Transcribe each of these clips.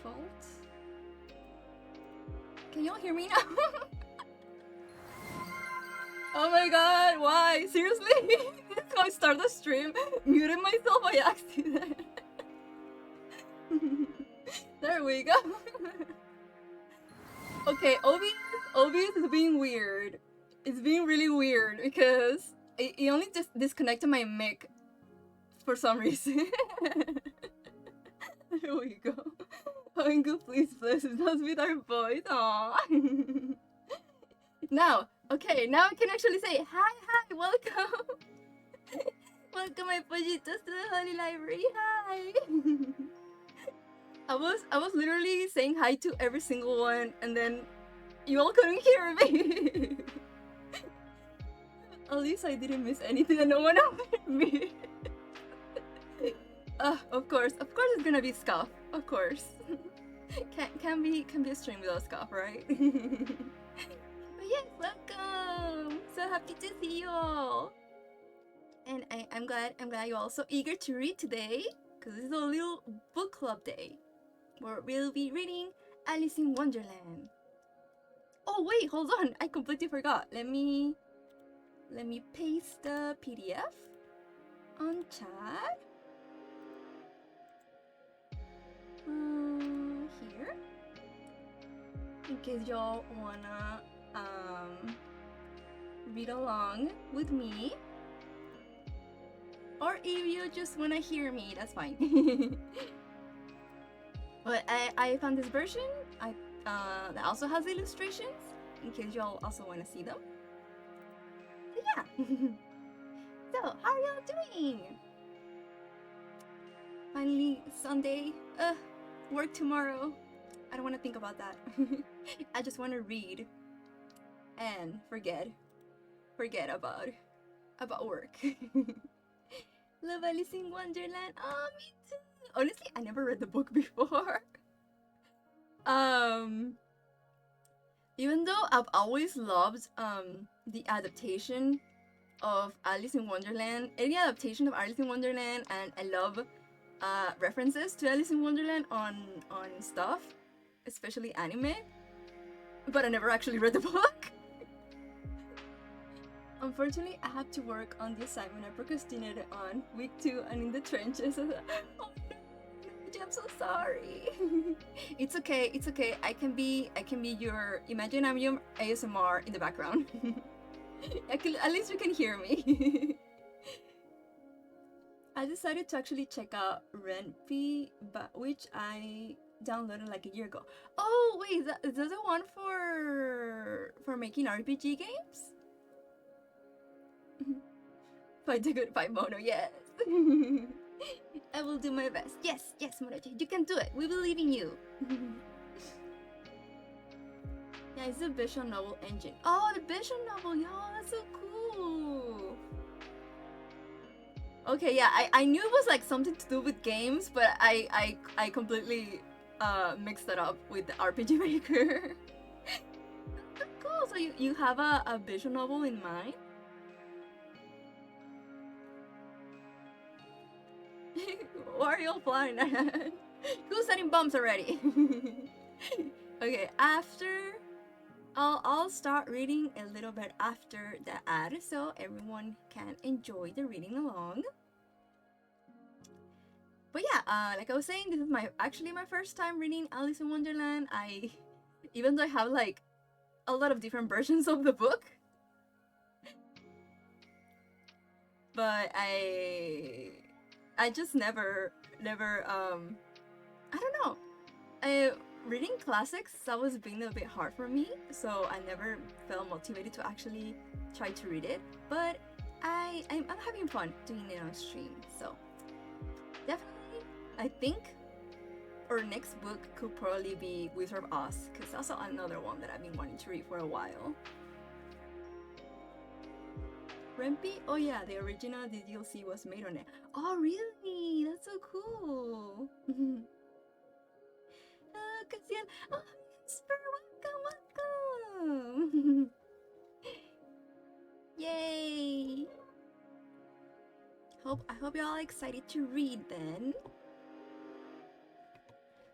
default. Can y'all hear me now? Oh my god, why? Seriously? This is how I start the stream. Muted myself by accident. There we go. Okay, OBS is being weird. It's being really weird because it only just disconnected my mic for some reason. There we go. Oingu, please bless us with our voice. Aww. Now, okay, now I can actually say hi, welcome. Welcome my pollitos to the Holy Library. Hi. I was literally saying hi to every single one, and then you all couldn't hear me. At least I didn't miss anything and no one heard me. Of course it's gonna be scuff. Of course. Can be a stream without scuff, right? But yes, welcome. So happy to see you all. And I'm glad you're all so eager to read today, because this is a little book club day where we'll be reading Alice in Wonderland. Oh wait, hold on, I completely forgot. Let me paste the PDF on chat. Here, in case y'all wanna read along with me, or if you just wanna hear me, that's fine. But I found this version that also has illustrations, in case y'all also wanna see them. So yeah. So how are y'all doing? Finally Sunday. Work tomorrow. I don't want to think about that. I just want to read and forget about work. Love Alice in Wonderland. Oh, me too. Honestly, I never read the book before. Even though I've always loved the adaptation of Alice in Wonderland, any adaptation of Alice in Wonderland, and I love references to Alice in Wonderland on stuff, especially anime, but I never actually read the book. Unfortunately, I have to work on the assignment I procrastinated on week 2 and in the trenches. Oh no, I'm so sorry. It's okay. I can be your Imaginarium ASMR in the background. At least you can hear me. I decided to actually check out Ren'Py, which I downloaded like a year ago. Oh wait, is that the one for making RPG games? Fight the good fight, Mono, yes. I will do my best. Yes, Monoji, you can do it. We believe in you. Yeah, it's a visual novel engine. Oh, the visual novel, y'all, that's so cool. Okay, yeah, I knew it was like something to do with games, but I completely mixed that up with the RPG Maker. That's cool. So you have a visual novel in mind? Why are you all flying at? Who's setting bombs already? Okay, I'll start reading a little bit after the ad, so everyone can enjoy the reading along. But yeah, like I was saying, this is actually my first time reading Alice in Wonderland. Even though I have like a lot of different versions of the book, but I just never I don't know. Reading classics, that was being a bit hard for me, so I never felt motivated to actually try to read it. But I'm having fun doing it on stream, so definitely I think our next book could probably be Wizard of Oz, because that's another one that I've been wanting to read for a while. Ren'Py? Oh yeah, the original DLC was made on it. Oh really? That's so cool. Cassiel, oh, super welcome. Yay! I hope y'all excited to read then.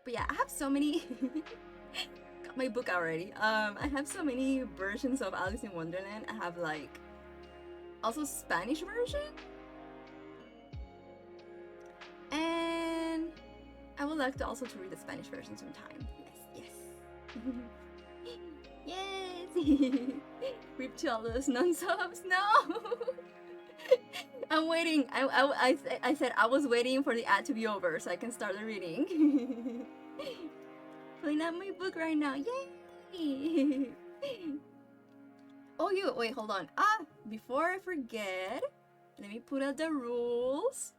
But yeah, I have so many. Got my book already. I have so many versions of Alice in Wonderland. I have like also Spanish version, and I would like to also to read the Spanish version sometime. Yes, yes. Rip to all those non-subs. No. I'm waiting. I said I was waiting for the ad to be over so I can start the reading. Pulling out my book right now. Yay! Oh, wait, hold on. Before I forget, let me put out the rules.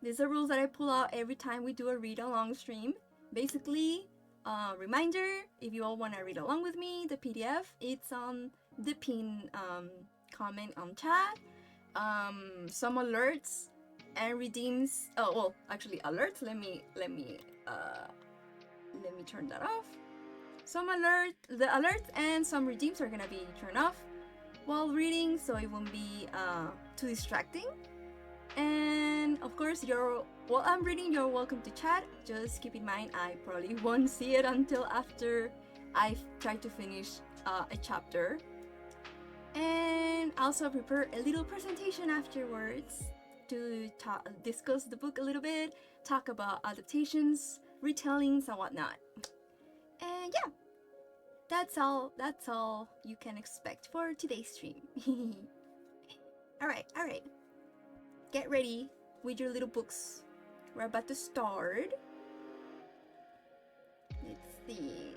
These are rules that I pull out every time we do a read along stream. Basically, reminder, if you all want to read along with me, the PDF, it's on the pin comment on chat. Some alerts and redeems. Oh, well, actually, alerts. Let me turn that off. The alerts and some redeems are gonna be turned off while reading, so it won't be too distracting. And of course, while I'm reading, you're welcome to chat. Just keep in mind, I probably won't see it until after I've tried to finish a chapter. And also prepare a little presentation afterwards to discuss the book a little bit, talk about adaptations, retellings, and whatnot. And yeah, that's all you can expect for today's stream. Alright. Get ready with your little books. We're about to start. Let's see.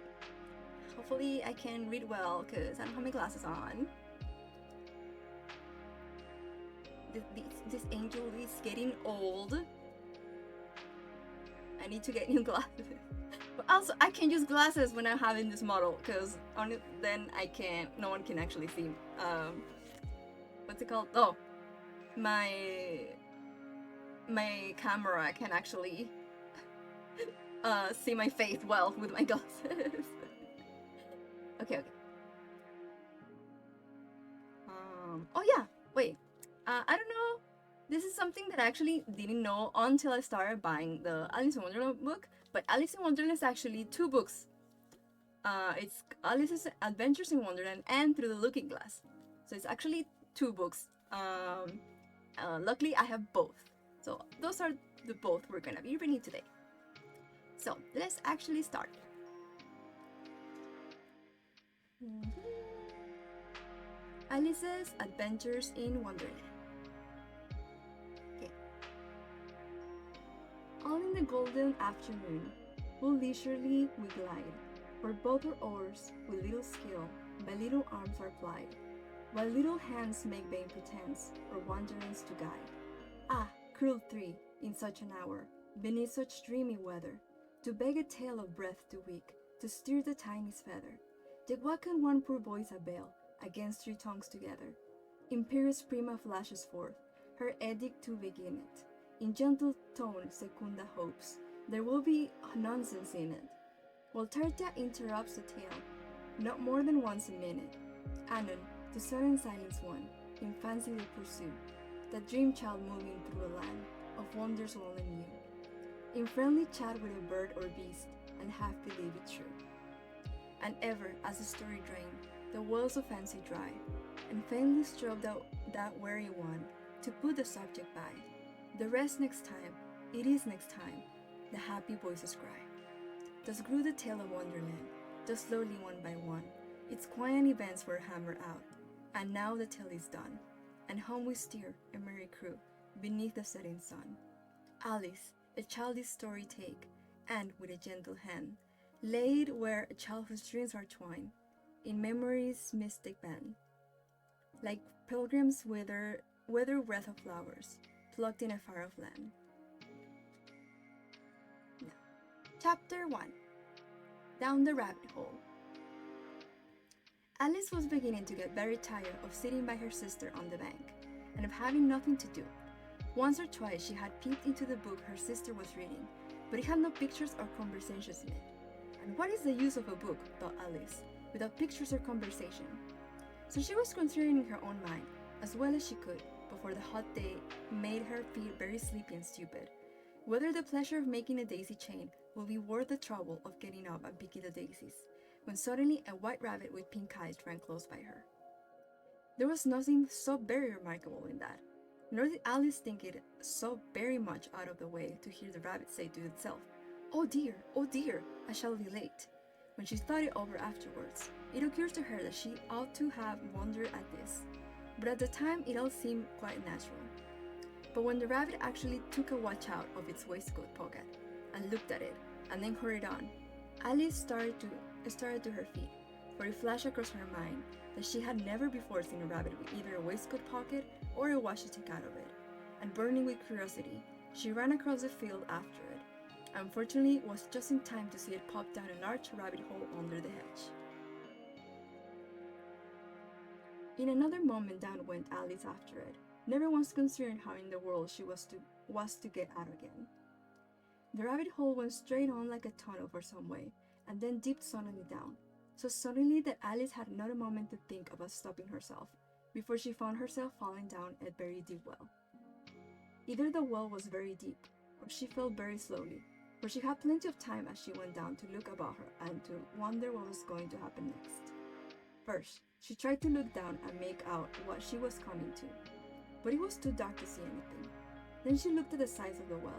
Hopefully I can read well because I don't have my glasses on. This angel is getting old. I need to get new glasses. But also, I can use glasses when I'm having this model, because then no one can actually see. What's it called? Oh, my camera can actually see my face well with my glasses. Okay. Oh yeah, wait. I don't know. This is something that I actually didn't know until I started buying the Alice in Wonderland book. But Alice in Wonderland is actually 2 books. It's Alice's Adventures in Wonderland and Through the Looking Glass. So it's actually 2 books. Luckily, I have both. So those are the both we're gonna be reading today. So let's actually start. Alice's Adventures in Wonderland. All in the golden afternoon, full leisurely we glide, for both our oars, with little skill, by little arms are plied, while little hands make vain pretense, our wanderings to guide. Ah, cruel tree, in such an hour, beneath such dreamy weather, to beg a tale of breath too weak, to steer the tiniest feather. Yet what can one poor voice avail, against 3 tongues together? Imperious Prima flashes forth, her edict to begin it. In gentle tone, Secunda hopes there will be nonsense in it. While Tertia interrupts the tale, not more than once a minute. Anon, to sudden silence one, in fancy they pursue, that dream child moving through a land of wonders old and new. In friendly chat with a bird or beast, and half believe it true. And ever, as the story drained, the wells of fancy dry, and faintly strove that weary one to put the subject by. The rest next time, it is next time, the happy voices cry. Thus grew the tale of Wonderland, thus slowly one by one, its quiet events were hammered out, and now the tale is done, and home we steer, a merry crew, beneath the setting sun. Alice, a childish story take, and with a gentle hand, laid where a childhood's dreams are twined, in memory's mystic band. Like pilgrims wither wreath of flowers, plucked in a far-off land. Now, Chapter 1. Down the Rabbit Hole. Alice was beginning to get very tired of sitting by her sister on the bank, and of having nothing to do. Once or twice she had peeped into the book her sister was reading, but it had no pictures or conversations in it. And what is the use of a book, thought Alice, without pictures or conversation? So she was considering in her own mind, as well as she could, before the hot day made her feel very sleepy and stupid. whether the pleasure of making a daisy chain will be worth the trouble of getting up and picking the daisies, when suddenly a white rabbit with pink eyes ran close by her. There was nothing so very remarkable in that, nor did Alice think it so very much out of the way to hear the rabbit say to itself, oh dear, I shall be late." When she thought it over afterwards, it occurred to her that she ought to have wondered at this, but at the time it all seemed quite natural. But when the rabbit actually took a watch out of its waistcoat pocket and looked at it, and then hurried on, Alice started to her feet, for it flashed across her mind that she had never before seen a rabbit with either a waistcoat pocket or a watch to take out of it, and burning with curiosity, she ran across the field after it. Unfortunately, it was just in time to see it pop down a large rabbit hole under the hedge. In another moment down went Alice after it, never once considering how in the world she was to get out again. The rabbit hole went straight on like a tunnel for some way, and then dipped suddenly down, so suddenly that Alice had not a moment to think about stopping herself, before she found herself falling down a very deep well. Either the well was very deep, or she fell very slowly, for she had plenty of time as she went down to look about her and to wonder what was going to happen next. First, she tried to look down and make out what she was coming to, but it was too dark to see anything. Then she looked at the sides of the well,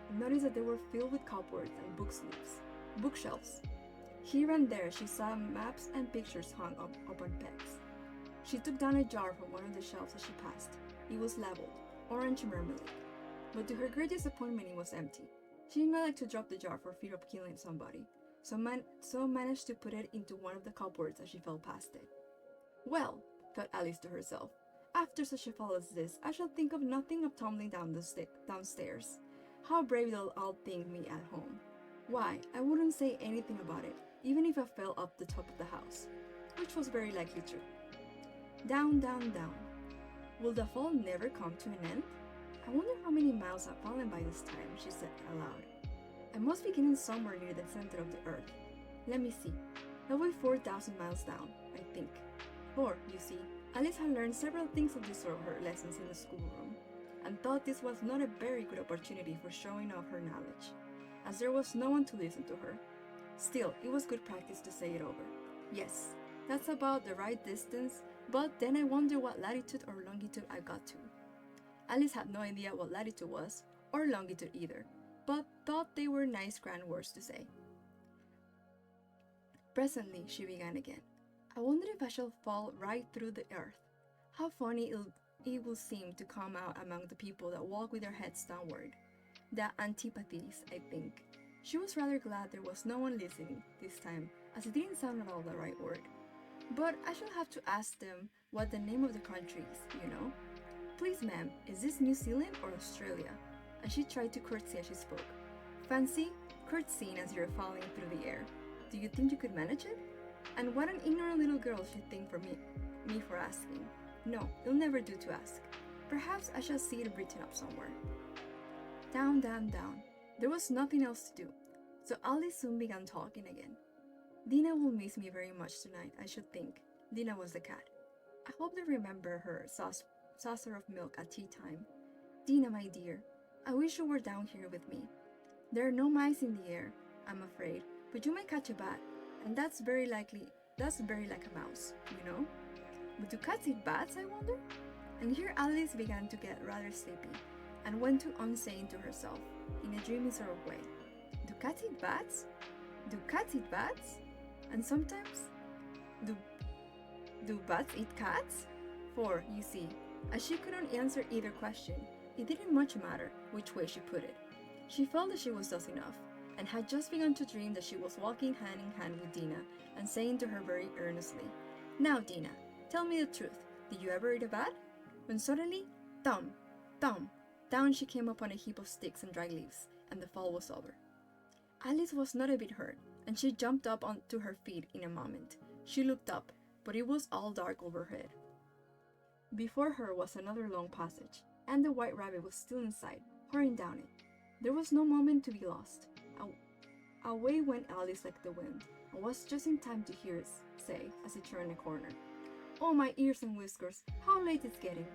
and noticed that they were filled with cupboards and bookshelves. Here and there she saw maps and pictures hung up on pegs. She took down a jar from one of the shelves as she passed. It was labeled orange marmalade, but to her great disappointment it was empty. She did not like to drop the jar for fear of killing somebody, so managed to put it into one of the cupboards as she fell past it. Well, thought Alice to herself, after such a fall as this, I shall think of nothing of tumbling downstairs. How brave they'll all think me at home. Why, I wouldn't say anything about it, even if I fell up the top of the house, which was very likely true. Down, down, down. Will the fall never come to an end? I wonder how many miles I've fallen by this time, she said aloud. I must be getting somewhere near the center of the earth. Let me see. That will be 4,000 miles down, I think. For, you see, Alice had learned several things of this sort of her lessons in the schoolroom, and thought this was not a very good opportunity for showing off her knowledge, as there was no one to listen to her. Still, it was good practice to say it over. Yes, that's about the right distance, but then I wonder what latitude or longitude I got to. Alice had no idea what latitude was, or longitude either, but thought they were nice grand words to say. Presently, she began again. I wonder if I shall fall right through the earth. How funny it will seem to come out among the people that walk with their heads downward. The antipathies, I think. She was rather glad there was no one listening this time, as it didn't sound at all the right word. But I shall have to ask them what the name of the country is, you know. Please, ma'am, is this New Zealand or Australia? And she tried to curtsy as she spoke. Fancy curtsying as you're falling through the air. Do you think you could manage it? And what an ignorant little girl should think for me for asking. No, it'll never do to ask. Perhaps I shall see it written up somewhere. Down, down, down. There was nothing else to do, so Alice soon began talking again. Dina will miss me very much tonight, I should think. Dina was the cat. I hope they remember her saucer of milk at tea time. Dina, my dear, I wish you were down here with me. There are no mice in the air, I'm afraid, but you might catch a bat, and that's very like a mouse, you know? But do cats eat bats, I wonder? And here Alice began to get rather sleepy, and went on saying to herself, in a dreamy sort of way, do cats eat bats? Do cats eat bats? And sometimes, do bats eat cats? For, you see, as she couldn't answer either question, it didn't much matter which way she put it. She felt that she was dozing off, and had just begun to dream that she was walking hand in hand with Dina, and saying to her very earnestly, Now, Dina, tell me the truth, did you ever eat a bat? When suddenly, thump, thump, down she came upon a heap of sticks and dry leaves, and the fall was over. Alice was not a bit hurt, and she jumped up onto her feet in a moment. She looked up, but it was all dark overhead. Before her was another long passage, and the white rabbit was still inside, hurrying down it. There was no moment to be lost. Away went Alice like the wind, and was just in time to hear it say, as it turned a corner, Oh, my ears and whiskers, how late it's getting!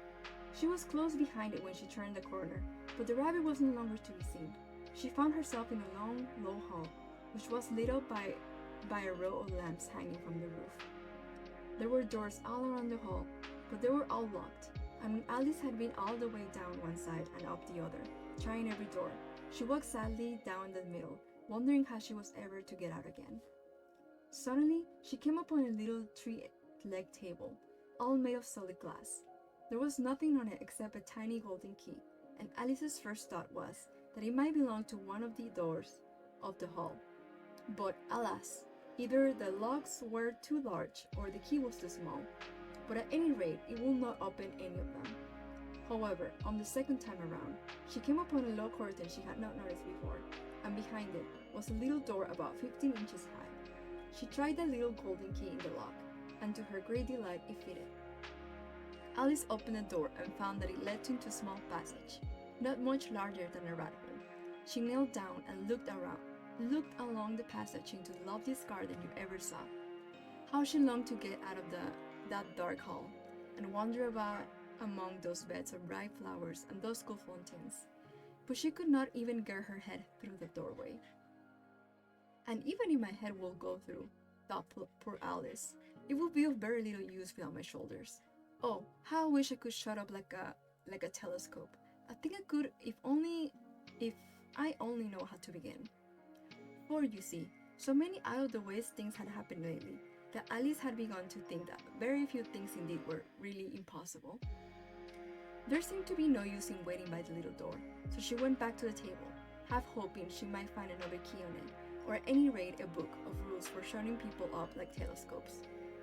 She was close behind it when she turned the corner, but the rabbit was no longer to be seen. She found herself in a long, low hall, which was lit up by a row of lamps hanging from the roof. There were doors all around the hall, but they were all locked, and when Alice had been all the way down one side and up the other, trying every door, she walked sadly down the middle, wondering how she was ever to get out again. Suddenly, she came upon a little three-legged table, all made of solid glass. There was nothing on it except a tiny golden key, and Alice's first thought was that it might belong to one of the doors of the hall. But alas, either the locks were too large or the key was too small, but at any rate it would not open any of them. However, on the second time around, she came upon a low curtain she had not noticed before, and behind it was a little door about 15 inches high. She tried the little golden key in the lock, and to her great delight it fitted. Alice opened the door and found that it led into a small passage, not much larger than a rat hole. She knelt down and looked along the passage into the loveliest garden you ever saw. How she longed to get out of that dark hall and wander about among those beds of bright flowers and those cool fountains. But she could not even get her head through the doorway. And even if my head will go through, thought poor Alice, it will be of very little use without my shoulders. Oh, how I wish I could shut up like a telescope. I think I could if I only know how to begin. For you see, so many out-of-the-way things had happened lately that Alice had begun to think that very few things indeed were really impossible. There seemed to be no use in waiting by the little door, so she went back to the table, half hoping she might find another key on it, or at any rate a book of rules for shutting people up like telescopes.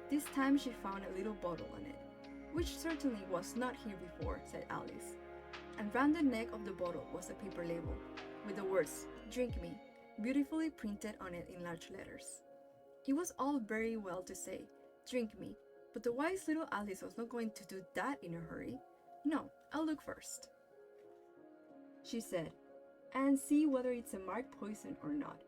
This time she found a little bottle on it, which certainly was not here before, said Alice. And round the neck of the bottle was a paper label, with the words, "Drink me," beautifully printed on it in large letters. It was all very well to say, "Drink me," but the wise little Alice was not going to do that in a hurry. "No, I'll look first," she said, "and see whether it's a marked poison or not."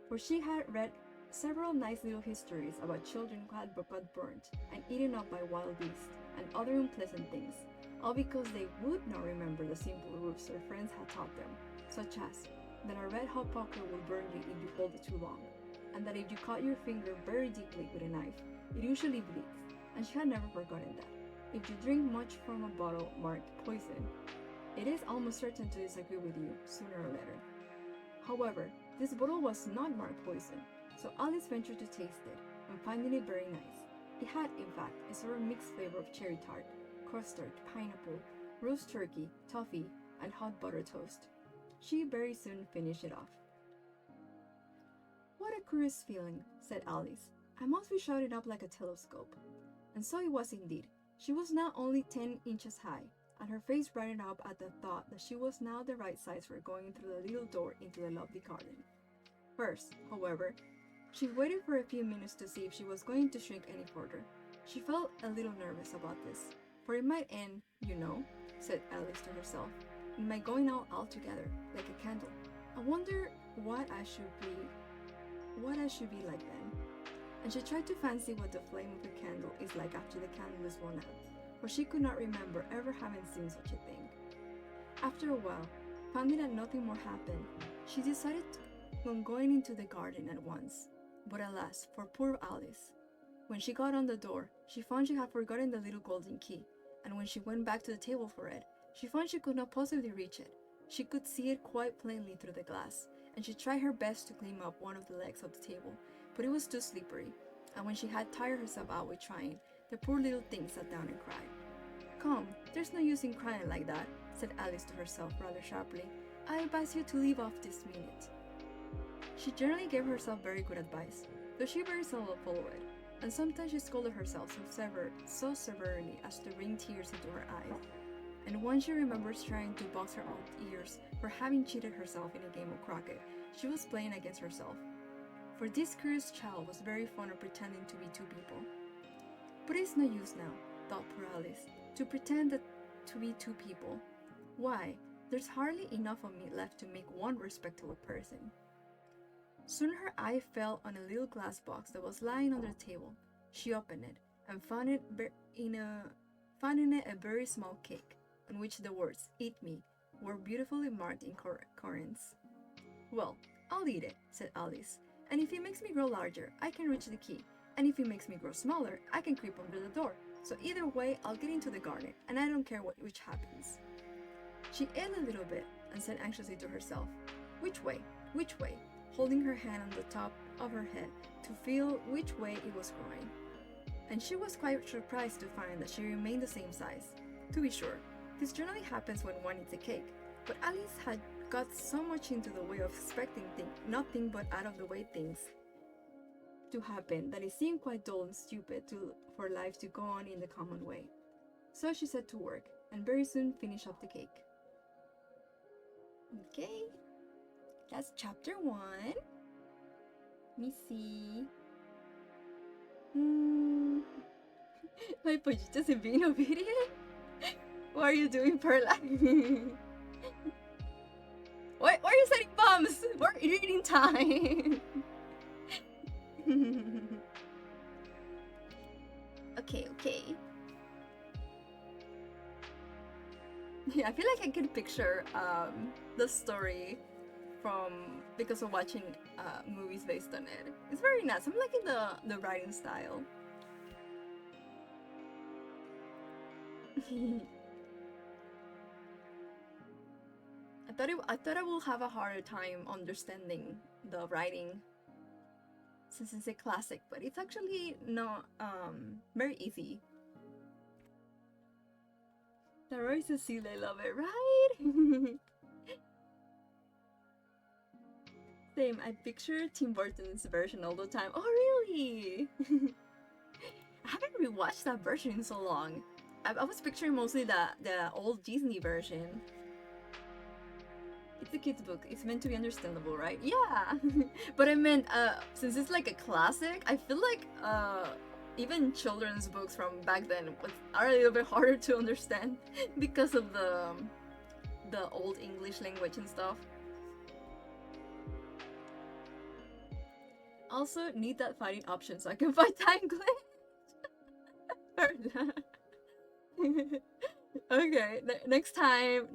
For she had read several nice little histories about children who had got burnt and eaten up by wild beasts and other unpleasant things, all because they would not remember the simple rules their friends had taught them, such as that a red-hot poker will burn you if you hold it too long, and that if you cut your finger very deeply with a knife, it usually bleeds, and she had never forgotten that. If you drink much from a bottle marked poison, it is almost certain to disagree with you sooner or later. However, this bottle was not marked poison, so Alice ventured to taste it, and finding it very nice. It had, in fact, a sort of mixed flavor of cherry tart, custard, pineapple, roast turkey, toffee, and hot butter toast. She very soon finished it off. "What a curious feeling," said Alice. "I must be shouting up like a telescope." And so it was indeed. She was now only 10 inches high, and her face brightened up at the thought that she was now the right size for going through the little door into the lovely garden. First, however, she waited for a few minutes to see if she was going to shrink any further. She felt a little nervous about this, for it might end, said Alice to herself, in my going out altogether, like a candle. I wonder what I should be like then. And she tried to fancy what the flame of a candle is like after the candle is blown out, for she could not remember ever having seen such a thing. After a while, finding that nothing more happened, she decided on going into the garden at once. But alas, for poor Alice. When she got on the door, she found she had forgotten the little golden key, and when she went back to the table for it, she found she could not possibly reach it. She could see it quite plainly through the glass, and she tried her best to climb up one of the legs of the table, but it was too slippery, and when she had tired herself out with trying, the poor little thing sat down and cried. "Come, there's no use in crying like that," said Alice to herself rather sharply. "I advise you to leave off this minute." She generally gave herself very good advice, though she very seldom followed it, and sometimes she scolded herself so severely as to bring tears into her eyes. And once she remembers trying to box her own ears for having cheated herself in a game of croquet she was playing against herself. For this curious child was very fond of pretending to be two people. But it's no use now, thought poor Alice, to pretend to be two people. Why, there's hardly enough of me left to make one respectable person. Soon her eye fell on a little glass box that was lying on the table. She opened it, and found in it a very small cake, on which the words, "Eat me," were beautifully marked in currants. Well, I'll eat it, said Alice. And if it makes me grow larger, I can reach the key. And if it makes me grow smaller, I can creep under the door. So either way, I'll get into the garden, and I don't care which happens. She ate a little bit and said anxiously to herself, which way, which way, holding her hand on the top of her head to feel which way it was growing. And she was quite surprised to find that she remained the same size. To be sure, this generally happens when one eats a cake, but Alice had got so much into the way of expecting nothing but out of the way things to happen that it seemed quite dull and stupid for life to go on in the common way. So she set to work, and very soon finished up the cake. Okay, that's chapter 1. Let me see. My pollito's being obedient? What are you doing, Perla? Why are you setting bombs? We're reading time. Okay. Yeah, I feel like I can picture the story because of watching movies based on it. It's very nice. I'm liking the writing style. I thought I will have a harder time understanding the writing since it's a classic, but it's actually not very easy. The Royce is Seal, I love it, right? Same, I picture Tim Burton's version all the time. Oh really? I haven't rewatched that version in so long. I was picturing mostly the old Disney version. It's a kid's book. It's meant to be understandable, right? Yeah. But I meant, since it's like a classic, I feel like even children's books from back then are a little bit harder to understand because of the old English language and stuff. Also, need that fighting option so I can fight time glitch. Okay, next time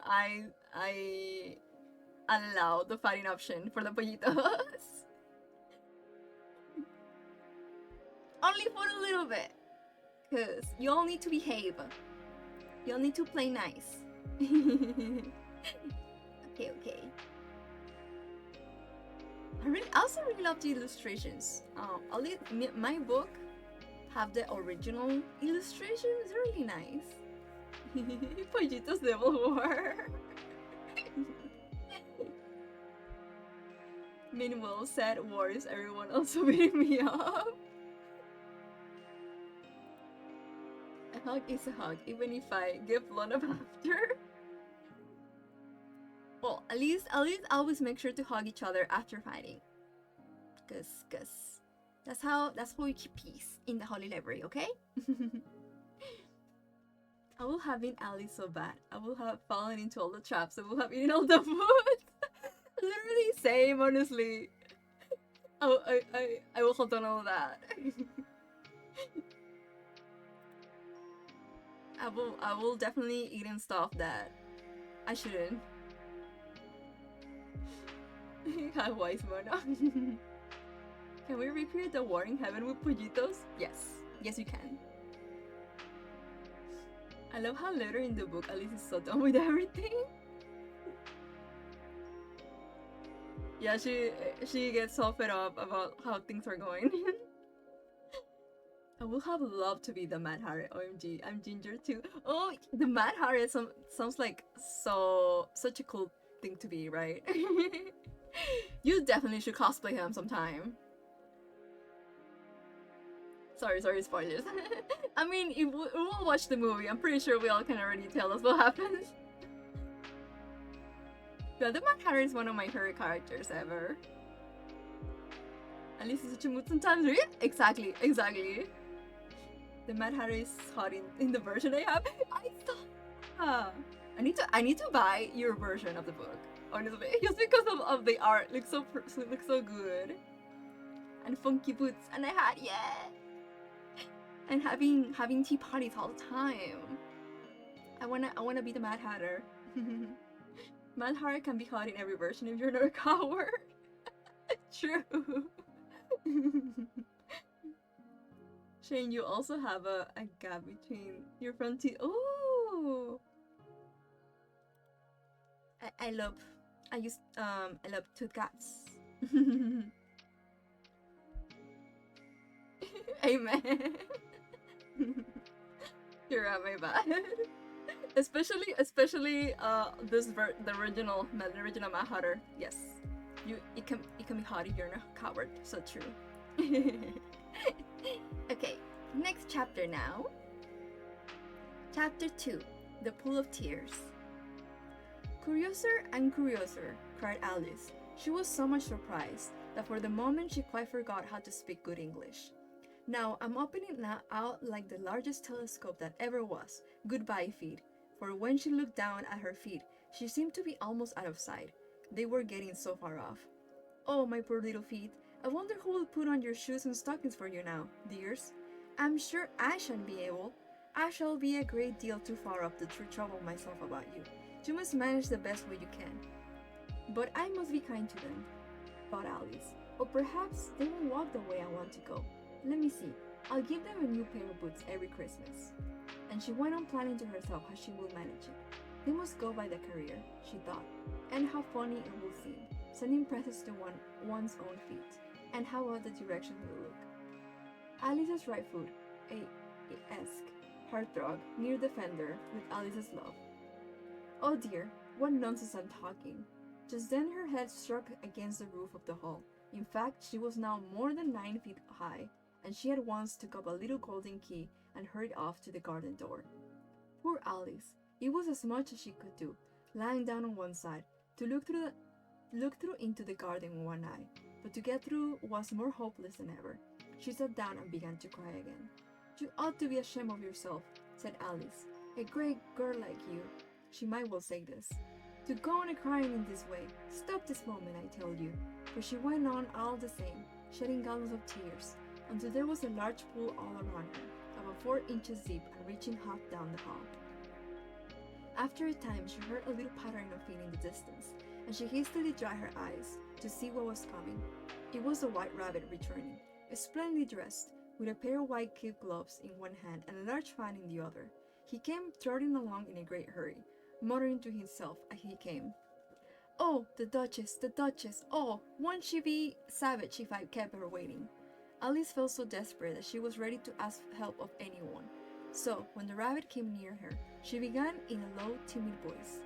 I allow the fighting option for the pollitos. Only for a little bit, cause you all need to behave. You all need to play nice. Okay. I also really love the illustrations. My book have the original illustrations. Really nice. Pollito's Devil War. Meanwhile, sad wars, everyone also beating me up. A hug is a hug, even if I give blood up after. Well, at least always make sure to hug each other after fighting. Cause that's how we keep peace in the Holy Library, okay? I will have been Alice so bad. I will have fallen into all the traps. I will have eaten all the food. Literally same, honestly. I will have done all that. I will definitely eaten stuff that I shouldn't. How wise, Mona. Can we recreate the war in heaven with pollitos? Yes you can. I love how later in the book Alice is so done with everything. Yeah, she gets so fed up about how things are going. I would have loved to be the Mad Hatter. OMG, I'm Ginger too. Oh, the Mad Hatter sounds like such a cool thing to be, right? You definitely should cosplay him sometime. Sorry, spoilers. I mean, if we'll watch the movie, I'm pretty sure we all can already tell us what happens. Yeah, the Mad Hatter is one of my favorite characters ever. At least it's such a mood sometimes. Yeah, exactly. The Mad Hatter is hot in the version I have. I need to buy your version of the book, honestly, just because of the art. Looks so good. And funky boots and a hat, yeah. And having tea parties all the time. I wanna be the Mad Hatter. Mad Hatter can be hot in every version if you're not a coward. True. Shane, you also have a gap between your front teeth. Ooh. I love tooth gaps. Amen. You're right, my bad. especially the original Mad Hatter. Yes, it can be hot if you're not a coward. So true. Okay, next chapter now. Chapter 2, The Pool of Tears. Curiouser and curiouser, cried Alice. She was so much surprised that for the moment she quite forgot how to speak good English. Now I'm opening it out like the largest telescope that ever was. Goodbye, feet. For when she looked down at her feet, she seemed to be almost out of sight. They were getting so far off. Oh, my poor little feet. I wonder who will put on your shoes and stockings for you now, dears. I'm sure I shan't be able. I shall be a great deal too far off to trouble myself about you. You must manage the best way you can. But I must be kind to them, thought Alice. Or perhaps they will walk the way I want to go. Let me see. I'll give them a new pair of boots every Christmas. And she went on planning to herself how she would manage it. They must go by the career, she thought, and how funny it will seem, sending presents to one's own feet, and how odd the direction will look. Alice's right foot, a esque hearthrug near the fender with Alice's love. Oh dear, what nonsense I'm talking. Just then her head struck against the roof of the hall. In fact, she was now more than 9 feet high, and she at once took up a little golden key and hurried off to the garden door. Poor Alice! It was as much as she could do, lying down on one side, to look through into the garden with one eye, but to get through was more hopeless than ever. She sat down and began to cry again. You ought to be ashamed of yourself, said Alice. A great girl like you, she might well say this, to go on crying in this way. Stop this moment, I tell you. For she went on all the same, shedding gallons of tears, until there was a large pool all around her, about 4 inches deep and reaching half down the hall. After a time, she heard a little pattering of feet in the distance, and she hastily dried her eyes to see what was coming. It was the White Rabbit returning, splendidly dressed, with a pair of white kid gloves in one hand and a large fan in the other. He came trotting along in a great hurry, muttering to himself as he came. Oh, the Duchess, oh, won't she be savage if I kept her waiting? Alice felt so desperate that she was ready to ask help of anyone. So, when the rabbit came near her, she began in a low, timid voice.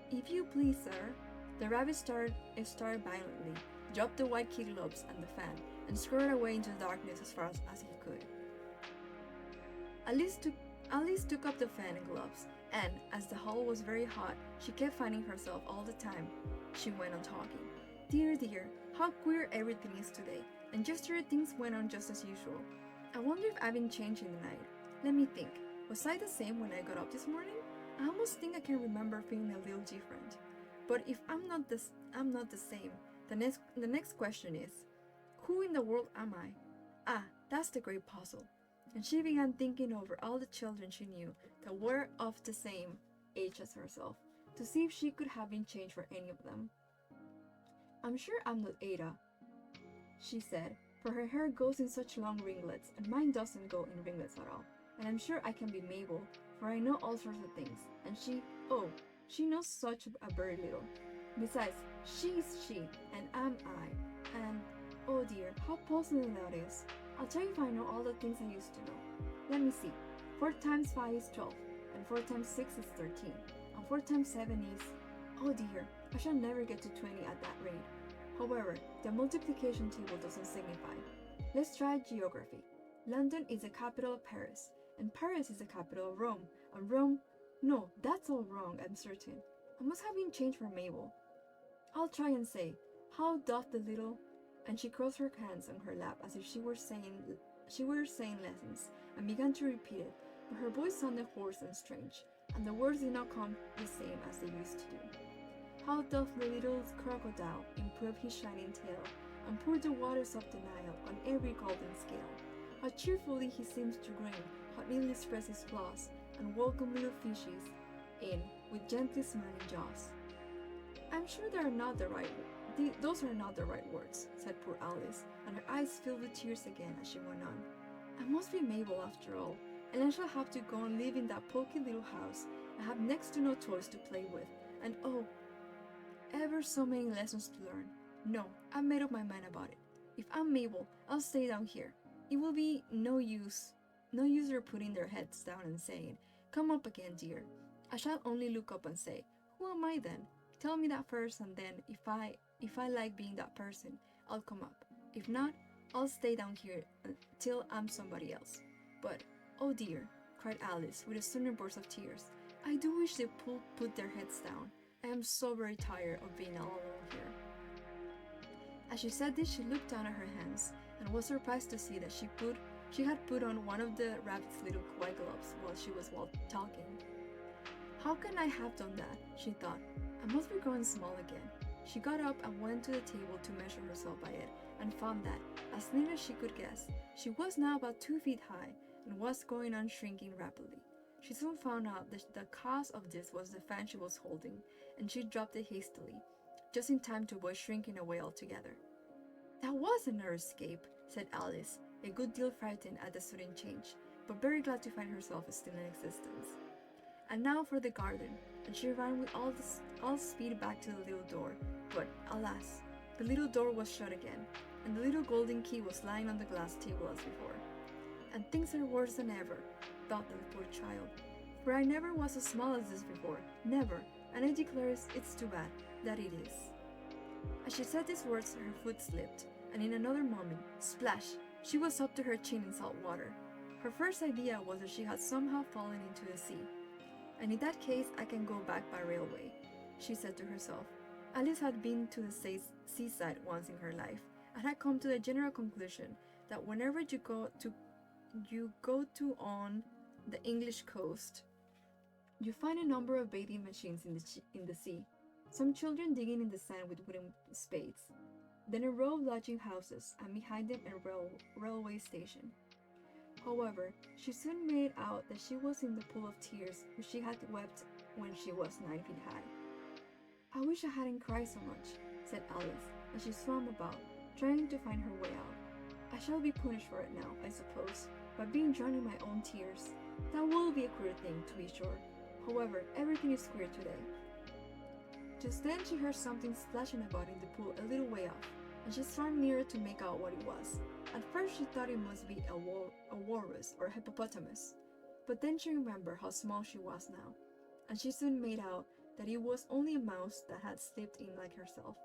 If you please, sir. The rabbit started violently, dropped the white kid gloves and the fan, and scurried away into the darkness as far as he could. Alice took up the fan and gloves, and, as the hall was very hot, she kept finding herself all the time. She went on talking. Dear, how queer everything is today, and yesterday things went on just as usual. I wonder if I've been changed in the night. Let me think. Was I the same when I got up this morning? I almost think I can remember feeling a little different. But if I'm not the same, the next question is, who in the world am I? Ah, that's the great puzzle. And she began thinking over all the children she knew that were of the same age as herself, to see if she could have been changed for any of them. I'm sure I'm not Ada, she said, for her hair goes in such long ringlets, and mine doesn't go in ringlets at all. And I'm sure I can be Mabel, for I know all sorts of things, and she knows such a very little. Besides, she's she, and I'm I, and oh dear, how puzzling that is. I'll tell you if I know all the things I used to know. Let me see. 4 times 5 is 12, and 4 times 6 is 13, and 4 times 7 is... Oh dear, I shall never get to 20 at that rate. However, the multiplication table doesn't signify. Let's try geography. London is the capital of Paris, and Paris is the capital of Rome, and Rome... No, that's all wrong, I'm certain. I must have been changed for Mabel. I'll try and say, how doth the little... And she crossed her hands on her lap as if she were saying lessons, and began to repeat it, but her voice sounded hoarse and strange, and the words did not come the same as they used to do. How doth the little crocodile improve his shining tail, and pour the waters of the Nile on every golden scale? How cheerfully he seems to grin, how neatly spreads his claws, and welcome little fishes in with gently smiling jaws. I'm sure those are not the right words, said poor Alice, and her eyes filled with tears again as she went on. I must be Mabel after all, and I shall have to go and live in that poky little house. I have next to no toys to play with, and oh, ever so many lessons to learn. No, I've made up my mind about it. If I'm Mabel, I'll stay down here. It will be no use their putting their heads down and saying, "Come up again, dear." I shall only look up and say, "Who am I then? Tell me that first, and then if I like being that person, I'll come up. If not, I'll stay down here till I'm somebody else." But, oh dear, cried Alice with a sudden burst of tears, I do wish they put their heads down. I am so very tired of being all alone here. As she said this, she looked down at her hands and was surprised to see that she had put on one of the rabbit's little white gloves while she was talking. How can I have done that? She thought. I must be growing small again. She got up and went to the table to measure herself by it and found that, as near as she could guess, she was now about 2 feet high and was going on shrinking rapidly. She soon found out that the cause of this was the fan she was holding, and she dropped it hastily, just in time to avoid shrinking away altogether. That was another escape, said Alice, a good deal frightened at the sudden change, but very glad to find herself still in existence. And now for the garden, and she ran with all speed back to the little door, but alas, the little door was shut again, and the little golden key was lying on the glass table as before. And things are worse than ever, thought the poor child, for I never was as small as this before, never, and I declare it's too bad that it is. As she said these words, her foot slipped, and in another moment, splash, she was up to her chin in salt water. Her first idea was that she had somehow fallen into the sea. And in that case, I can go back by railway, she said to herself. Alice had been to the seaside once in her life, and had come to the general conclusion that whenever you go to on the English coast, you find a number of bathing machines in the sea, some children digging in the sand with wooden spades, then a row of lodging houses, and behind them a railway station. However, she soon made out that she was in the pool of tears which she had wept when she was 9 feet high. I wish I hadn't cried so much, said Alice, as she swam about, trying to find her way out. I shall be punished for it now, I suppose, by being drowned in my own tears. That will be a queer thing, to be sure. However, everything is queer today. Just then she heard something splashing about in the pool a little way off, and she swam nearer to make out what it was. At first she thought it must be a walrus or a hippopotamus, but then she remembered how small she was now, and she soon made out that it was only a mouse that had slipped in like herself.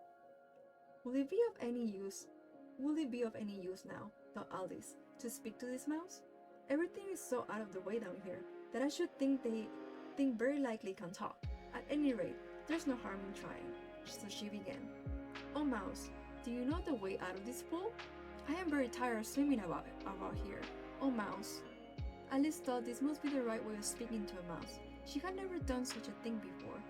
Will it be of any use now, thought Alice, to speak to this mouse? Everything is so out of the way down here that I should think they very likely can talk. At any rate, there's no harm in trying. So she began. Oh mouse, do you know the way out of this pool? I am very tired of swimming about here. Oh mouse. Alice thought this must be the right way of speaking to a mouse. She had never done such a thing before,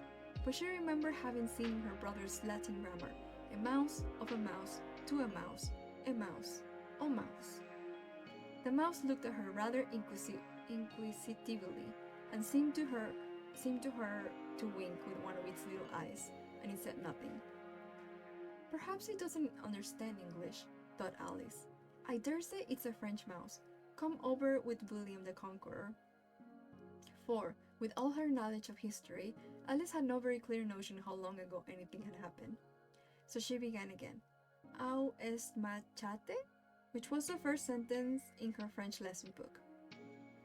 but she remembered having seen in her brother's Latin grammar, a mouse of a mouse, to a mouse, oh mouse. The mouse looked at her rather inquisitively, and seemed to her to wink with one of its little eyes, and it said nothing. Perhaps it doesn't understand English, thought Alice. I dare say it's a French mouse, come over with William the Conqueror. For, with all her knowledge of history, Alice had no very clear notion how long ago anything had happened. So she began again. Au est machate? Which was the first sentence in her French lesson book.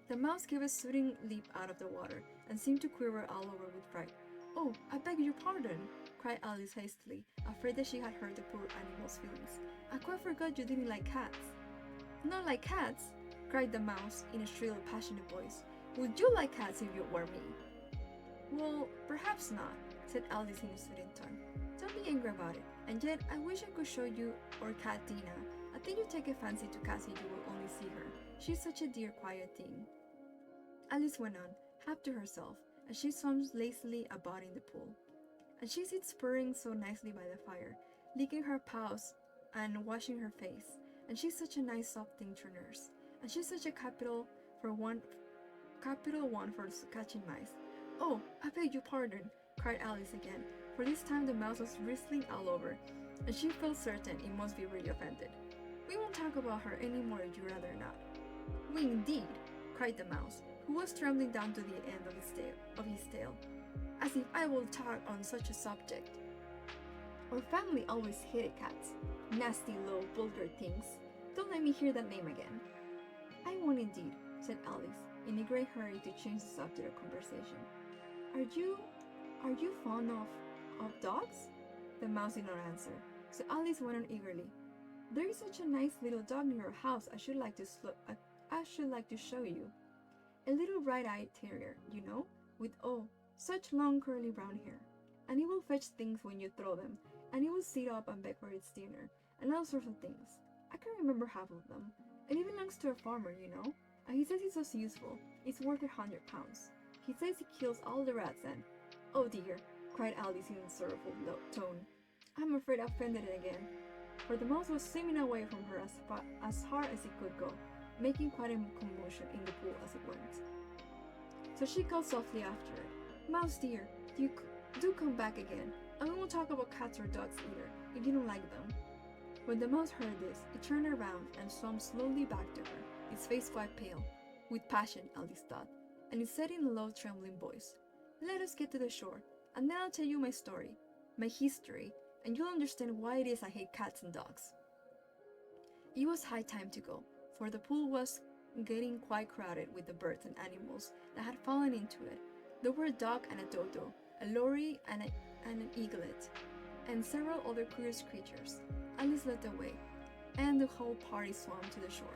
The mouse gave a sudden leap out of the water, and seemed to quiver all over with fright. Oh, I beg your pardon, cried Alice hastily, afraid that she had hurt the poor animal's feelings. I quite forgot you didn't like cats. Not like cats? Cried the mouse in a shrill, passionate voice. Would you like cats if you were me? Well, perhaps not, said Alice in a soothing tone. Don't be angry about it, and yet I wish I could show you our cat Dina. I think you take a fancy to Cassie, you will only see her. She's such a dear, quiet thing. Alice went on, half to herself, as she swam lazily about in the pool. And she sits purring so nicely by the fire, licking her paws and washing her face. And she's such a nice soft thing to nurse. And she's such a capital one for catching mice. Oh, I beg your pardon, cried Alice again, for this time the mouse was bristling all over, and she felt certain it must be really offended. We won't talk about her anymore if you'd rather not. We indeed, cried the mouse, who was trembling down to the end of his tail. As if I will talk on such a subject. Our family always hated cats. Nasty, low, vulgar things. Don't let me hear that name again. I won't indeed, said Alice, in a great hurry to change the subject of conversation. Are you fond of dogs? The mouse did not answer, so Alice went on eagerly. There is such a nice little dog near your house I should like to show you. A little bright-eyed terrier, you know, with such long curly brown hair. And it will fetch things when you throw them, and it will sit up and beg for its dinner, and all sorts of things. I can't remember half of them. And it belongs to a farmer, you know, and he says it's so useful. It's worth £100. He says he kills all the rats and... Oh dear, cried Alice in a sorrowful tone. I'm afraid I offended it again. For the mouse was swimming away from her as hard as it could go, making quite a commotion in the pool as it went. So she called softly after it. Mouse dear, do come back again, and we won't talk about cats or dogs either, if you don't like them. When the mouse heard this, it turned around and swam slowly back to her, its face quite pale, with passion, Alice thought, and it said in a low, trembling voice, Let us get to the shore, and then I'll tell you my story, my history, and you'll understand why it is I hate cats and dogs. It was high time to go, for the pool was getting quite crowded with the birds and animals that had fallen into it. There were a dog and a dodo, a lory and an eaglet, and several other curious creatures. Alice led the way, and the whole party swam to the shore.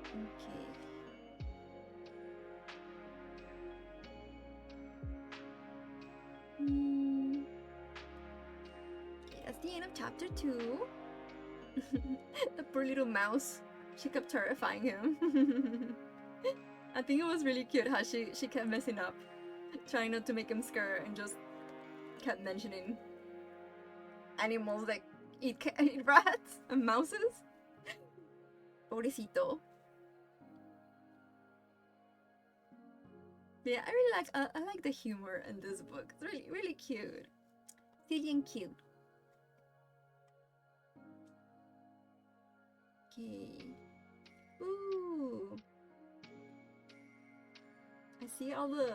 Okay. That's the end of chapter 2. The poor little mouse. She kept terrifying him. I think it was really cute how she kept messing up, trying not to make him scared, and just kept mentioning animals like eat rats and mouses. Pobrecito. Yeah, I like the humor in this book. It's really cute. Silly and cute. Okay. Ooh. I see all the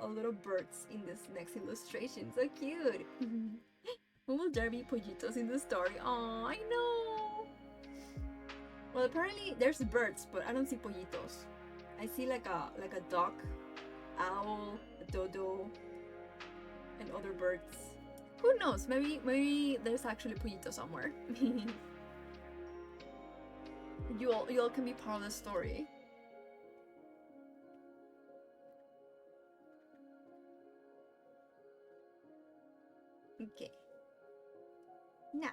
little birds in this next illustration. So cute. Will there be pollitos in the story? Oh, I know. Well, apparently there's birds, but I don't see pollitos. I see like a duck, owl, a dodo, and other birds. Who knows? Maybe there's actually pollito somewhere. You all can be part of the story. Okay. Now,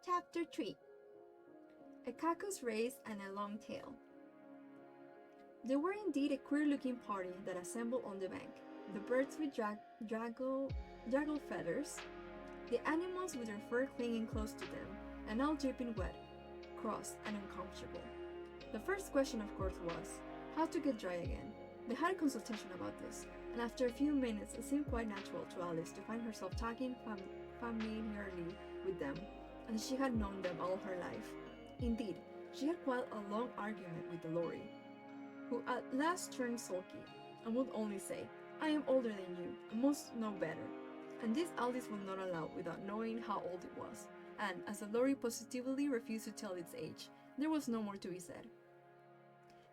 chapter 3. A cactus race and a long tail. There were indeed a queer-looking party that assembled on the bank. The birds with draggle feathers, the animals with their fur clinging close to them, and all dripping wet, cross, and uncomfortable. The first question, of course, was how to get dry again. They had a consultation about this, and after a few minutes it seemed quite natural to Alice to find herself talking familiarly with them, as she had known them all her life. Indeed, she had quite a long argument with the lory, who at last turned sulky, and would only say, I am older than you, and must know better. And this Alice would not allow without knowing how old it was, and as the lory positively refused to tell its age, there was no more to be said.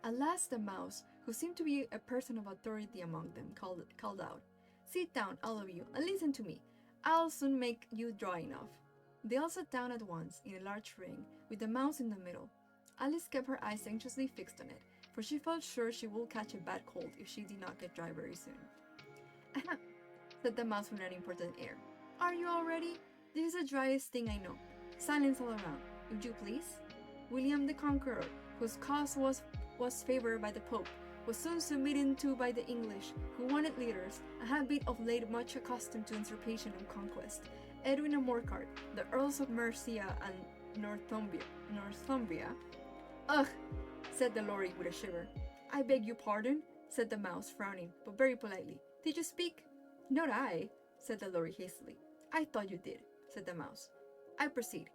At last the mouse, who seemed to be a person of authority among them, called out, Sit down, all of you, and listen to me. I'll soon make you dry enough. They all sat down at once, in a large ring, with the mouse in the middle. Alice kept her eyes anxiously fixed on it, for she felt sure she would catch a bad cold if she did not get dry very soon. Ahem, said the mouse with an important air. Are you all ready? This is the driest thing I know. Silence all around, would you please? William the Conqueror, whose cause was favored by the Pope, was soon submitted to by the English, who wanted leaders, and had been of late much accustomed to usurpation and conquest. Edwin and Morcar, the Earls of Mercia and Northumbria. Ugh, said the lory with a shiver. I beg your pardon, said the mouse, frowning, but very politely. Did you speak? Not I, said the lorry hastily. I thought you did, said the mouse. I proceed.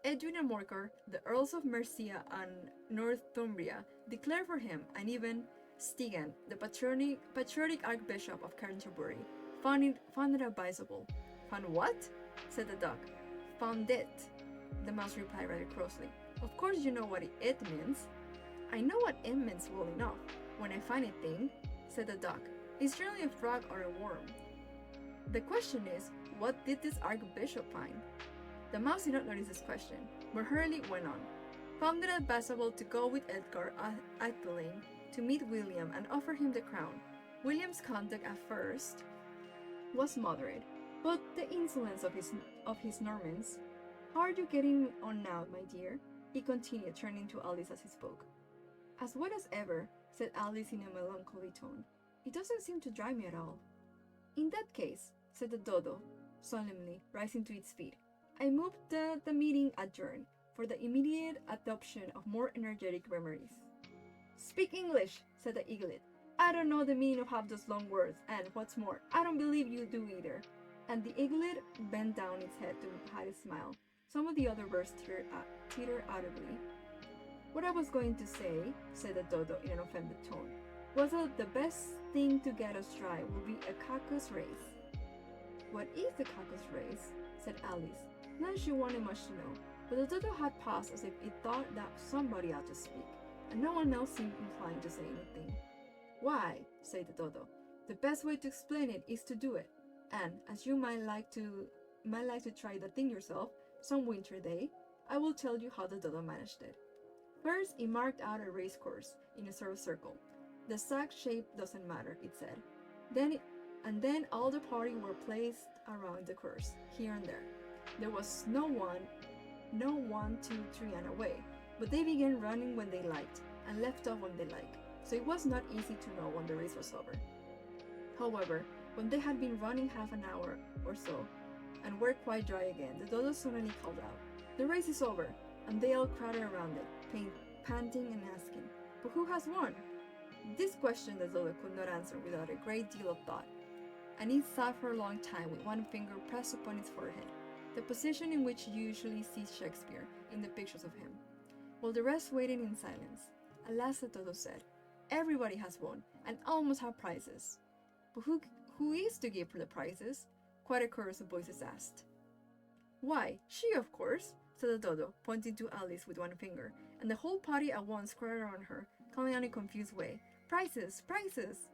Edwin and Morcar, the Earls of Mercia and Northumbria, declared for him, and even Stephen, the patriotic Archbishop of Canterbury, found it advisable. Found what? Said the dog. Found it, the mouse replied rather crossly. Of course you know what it means. I know what it means well enough. When I find a thing, said the dog, it's generally a frog or a worm. The question is, what did this Archbishop find? The mouse did not notice this question, but hurriedly went on. Found it advisable to go with Edgar Atheling to meet William and offer him the crown. William's conduct at first was moderate, but the insolence of his Normans. How are you getting on now, my dear? He continued, turning to Alice as he spoke. As well as ever, said Alice in a melancholy tone. It doesn't seem to drive me at all. In that case, said the dodo, solemnly, rising to its feet, I moved the meeting adjourned for the immediate adoption of more energetic remedies. Speak English, said the eaglet. I don't know the meaning of half those long words, and what's more, I don't believe you do either. And the eaglet bent down its head to hide a smile. Some of the other birds tittered audibly. What I was going to say, said the dodo in an offended tone, was that the best thing to get us dry will be a caucus race. What is the caucus race? Said Alice. Not she wanted much to know, but the dodo had paused as if it thought that somebody ought to speak, and no one else seemed inclined to say anything. Why, said the dodo, the best way to explain it is to do it, and as you might like to try the thing yourself some winter day, I will tell you how the dodo managed it. First, it marked out a race course in a sort of circle. The exact shape doesn't matter, it said. Then all the party were placed around the course, here and there. There was no one, 2, 3, and away, but they began running when they liked, and left off when they liked, so it was not easy to know when the race was over. However, when they had been running half an hour or so, and were quite dry again, the dodo suddenly called out, The race is over, and they all crowded around it, panting and asking, But who has won? This question the dodo could not answer without a great deal of thought, and it sat for a long time with one finger pressed upon its forehead, the position in which you usually see Shakespeare in the pictures of him, while the rest waited in silence. At last the dodo said, Everybody has won, and almost have prizes. But who is to give for the prizes? Quite a chorus of voices asked. Why, she, of course, said the dodo, pointing to Alice with one finger, and the whole party at once crowded around her, calling out in a confused way, Prizes! Prizes!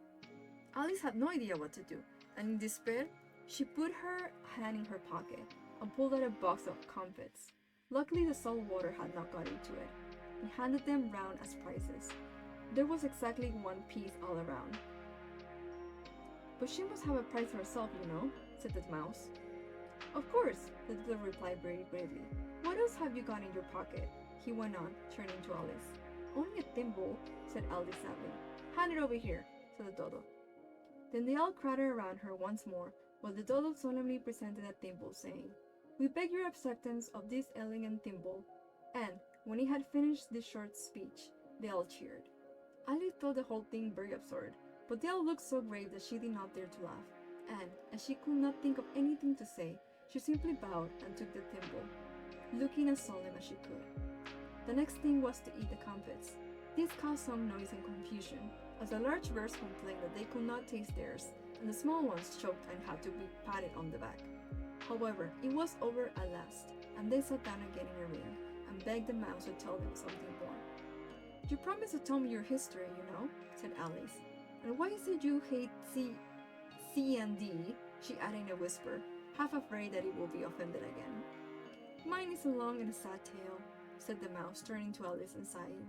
Alice had no idea what to do, and in despair, she put her hand in her pocket and pulled out a box of comfits. Luckily, the salt water had not got into it, and handed them round as prizes. There was exactly one piece all around. But she must have a prize herself, you know, said the mouse. Of course, the dodo replied very gravely. What else have you got in your pocket? He went on, turning to Alice. Only a thimble, said Alice sadly. Hand it over here, said the dodo. Then they all crowded around her once more, while the dodo solemnly presented a thimble, saying, We beg your acceptance of this elegant thimble. And, when he had finished this short speech, they all cheered. Alice thought the whole thing very absurd, but they all looked so grave that she did not dare to laugh, and, as she could not think of anything to say, she simply bowed and took the thimble, looking as solemn as she could. The next thing was to eat the comfits. This caused some noise and confusion, as the large birds complained that they could not taste theirs, and the small ones choked and had to be patted on the back. However, it was over at last, and they sat down again in a ring, and begged the mouse to tell them something more. You promised to tell me your history, you know, said Alice. And why is it you hate C and D? She added in a whisper, half afraid that it will be offended again. Mine is a long and sad tale, said the mouse, turning to Alice and sighing.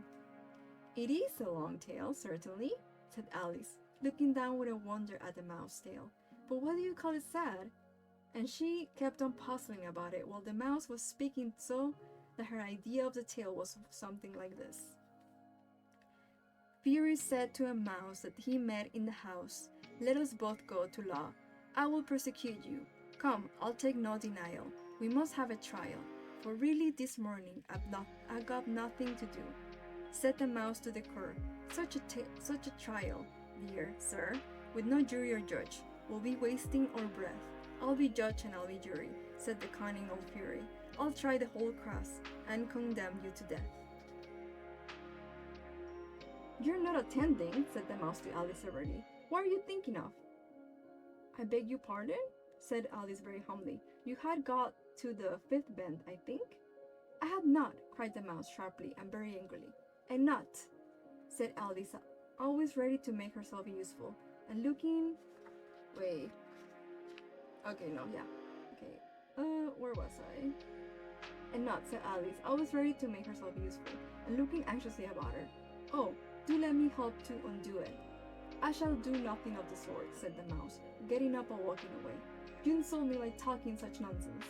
It is a long tale, certainly, said Alice, looking down with a wonder at the mouse tail. But why do you call it sad? And she kept on puzzling about it while the mouse was speaking so that her idea of the tale was something like this. Fury said to a mouse that he met in the house, Let us both go to law. I will prosecute you. Come, I'll take no denial. We must have a trial. For really this morning I got nothing to do. Said the mouse to the cur, such a trial, dear sir, with no jury or judge, will be wasting our breath. I'll be judge and I'll be jury, said the cunning old fury. I'll try the whole cross and condemn you to death. You're not attending, said the mouse to Alice severely. What are you thinking of? I beg your pardon, said Alice very humbly. You had got to the fifth bend, I think? I had not, cried the mouse sharply and very angrily. And not, said Alice, always ready to make herself useful, and looking... Wait. Okay, no, yeah. Okay, where was I? And not, said Alice, always ready to make herself useful, and looking anxiously about her. Oh, do let me help to undo it. I shall do nothing of the sort, said the mouse, getting up and walking away. You insult me by talking such nonsense.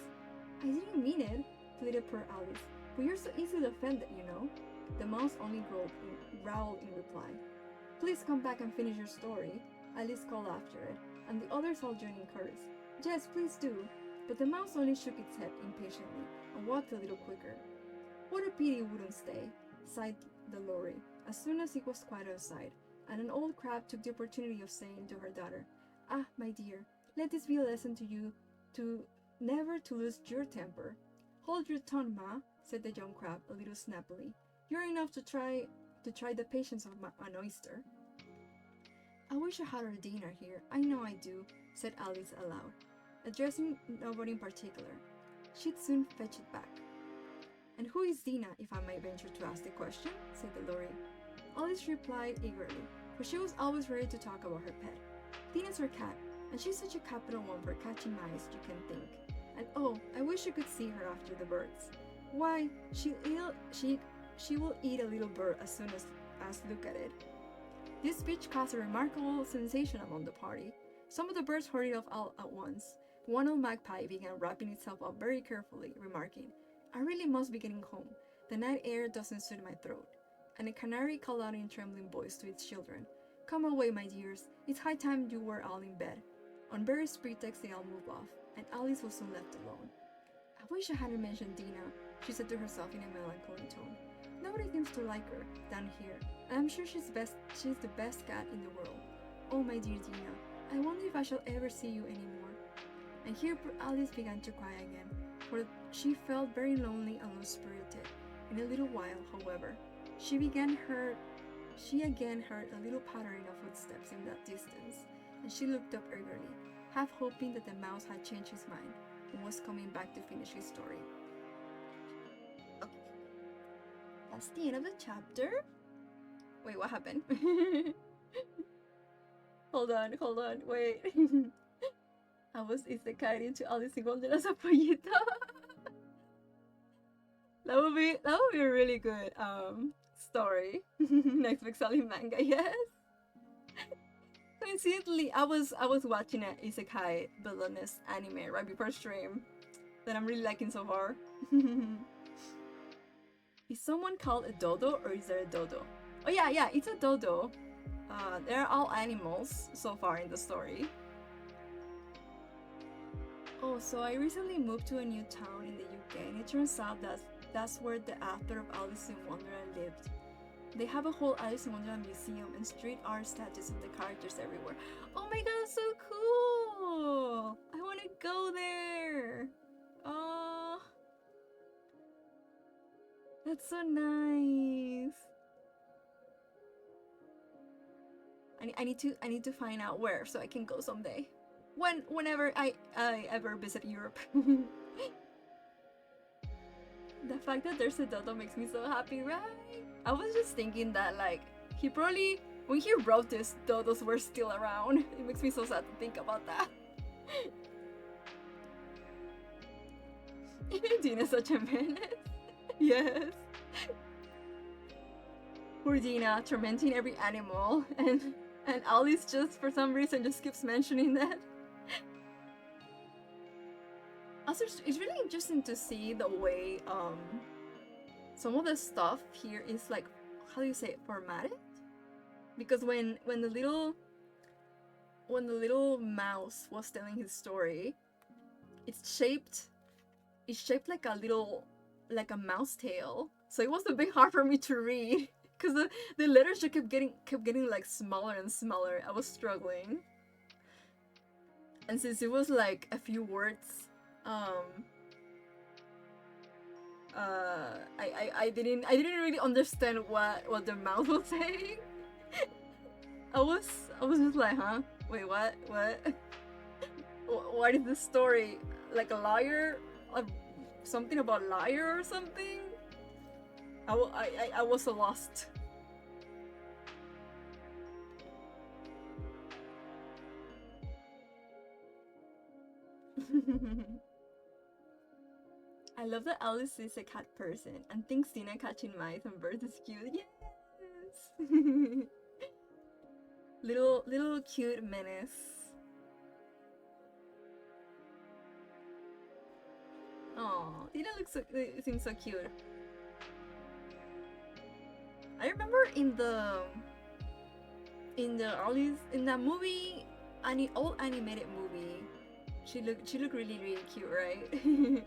I didn't mean it, pleaded poor Alice, but you're so easily offended, you know. The mouse only growled in reply. Please come back and finish your story, Alice called after it, and the others all joined in chorus. Yes, please do. But the mouse only shook its head impatiently and walked a little quicker. What a pity it wouldn't stay, sighed the lorry, as soon as it was quite outside, and an old crab took the opportunity of saying to her daughter, Ah, my dear, let this be a lesson to you to never to lose your temper. Hold your tongue, ma, said the young crab a little snappily. You're enough to try the patience of an oyster. I wish I had our Dina here. I know I do, said Alice aloud, addressing nobody in particular. She'd soon fetch it back. And who is Dina, if I may venture to ask the question? Said the lorry. Alice replied eagerly, for she was always ready to talk about her pet. Dina's her cat, and she's such a capital one for catching mice you can think. And oh, I wish you could see her after the birds. Why, she will eat a little bird as soon as look at it. This speech caused a remarkable sensation among the party. Some of the birds hurried off all at once. One old magpie began wrapping itself up very carefully, remarking, I really must be getting home. The night air doesn't suit my throat. And a canary called out in a trembling voice to its children, Come away, my dears. It's high time you were all in bed. On various pretexts they all moved off, and Alice was soon left alone. I wish I hadn't mentioned Dina, she said to herself in a melancholy tone. Nobody seems to like her down here, and I'm sure she's the best cat in the world. Oh, my dear Dina, I wonder if I shall ever see you anymore. And here poor Alice began to cry again, for she felt very lonely and low-spirited. In a little while, however, she again heard a little pattering of footsteps in that distance, and she looked up eagerly, half hoping that the mouse had changed his mind and was coming back to finish his story. Okay. That's the end of the chapter. Wait, what happened? Hold on, wait. I was isekai into Alice in Wonderland as a pollito. That would be a really good story. Next book selling manga, yes. Coincidentally, I was watching an isekai villainous anime right before stream that I'm really liking so far. Is someone called a dodo, or is there a dodo? Oh yeah, it's a dodo. They're all animals so far in the story. Oh, so I recently moved to a new town in the UK, and it turns out that that's where the author of Alice in Wonderland lived. They have a whole Alice in Wonderland museum and street art statues of the characters everywhere. Oh my god, that's so cool! I want to go there! Oh, that's so nice. I need to find out where so I can go someday. Whenever I ever visit Europe. The fact that there's a dodo makes me so happy, right? I was just thinking that, like, he probably, when he wrote this, dodos were still around. It makes me so sad to think about that. Dina's such a menace. Yes. Poor Dina, tormenting every animal, and Alice just, for some reason, just keeps mentioning that. Also, it's really interesting to see the way some of the stuff here is, like, how do you say it, formatted? Because when the little mouse was telling his story, it's shaped like a mouse tail. So it was a bit hard for me to read because the letters just kept getting like smaller and smaller. I was struggling. And since it was like a few words, I didn't really understand what their mouth was saying. I was just like, huh? Wait, what? What is this story? Like a liar? Something about liar or something? I was so lost. I love that Alice is a cat person and thinks Tina catching mice and birds is cute. Yes! little cute menace. Oh, Tina seems so cute. I remember in that movie, old animated movie, she looked really cute, right?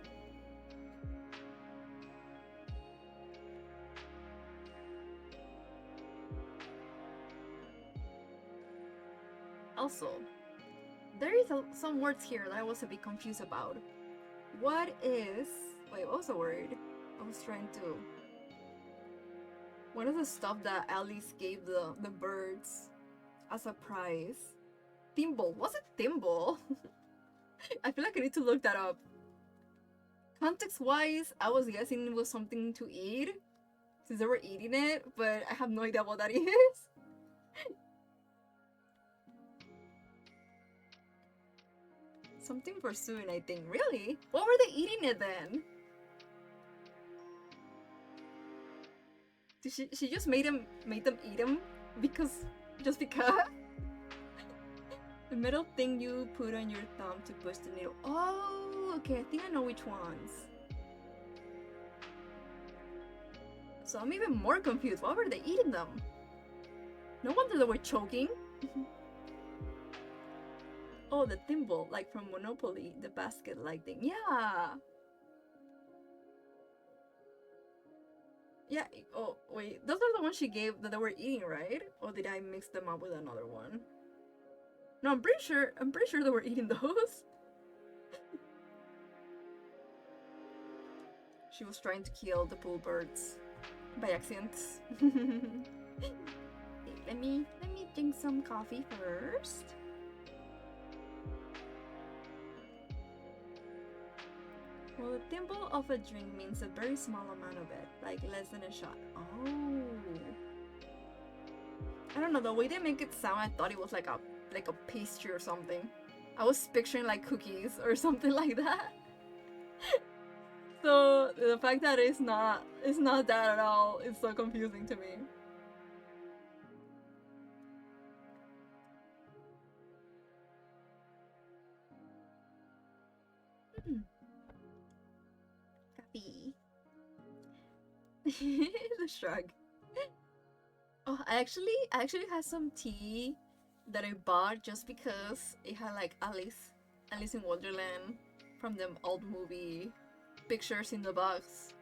Also, there is some words here that I was a bit confused about. What was the word? I was trying to... What is the stuff that Alice gave the birds as a prize? Thimble. What's a thimble? I feel like I need to look that up. Context-wise, I was guessing it was something to eat, since they were eating it, but I have no idea what that is. Something for soon, I think. Really? What were they eating it then? Did she just made them eat them just because? The metal thing you put on your thumb to push the needle. Oh, okay, I think I know which ones. So I'm even more confused. Why were they eating them? No wonder they were choking. Oh, the thimble, like from Monopoly, the basket-like thing. Yeah. Yeah. Oh, wait. Those are the ones she gave that they were eating, right? Or did I mix them up with another one? No, I'm pretty sure they were eating those. She was trying to kill the pool birds by accident. Let me drink some coffee first. Well, a thimble of a drink means a very small amount of it, like less than a shot. Oh. I don't know, the way they make it sound, I thought it was like a pastry or something. I was picturing like cookies or something like that. So the fact that it's not that at all is so confusing to me. Coffee. The shrug. Oh, I actually had some tea that I bought just because it had like Alice in Wonderland from the old movie pictures in the box.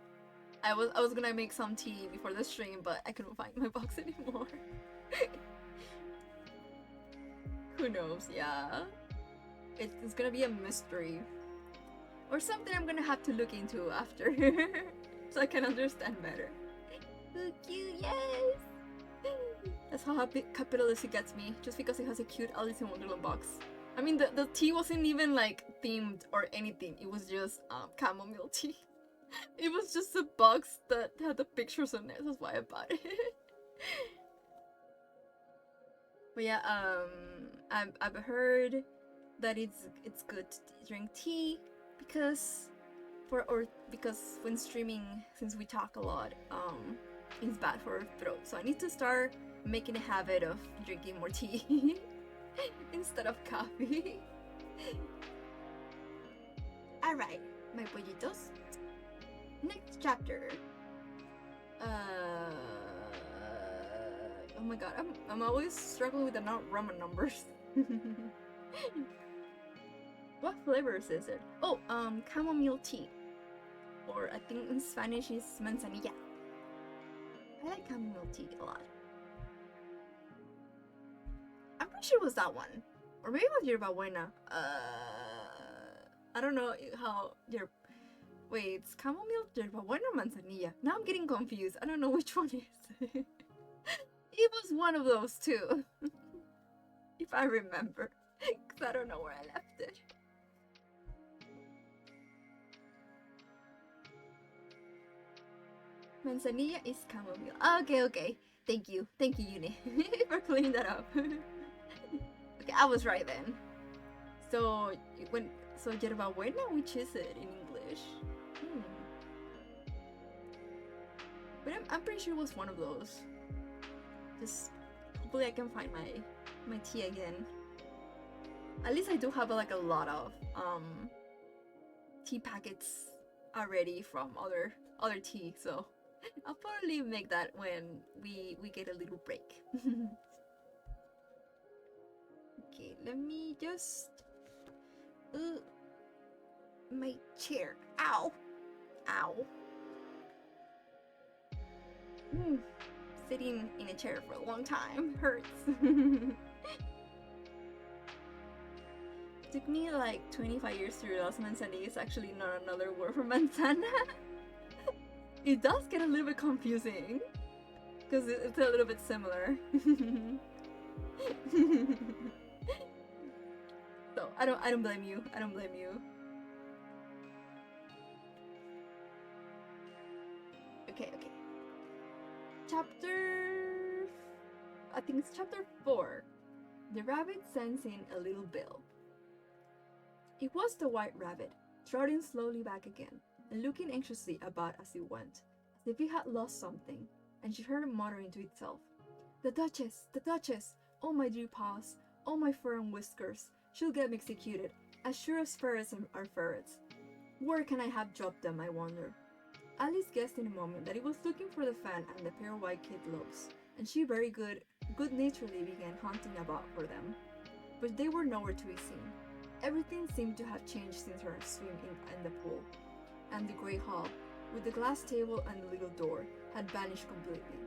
I was gonna make some tea before the stream, but I couldn't find my box anymore. Who knows? Yeah, it's gonna be a mystery or something I'm gonna have to look into after so I can understand better. So cute, yes. That's how capitalist it gets me, just because it has a cute Alice in Wonderland box. I mean, the tea wasn't even like themed or anything. It was just chamomile tea. It was just a box that had the pictures on it. That's why I bought it. But yeah, I've heard that it's good to drink tea because when streaming, since we talk a lot, it's bad for our throat. So I need to start making a habit of drinking more tea instead of coffee. Alright, my pollitos. Next chapter. Oh my god, I'm always struggling with the Roman numbers. What flavors is it? Oh, chamomile tea. Or I think in Spanish is manzanilla. I like chamomile tea a lot. I'm pretty sure it was that one. Or maybe it was yerba buena. I don't know how your. Wait, it's chamomile, yerba buena, or manzanilla. Now I'm getting confused. I don't know which one is. It was one of those two. If I remember. Because I don't know where I left it. Manzanilla is chamomile. Okay. Thank you, Uni, for cleaning that up. Okay, I was right then. So yerba buena, which is it in English? But I'm pretty sure it was one of those. Just hopefully I can find my tea again. At least I do have like a lot of tea packets already from other tea, so I'll probably make that when we get a little break. Okay, let me just my chair. Ow! Sitting in a chair for a long time hurts. Took me like 25 years to realize manzanilla is actually not another word for manzana. It does get a little bit confusing because it's a little bit similar. So I don't blame you. Okay. I think it's chapter 4. The rabbit sends in a little bill. It was the white rabbit, trotting slowly back again, and looking anxiously about as it went, as if it had lost something, and she heard it muttering to itself, the Duchess! Oh my dear paws! Oh my fur and whiskers! She'll get me executed, as sure as ferrets are ferrets. Where can I have dropped them, I wonder? Alice guessed in a moment that it was looking for the fan and the pair of white kid gloves, and she very good-naturedly began hunting about for them. But they were nowhere to be seen. Everything seemed to have changed since her swim in the pool, and the great hall, with the glass table and the little door, had vanished completely.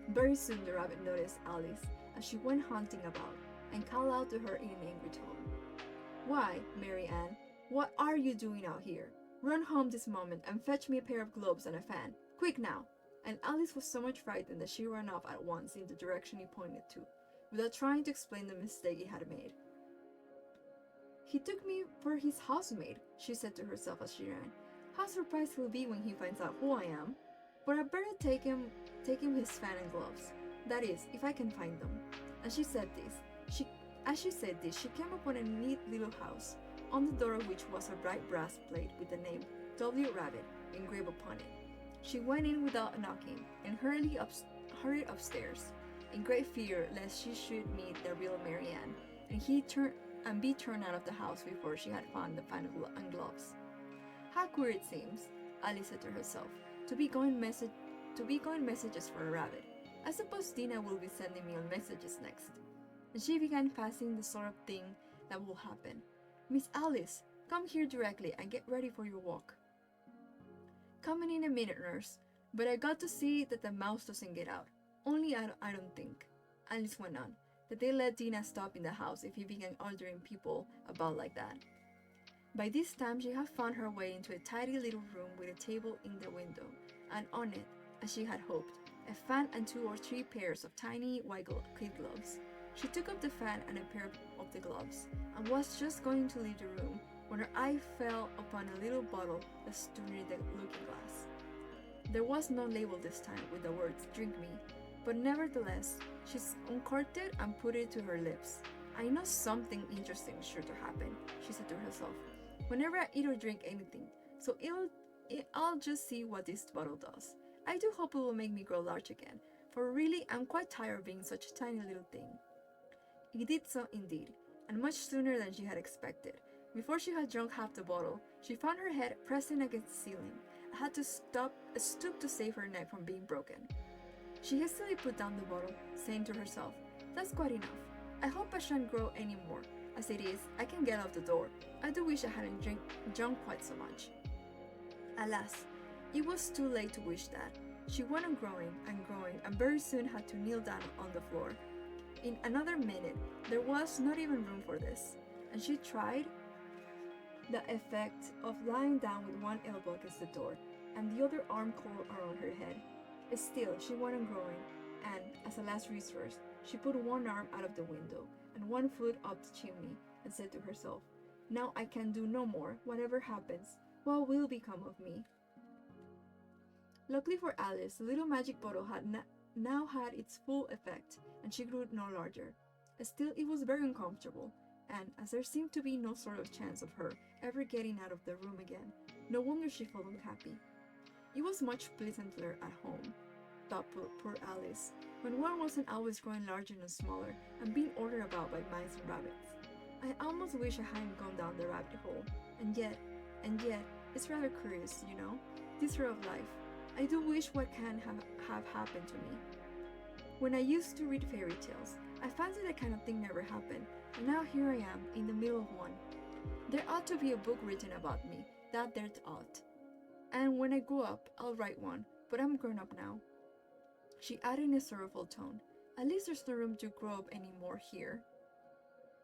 Very soon the rabbit noticed Alice as she went hunting about, and called out to her in an angry tone. Why, Mary Ann, what are you doing out here? Run home this moment and fetch me a pair of gloves and a fan. Quick now! And Alice was so much frightened that she ran off at once in the direction he pointed to, without trying to explain the mistake he had made. He took me for his housemaid, she said to herself as she ran. How surprised he'll be when he finds out who I am. But I'd better take him his fan and gloves. That is, if I can find them. As she said this, she came upon a neat little house, on the door of which was a bright brass plate with the name W. Rabbit engraved upon it. She went in without knocking, and hurried upstairs, in great fear lest she should meet the real Mary Ann, and be turned out of the house before she had found the fan and gloves. How queer it seems, Alice said to herself, to be going messages for a rabbit. I suppose Dina will be sending me on messages next. And she began fancying the sort of thing that will happen. Miss Alice, come here directly and get ready for your walk. Coming in a minute, nurse, but I got to see that the mouse doesn't get out. Only I don't think, Alice went on, that they let Dina stop in the house if he began ordering people about like that. By this time she had found her way into a tidy little room with a table in the window, and on it, as she had hoped, a fan and 2 or 3 pairs of tiny white kid gloves. She took up the fan and a pair of the gloves, and was just going to leave the room when her eye fell upon a little bottle that stood near the looking glass. There was no label this time with the words "Drink me," but nevertheless, she uncorked it and put it to her lips. I know something interesting is sure to happen, she said to herself, whenever I eat or drink anything, so I'll just see what this bottle does. I do hope it will make me grow large again, for really I'm quite tired of being such a tiny little thing. It did so indeed, and much sooner than she had expected. Before she had drunk half the bottle, she found her head pressing against the ceiling, and had to stoop to save her neck from being broken. She hastily put down the bottle, saying to herself, that's quite enough. I hope I shan't grow any more. As it is, I can get out the door. I do wish I hadn't drunk quite so much. Alas, it was too late to wish that. She went on growing, and very soon had to kneel down on the floor. In another minute, there was not even room for this, and she tried the effect of lying down with one elbow against the door and the other arm curled around her head. Still, she wasn't growing, and as a last resource, she put one arm out of the window and one foot up the chimney and said to herself, "Now I can do no more. Whatever happens, what will become of me?" Luckily for Alice, the little magic bottle had now had its full effect, and she grew no larger. Still, it was very uncomfortable, and as there seemed to be no sort of chance of her ever getting out of the room again, no wonder she felt unhappy. It was much pleasanter at home, thought poor Alice, when one wasn't always growing larger and smaller and being ordered about by mice and rabbits. I almost wish I hadn't gone down the rabbit hole, and yet, it's rather curious, this sort of life. I do wish what can have happened to me. When I used to read fairy tales, I fancied that kind of thing never happened, and now here I am, in the middle of one. There ought to be a book written about me, that there ought. And when I grow up, I'll write one, but I'm grown up now. She added in a sorrowful tone, "At least there's no room to grow up any more here."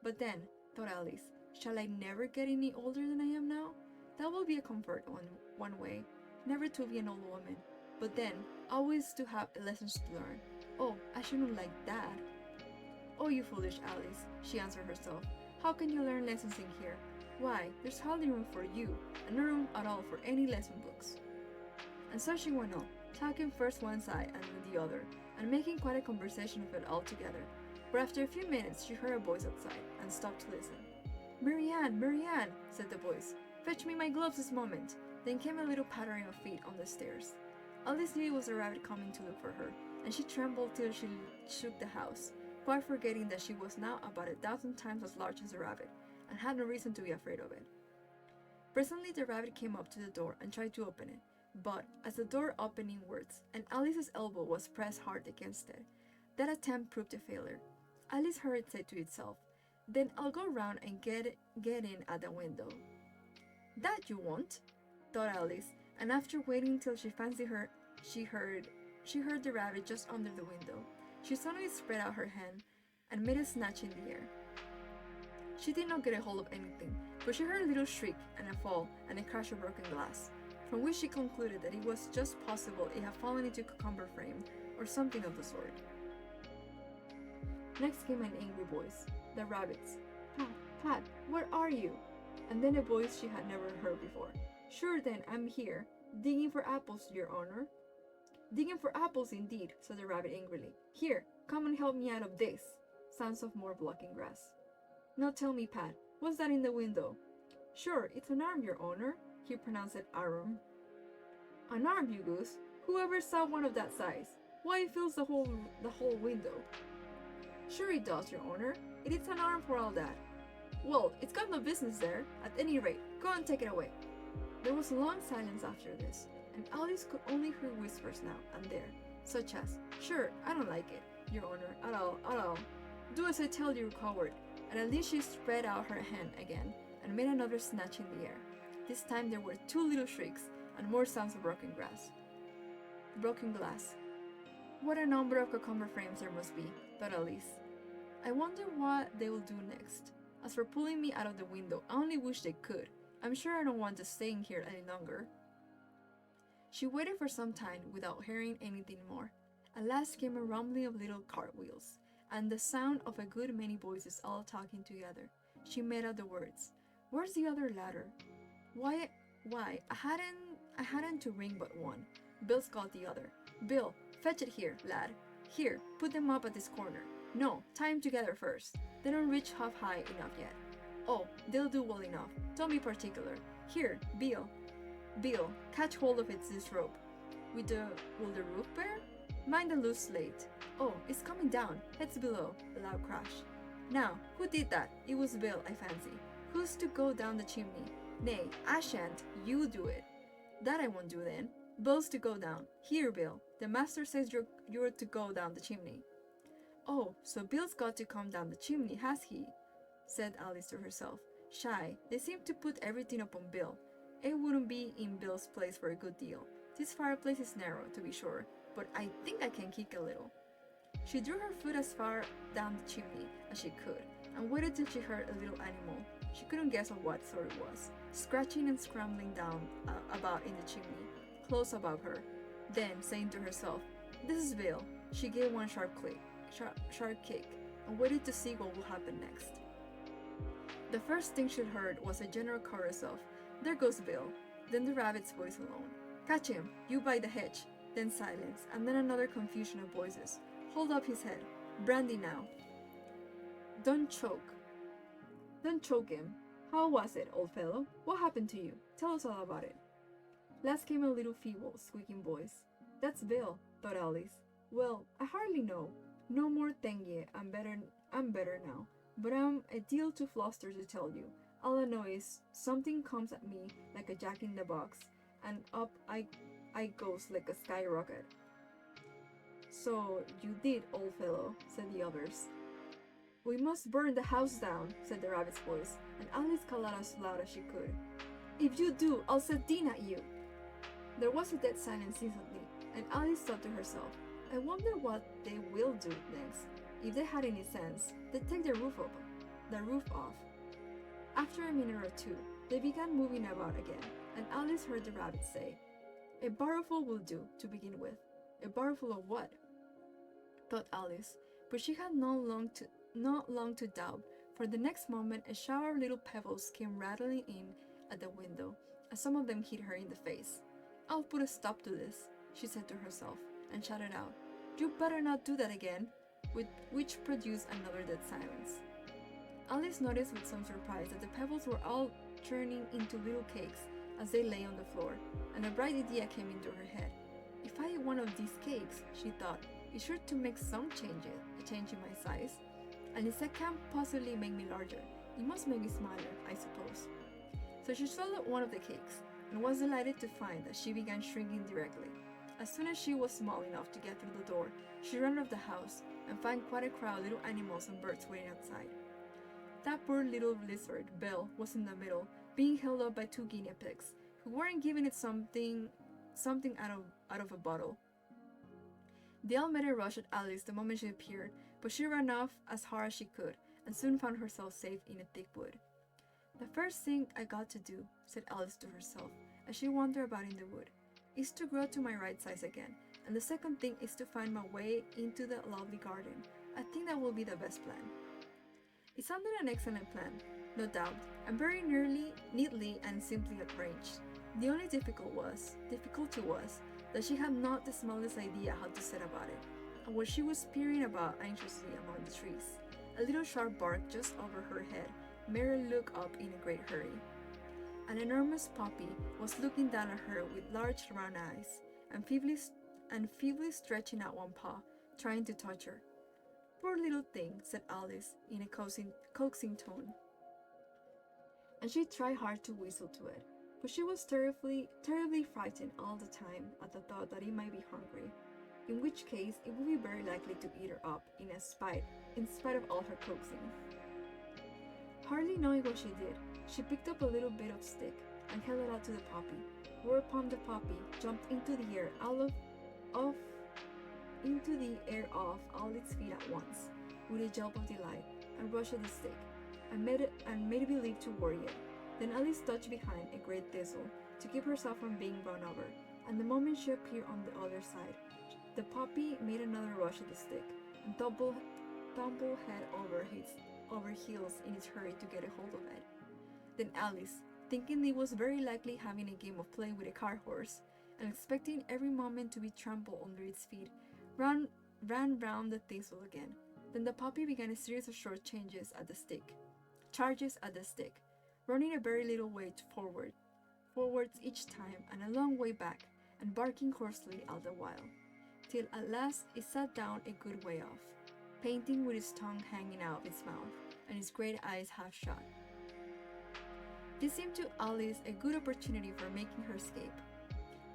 But then, thought Alice, shall I never get any older than I am now? That will be a comfort one way, never to be an old woman, but then always to have lessons to learn. Oh, I shouldn't like that. "Oh, you foolish Alice," she answered herself. "How can you learn lessons in here? Why, there's hardly room for you, and no room at all for any lesson books." And so she went on, talking first one side and then the other, and making quite a conversation of it all together. But after a few minutes she heard a voice outside, and stopped to listen. "Marianne, Marianne," said the voice, "fetch me my gloves this moment." Then came a little pattering of feet on the stairs. Alice knew it was a rabbit coming to look for her, and she trembled till she shook the house, quite forgetting that she was now about 1,000 times as large as a rabbit, and had no reason to be afraid of it. Presently the rabbit came up to the door and tried to open it, but as the door opening words, and Alice's elbow was pressed hard against it, that attempt proved a failure. Alice heard it say to itself, "Then I'll go round and get in at the window." "That you won't," thought Alice, and after waiting till she fancied she heard the rabbit just under the window, she suddenly spread out her hand and made a snatch in the air. She did not get a hold of anything, but she heard a little shriek and a fall and a crash of broken glass, from which she concluded that it was just possible it had fallen into a cucumber frame or something of the sort. Next came an angry voice, the rabbit's. Pat, where are you?" And then a voice she had never heard before. "Sure then, I'm here, digging for apples, your honor." "Digging for apples indeed," said the rabbit angrily. "Here, come and help me out of this." Sounds of more blocking grass. "Now tell me, Pat, what's that in the window?" "Sure, it's an arm, your honor." He pronounced it arm. "An arm, you goose? Whoever saw one of that size? Why, it fills the whole window." "Sure it does, your honor. It is an arm for all that." "Well, it's got no business there. At any rate, go and take it away." There was a long silence after this, and Alice could only hear whispers now and there, such as, "Sure, I don't like it, your honor, at all. Do as I tell you, coward." And at least she spread out her hand again and made another snatch in the air. This time there were 2 little shrieks and more sounds of broken glass. What a number of cucumber frames there must be, thought Alice. I wonder what they will do next. As for pulling me out of the window, I only wish they could. I'm sure I don't want to stay in here any longer. She waited for some time without hearing anything more. At last came a rumbling of little cartwheels, and the sound of a good many voices all talking together. She made out the words, "Where's the other ladder? Why, I hadn't to ring but one. Bill's got the other. Bill, fetch it here, lad. Here, put them up at this corner. No, tie 'em together first. They don't reach half high enough yet. Oh, they'll do well enough. Don't be particular. Here, Bill, catch hold of this rope. Will the roof bear? Mind the loose slate. Oh, it's coming down. Heads below." A loud crash. "Now, who did that? It was Bill, I fancy. Who's to go down the chimney? Nay, I shan't. You do it." "That I won't do then. Bill's to go down. Here, Bill. The master says you're to go down the chimney." "Oh, so Bill's got to come down the chimney, has he?" said Alice to herself. "Shy, they seem to put everything upon Bill. It wouldn't be in Bill's place for a good deal. This fireplace is narrow, to be sure, but I think I can kick a little." She drew her foot as far down the chimney as she could, and waited till she heard a little animal, she couldn't guess of what sort it was, scratching and scrambling down about in the chimney, close above her. Then, saying to herself, "This is Bill," she gave one sharp kick, and waited to see what would happen next. The first thing she heard was a general chorus of, "There goes Bill," then the rabbit's voice alone. "Catch him, you by the hedge," then silence, and then another confusion of voices. "Hold up his head. Brandy now. Don't choke. Don't choke him. How was it, old fellow? What happened to you? Tell us all about it." Last came a little feeble, squeaking voice. "That's Bill," thought Alice. "Well, I hardly know. No more thank ye. I'm better now. But I'm a deal too flustered to tell you. All I know is something comes at me like a jack-in-the-box, and up I goes like a skyrocket." "So you did, old fellow," said the others. "We must burn the house down," said the rabbit's voice, and Alice called out as loud as she could. "If you do, I'll set Dean at you." There was a dead silence instantly, and Alice thought to herself, "I wonder what they will do next. If they had any sense, they'd take the roof off." After a minute or two, they began moving about again, and Alice heard the rabbit say, "A barrowful will do, to begin with." "A barrowful of what?" thought Alice, but she had not long to doubt, for the next moment a shower of little pebbles came rattling in at the window, and some of them hit her in the face. "I'll put a stop to this," she said to herself, and shouted out, "You better not do that again," which produced another dead silence. Alice noticed with some surprise that the pebbles were all turning into little cakes as they lay on the floor, and a bright idea came into her head. "If I eat one of these cakes," she thought, "it's sure to make some change in my size. And if it can't possibly make me larger, it must make me smaller, I suppose." So she swallowed one of the cakes, and was delighted to find that she began shrinking directly. As soon as she was small enough to get through the door, she ran out of the house, and found quite a crowd of little animals and birds waiting outside. That poor little lizard, Bill, was in the middle, being held up by 2 guinea pigs, who weren't giving it something out of a bottle. They all made a rush at Alice the moment she appeared, but she ran off as hard as she could, and soon found herself safe in a thick wood. "The first thing I got to do," said Alice to herself, as she wandered about in the wood, "is to grow to my right size again, and the second thing is to find my way into the lovely garden. I think that will be the best plan." It sounded an excellent plan, no doubt, and very neatly and simply arranged. The only difficulty was that she had not the smallest idea how to set about it, and while she was peering about anxiously among the trees, a little sharp bark just over her head made her look up in a great hurry. An enormous puppy was looking down at her with large round eyes, and feebly stretching out one paw, trying to touch her. "Poor little thing," said Alice in a coaxing tone, and she tried hard to whistle to it, but she was terribly frightened all the time at the thought that it might be hungry, in which case it would be very likely to eat her up in spite of all her coaxing. Hardly knowing what she did, she picked up a little bit of stick and held it out to the puppy, whereupon the puppy jumped into the air off all its feet at once, with a yelp of delight, and rushed at the stick, and made believe to worry it. Then Alice dodged behind a great thistle to keep herself from being run over, and the moment she appeared on the other side, the puppy made another rush at the stick, and tumbled head over heels in its hurry to get a hold of it. Then Alice, thinking it was very likely having a game of play with a cart horse, and expecting every moment to be trampled under its feet, ran round the thistle again. Then the puppy began a series of short charges at the stick, running a very little way forwards each time, and a long way back, and barking hoarsely all the while, till at last it sat down a good way off, panting with its tongue hanging out of its mouth, and its great eyes half shut. This seemed to Alice a good opportunity for making her escape.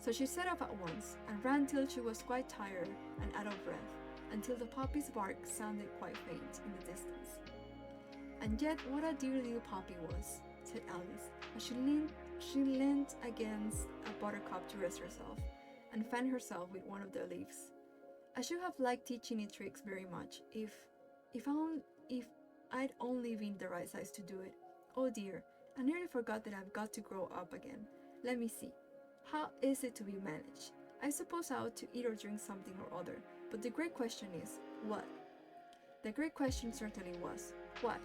So she set off at once, and ran till she was quite tired and out of breath, until the puppy's bark sounded quite faint in the distance. "And yet what a dear little puppy was," said Alice, as she leaned against a buttercup to rest herself, and fanned herself with one of the leaves. I should have liked teaching it tricks very much if I'd only been the right size to do it. Oh dear, I nearly forgot that I've got to grow up again. Let me see. How is it to be managed? I suppose I ought to eat or drink something or other, but the great question is, what? The great question certainly was, what?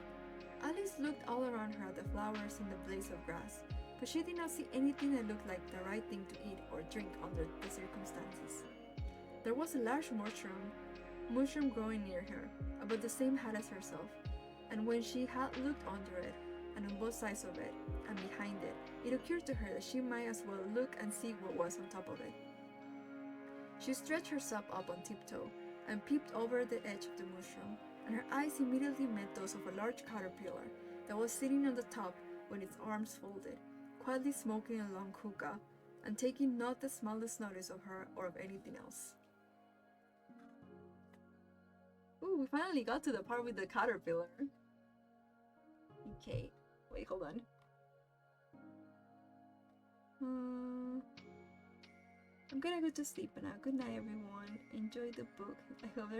Alice looked all around her at the flowers and the blades of grass, but she did not see anything that looked like the right thing to eat or drink under the circumstances. There was a large mushroom growing near her, about the same height as herself, and when she had looked under it, and on both sides of it, and behind it, it occurred to her that she might as well look and see what was on top of it. She stretched herself up on tiptoe, and peeped over the edge of the mushroom, and her eyes immediately met those of a large caterpillar that was sitting on the top with its arms folded, quietly smoking a long hookah, and taking not the smallest notice of her or of anything else. Ooh, we finally got to the part with the caterpillar. Okay, wait, hold on. I'm gonna go to sleep now. Good night, everyone. Enjoy the book. I hope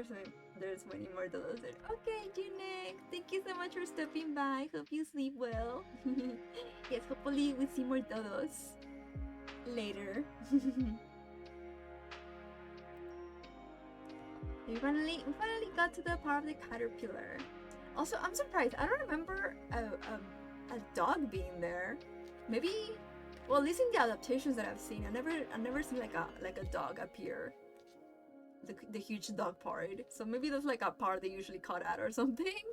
there's many more dollars there. Okay, Junek, thank you so much for stopping by. Hope you sleep well. Yes, hopefully we see more dollars later. We finally got to the part of the caterpillar. Also, I'm surprised. I don't remember a dog being there. Maybe, well, at least in the adaptations that I've seen, I've never seen like a dog appear. The huge dog part. So maybe that's like a part they usually cut out or something.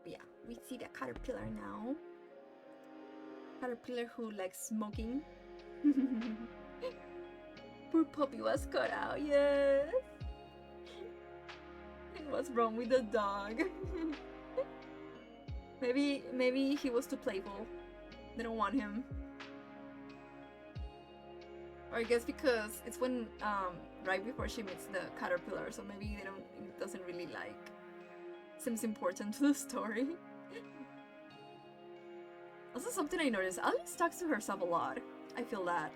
Yeah, we see the caterpillar now. Caterpillar who likes smoking. Poor puppy was cut out, yes. What's wrong with the dog? maybe he was too playful. They don't want him. Or I guess because it's when right before she meets the caterpillar, so maybe it doesn't really like seems important to the story. Also, something I noticed, Alice talks to herself a lot. I feel that.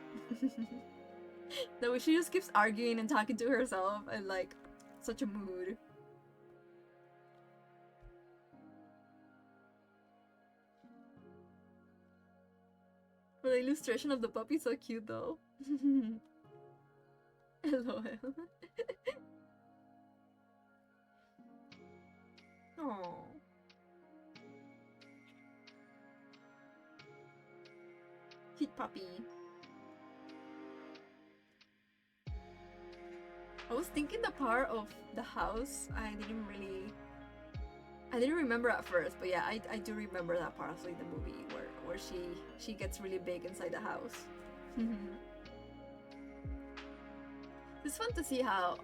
The way she just keeps arguing and talking to herself and like such a mood. But the illustration of the puppy is so cute though. LOL. Aww. Cute puppy. I was thinking the part of the house, I didn't remember at first, but yeah, I do remember that part of like the movie where she gets really big inside the house. It's fun to see how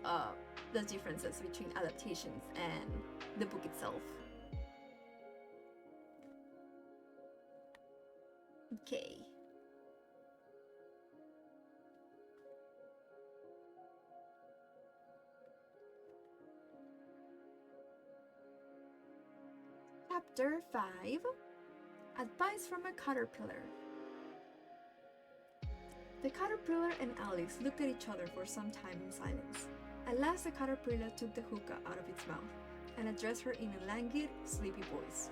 the differences between adaptations and the book itself. Okay. Chapter 5. Advice from a Caterpillar. The caterpillar and Alice looked at each other for some time in silence. At last the caterpillar took the hookah out of its mouth and addressed her in a languid, sleepy voice.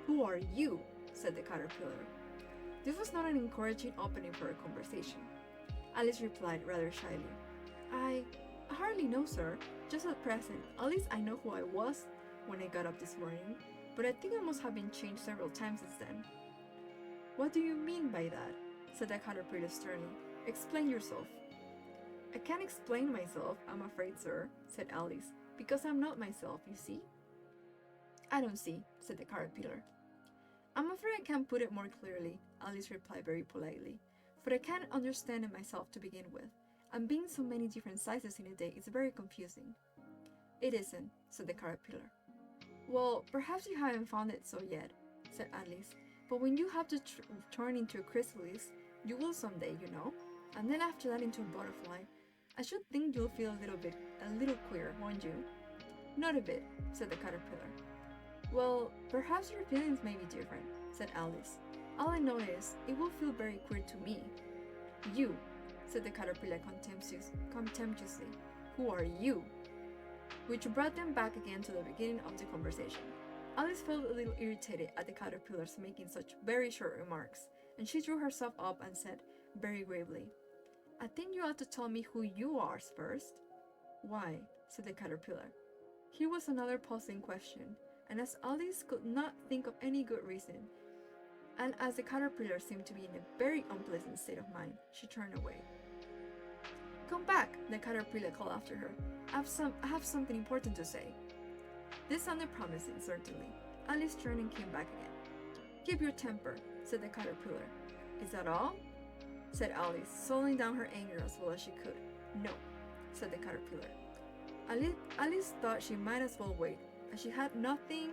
"Who are you?" said the caterpillar. This was not an encouraging opening for a conversation. Alice replied rather shyly. I hardly know, sir. Just at present, at least I know who I was when I got up this morning, but I think I must have been changed several times since then." "What do you mean by that?" said the caterpillar sternly. "Explain yourself." "I can't explain myself, I'm afraid, sir," said Alice, "because I'm not myself, you see." "I don't see," said the caterpillar. "I'm afraid I can't put it more clearly," Alice replied very politely, "for I can't understand it myself to begin with, and being so many different sizes in a day is very confusing." "It isn't," said the caterpillar. "Well, perhaps you haven't found it so yet," said Alice, "but when you have to turn into a chrysalis, you will someday, you know, and then after that into a butterfly. I should think you'll feel a little queer, won't you?" "Not a bit," said the caterpillar. Well, perhaps your feelings may be different, said Alice. All I know is, it will feel very queer to me. You, said the caterpillar contemptuously. Who are you? Which brought them back again to the beginning of the conversation. Alice felt a little irritated at the caterpillars making such very short remarks, and she drew herself up and said, very gravely, I think you ought to tell me who you are first. Why? Said the caterpillar. Here was another puzzling question, and as Alice could not think of any good reason, and as the caterpillar seemed to be in a very unpleasant state of mind, she turned away. Come back, the caterpillar called after her. I have something important to say. This sounded promising, certainly. Alice turned and came back again. Keep your temper, said the caterpillar. Is that all? Said Alice, swallowing down her anger as well as she could. No, said the caterpillar. Alice thought she might as well wait, as she had nothing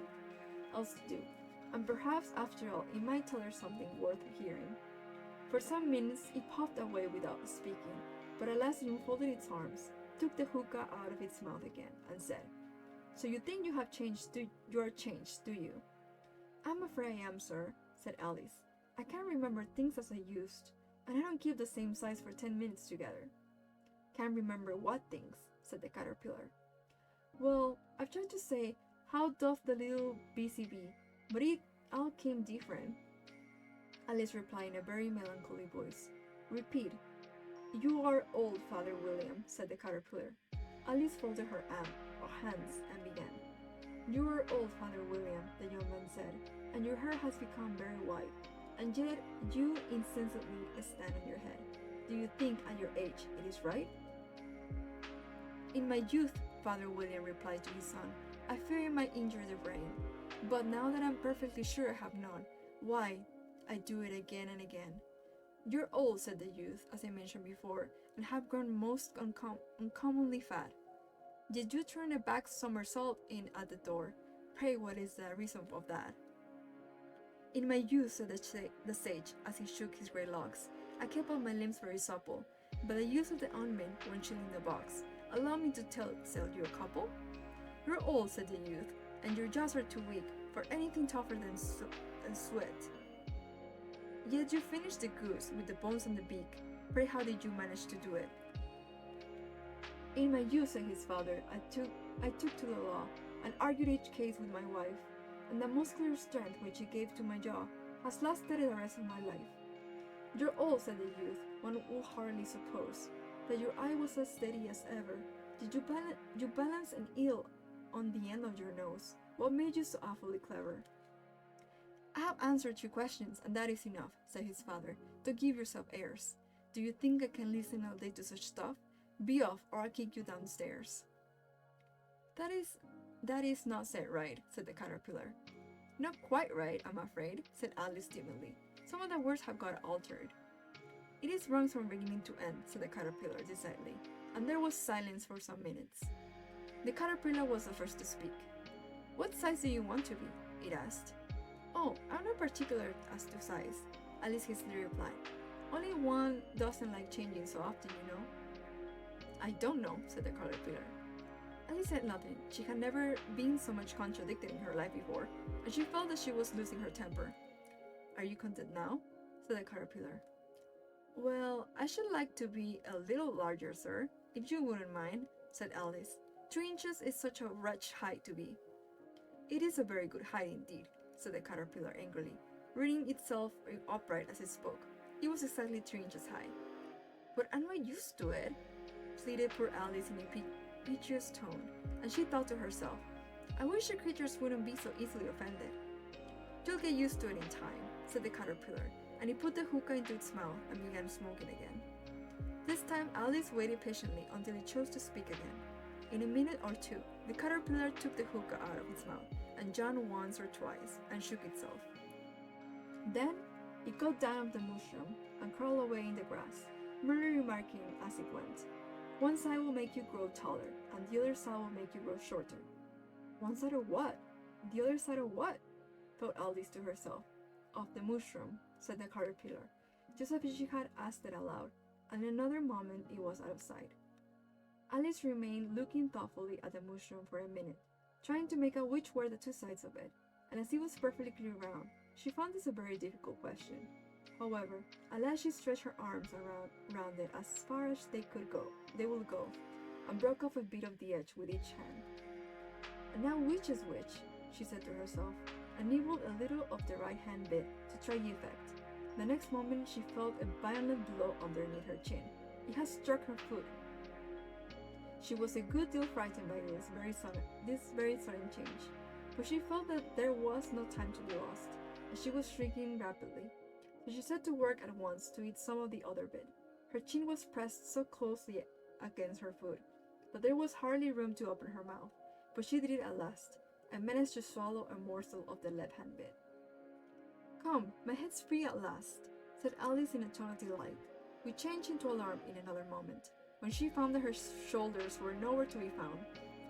else to do, and perhaps after all it might tell her something worth hearing. For some minutes it puffed away without speaking, but at last it unfolded its arms, took the hookah out of its mouth again, and said, So you think you are changed, do you? I'm afraid I am, sir, said Alice. I can't remember things as I used, and I don't keep the same size for 10 minutes together. Can't remember what things, said the caterpillar. Well, I've tried to say, how doth the little BCB, but it all came different. Alice replied in a very melancholy voice. Repeat. You are old, Father William, said the caterpillar. Alice folded her hands and began. You are old, Father William, the young man said, and your hair has become very white, and yet you insensibly stand on your head. Do you think at your age it is right? In my youth, Father William replied to his son, I fear it might injure the brain, but now that I'm perfectly sure I have none, why, I do it again and again. You're old, said the youth, as I mentioned before, and have grown most uncommonly fat. Did you turn a back somersault in at the door? Pray, what is the reason of that? In my youth, said the sage, as he shook his grey locks, I kept all my limbs very supple, but the use of the ointment when chilling the box. Allow me to tell you a couple? You're old, said the youth, and your jaws are too weak for anything tougher than sweat. Yet you finished the goose with the bones and the beak. Pray, how did you manage to do it? In my youth, said his father, I took to the law and argued each case with my wife, and the muscular strength which he gave to my jaw has lasted the rest of my life. You're old, said the youth. One would hardly suppose that your eye was as steady as ever. Did you balance an eel on the end of your nose? What made you so awfully clever? I have answered your questions, and that is enough, said his father. Don't give yourself airs. Do you think I can listen all day to such stuff? Be off, or I'll kick you downstairs. That is not said right, said the caterpillar. Not quite right, I'm afraid, said Alice timidly. Some of the words have got altered. It is wrong from beginning to end, said the caterpillar decidedly, and there was silence for some minutes. The caterpillar was the first to speak. What size do you want to be? It asked. Oh, I'm not particular as to size, Alice hastily replied. Only one doesn't like changing so often, you know. I don't know, said the caterpillar. Alice said nothing. She had never been so much contradicted in her life before, and she felt that she was losing her temper. Are you content now? Said the caterpillar. Well, I should like to be a little larger, sir, if you wouldn't mind, said Alice. 3 inches is such a wretched height to be. It is a very good height indeed, said the caterpillar angrily, rearing itself upright as it spoke. It was exactly 3 inches high. But I'm not used to it, pleaded poor Alice in a piteous tone, and she thought to herself, I wish the creatures wouldn't be so easily offended. You'll get used to it in time, said the caterpillar, and he put the hookah into its mouth and began smoking again. This time Alice waited patiently until it chose to speak again. In a minute or two, the caterpillar took the hookah out of its mouth and yawned once or twice and shook itself. Then it got down off the mushroom and crawled away in the grass, merely remarking as it went, One side will make you grow taller, and the other side will make you grow shorter. One side of what? The other side of what? Thought Alice to herself. Of the mushroom, said the caterpillar, just as if she had asked it aloud, and in another moment it was out of sight. Alice remained looking thoughtfully at the mushroom for a minute, trying to make out which were the two sides of it, and as it was perfectly round, she found this a very difficult question. However, at last she stretched her arms around it as far as they would go, and broke off a bit of the edge with each hand. And now which is which, she said to herself, and nibbled a little of the right hand bit to try the effect. The next moment she felt a violent blow underneath her chin. It had struck her foot. She was a good deal frightened by this very sudden change, but she felt that there was no time to be lost, and she was shrinking rapidly. So she set to work at once to eat some of the other bit. Her chin was pressed so closely against her foot that there was hardly room to open her mouth, but she did it at last, and managed to swallow a morsel of the left-hand bit. "Come, my head's free at last," said Alice in a tone of delight. We changed into alarm in another moment, when she found that her shoulders were nowhere to be found.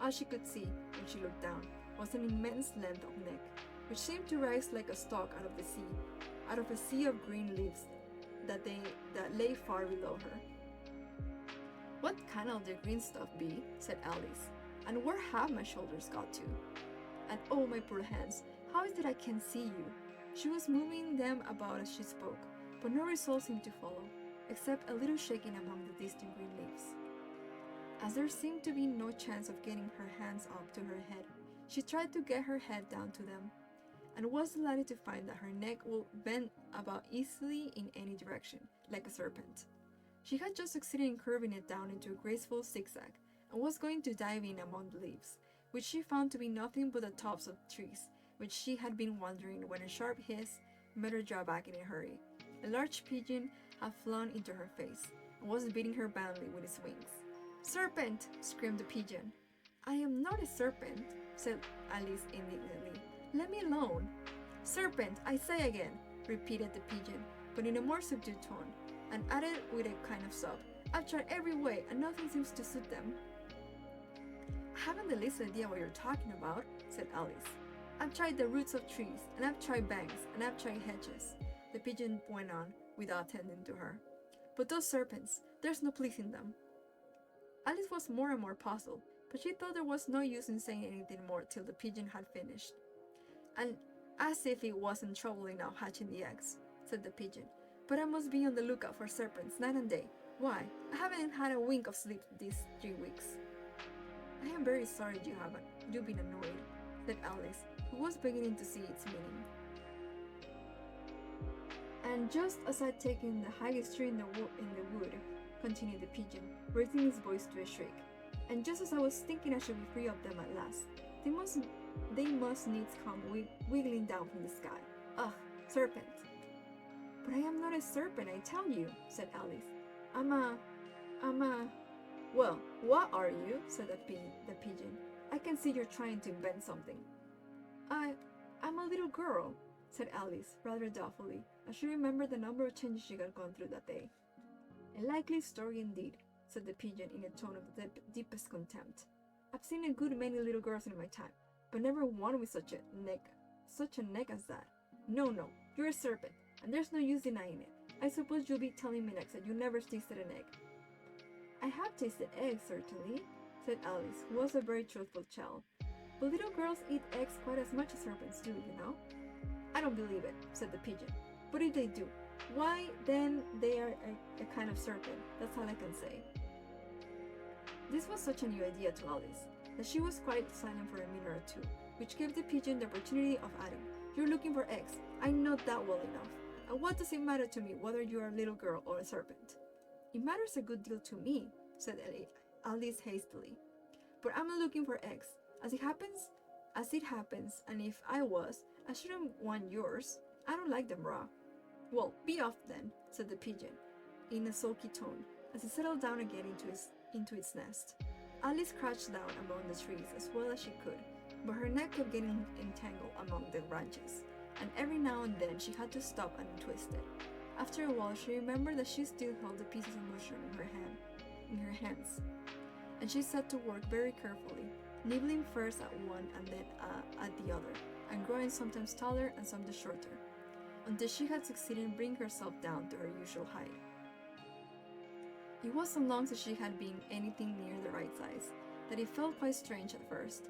All she could see, when she looked down, was an immense length of neck, which seemed to rise like a stalk out of the sea, out of a sea of green leaves that lay far below her. "What can all the green stuff be?" said Alice, "and where have my shoulders got to? And oh, my poor hands, how is it I can't see you?" She was moving them about as she spoke, but no result seemed to follow, except a little shaking among the distant green leaves. As there seemed to be no chance of getting her hands up to her head, she tried to get her head down to them, and was delighted to find that her neck would bend about easily in any direction, like a serpent. She had just succeeded in curving it down into a graceful zigzag, and was going to dive in among the leaves, which she found to be nothing but the tops of trees, which she had been wandering when a sharp hiss made her draw back in a hurry. A large pigeon had flown into her face, and was beating her badly with its wings. "Serpent!" screamed the pigeon. "I am not a serpent," said Alice indignantly. "Let me alone." "Serpent, I say again," repeated the pigeon, but in a more subdued tone, and added with a kind of sob, "I've tried every way, and nothing seems to suit them." "I haven't the least idea what you're talking about," said Alice. "I've tried the roots of trees, and I've tried banks, and I've tried hedges," the pigeon went on, without attending to her. "But those serpents, there's no pleasing them." Alice was more and more puzzled, but she thought there was no use in saying anything more till the pigeon had finished. "And as if it wasn't trouble enough hatching the eggs," said the pigeon, "but I must be on the lookout for serpents night and day. Why, I haven't had a wink of sleep these 3 weeks." "I am very sorry you've been annoyed," said Alice, who was beginning to see its meaning. "And just as I'd taken the highest tree in the wood," continued the pigeon, raising his voice to a shriek, "and just as I was thinking I should be free of them at last, they must needs come wiggling down from the sky. Ugh, serpent!" "But I am not a serpent, I tell you," said Alice. I'm a... "Well, what are you?" said the pigeon. "I can see you're trying to invent something." I'm a little girl," said Alice, rather doubtfully, as she remembered the number of changes she had gone through that day. "A likely story indeed," said the pigeon in a tone of the deepest contempt. "I've seen a good many little girls in my time, but never one with such a neck as that. No, you're a serpent, and there's no use denying it. I suppose you'll be telling me next that you never tasted an egg." "I have tasted eggs, certainly," said Alice, who was a very truthful child. "But little girls eat eggs quite as much as serpents do, you know." "I don't believe it," said the pigeon. "But if they do, why, then they are a kind of serpent. That's all I can say." This was such a new idea to Alice that she was quite silent for a minute or two, which gave the pigeon the opportunity of adding, "You're looking for eggs. I know that well enough. And what does it matter to me whether you are a little girl or a serpent?" "It matters a good deal to me," said Alice hastily. "But I'm not looking for eggs. As it happens, and if I was, I shouldn't want yours. I don't like them raw." "Well, be off then," said the pigeon, in a sulky tone, as it settled down again into its nest. Alice crouched down among the trees as well as she could, but her neck kept getting entangled among the branches, and every now and then she had to stop and twist it. After a while she remembered that she still held the pieces of mushroom in her hands, and she set to work very carefully, nibbling first at one and then at the other, and growing sometimes taller and sometimes shorter, until she had succeeded in bringing herself down to her usual height. It was so long since she had been anything near the right size that it felt quite strange at first,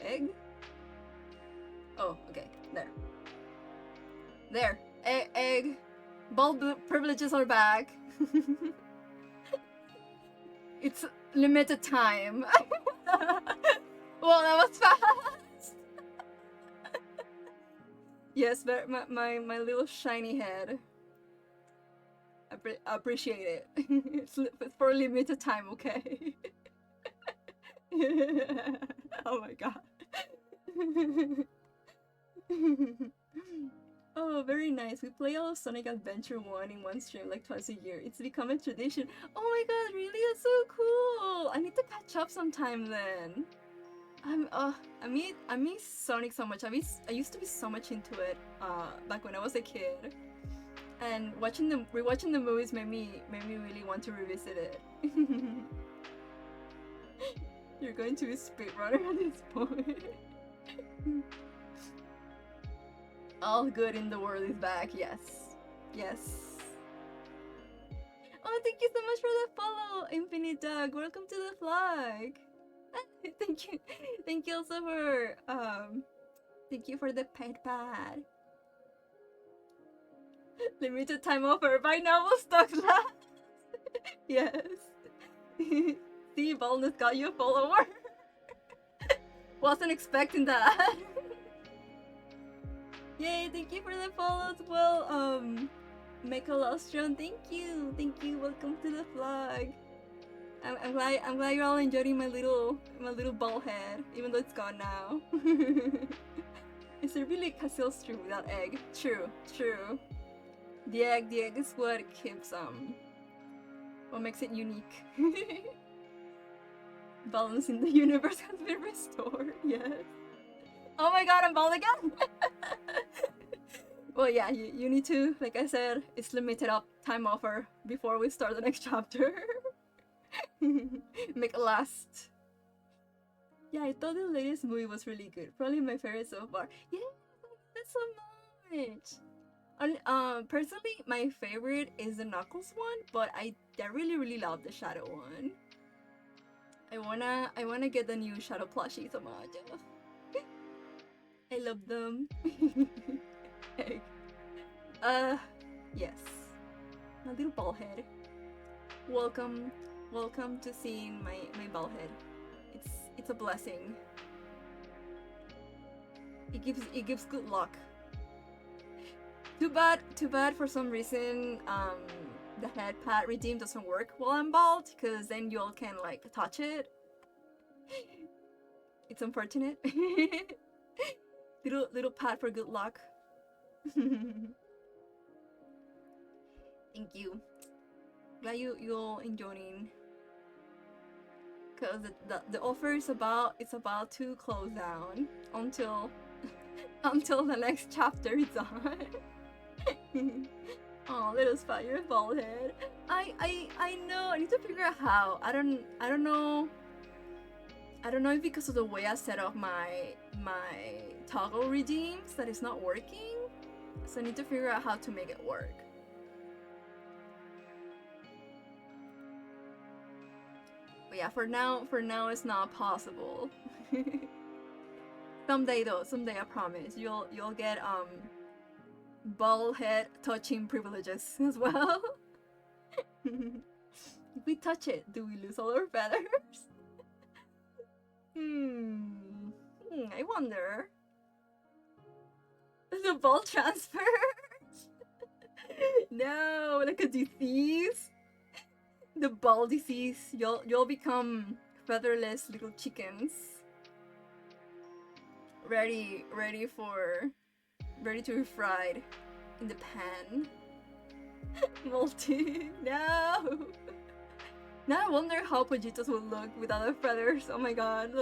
Egg? Oh, okay. There. There. Egg. Ball privileges are back. It's limited time. Well, that was fast. Yes, but my little shiny head. Appreciate it. It's for limited time, okay? Oh my god. Oh, very nice. We play all of Sonic Adventure 1 in one stream like twice a year. It's become a tradition. Oh my god, really? That's so cool! I need to catch up sometime then. I miss Sonic so much. I used to be so much into it back when I was a kid. And rewatching the movies made me really want to revisit it. You're going to be speedrunner at this point. All good in the world is back, yes. Yes. Oh, thank you so much for the follow, Infinite Dog. Welcome to the flag. Thank you. Thank you also for thank you for the paint pad. Limited time offer. By now we'll stock last. Yes. See, Baldness got you a follower. Wasn't expecting that. Yay, thank you for the follow as well. Mechalostron, thank you. Welcome to the flag. I'm glad you're all enjoying my little ball head, even though it's gone now. Is there really a Cassiel stream without egg? True. The egg is what keeps what makes it unique. Balance in the universe has been restored. Yes. Oh my god, I'm bald again. Well, yeah, you need to, like I said, it's limited up time offer before we start the next chapter. Make it last. Yeah, I thought the latest movie was really good. Probably my favorite so far. Yeah, that's so much. And personally, my favorite is the Knuckles one, but I really love the Shadow one. I wanna get the new Shadow plushie so much. I love them. Egg. Yes. My little ball head. Welcome to seeing my ball head. It's a blessing. It gives good luck. Too bad for some reason the head pad redeem doesn't work while I'm bald, because then you all can like touch it. It's unfortunate. little pad for good luck. Thank you. Glad you all enjoying. Cause the offer is about to close down until the next chapter is on. Oh, little spider bald head. I know. I need to figure out how. I don't know. I don't know if because of the way I set up my toggle redeems that it's not working. So I need to figure out how to make it work. But yeah, for now it's not possible. Someday though, I promise you'll get bald head touching privileges as well. If we touch it, do we lose all our feathers? I wonder. The ball transfer? No, like a disease. The ball disease. You'll become featherless little chickens. Ready to be fried in the pan. Molting. No. Now I wonder how Pojitos would look without the feathers. Oh my god.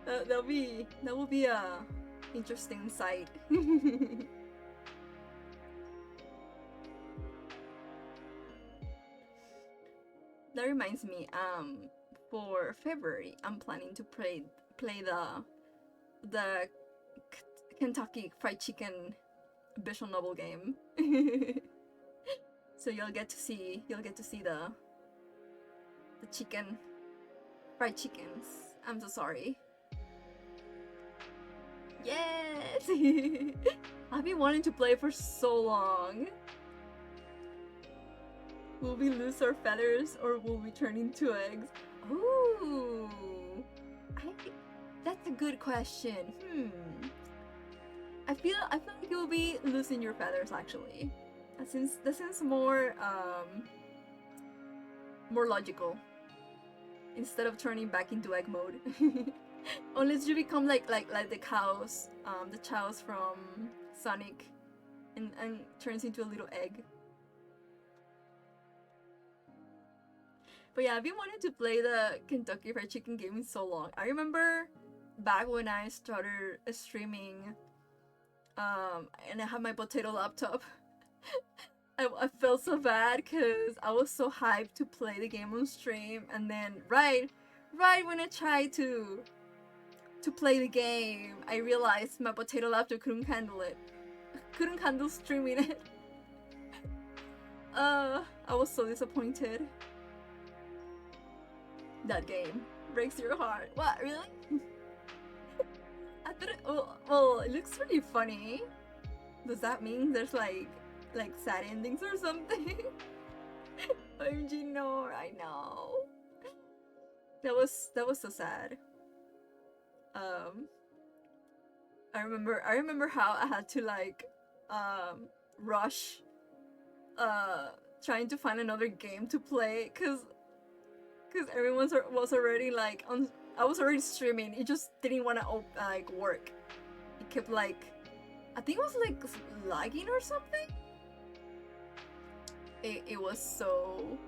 That will be a interesting sight. That reminds me, for February, I'm planning to play the Kentucky Fried Chicken visual novel game. So you'll get to see the chicken, fried chickens. I'm so sorry. Yes! I've been wanting to play for so long. Will we lose our feathers or will we turn into eggs? Ooh! That's a good question. I feel like you'll be losing your feathers actually. That seems more more logical. Instead of turning back into egg mode. Unless you become like the cows, the chows from Sonic, and turns into a little egg. But yeah, I've been wanting to play the Kentucky Fried Chicken game in so long. I remember back when I started streaming, and I had my potato laptop. I felt so bad because I was so hyped to play the game on stream, and then right when I tried to play the game, I realized my potato laptop couldn't handle it. Couldn't handle streaming it. I was so disappointed. That game breaks your heart. What, really? I thought it, well, it looks really funny. Does that mean there's like sad endings or something? OMG, no, I know. That was so sad. I remember how I had to like rush trying to find another game to play because everyone was already like on. I was already streaming. It just didn't want to like work. It kept like, I think it was like lagging or something. It was so.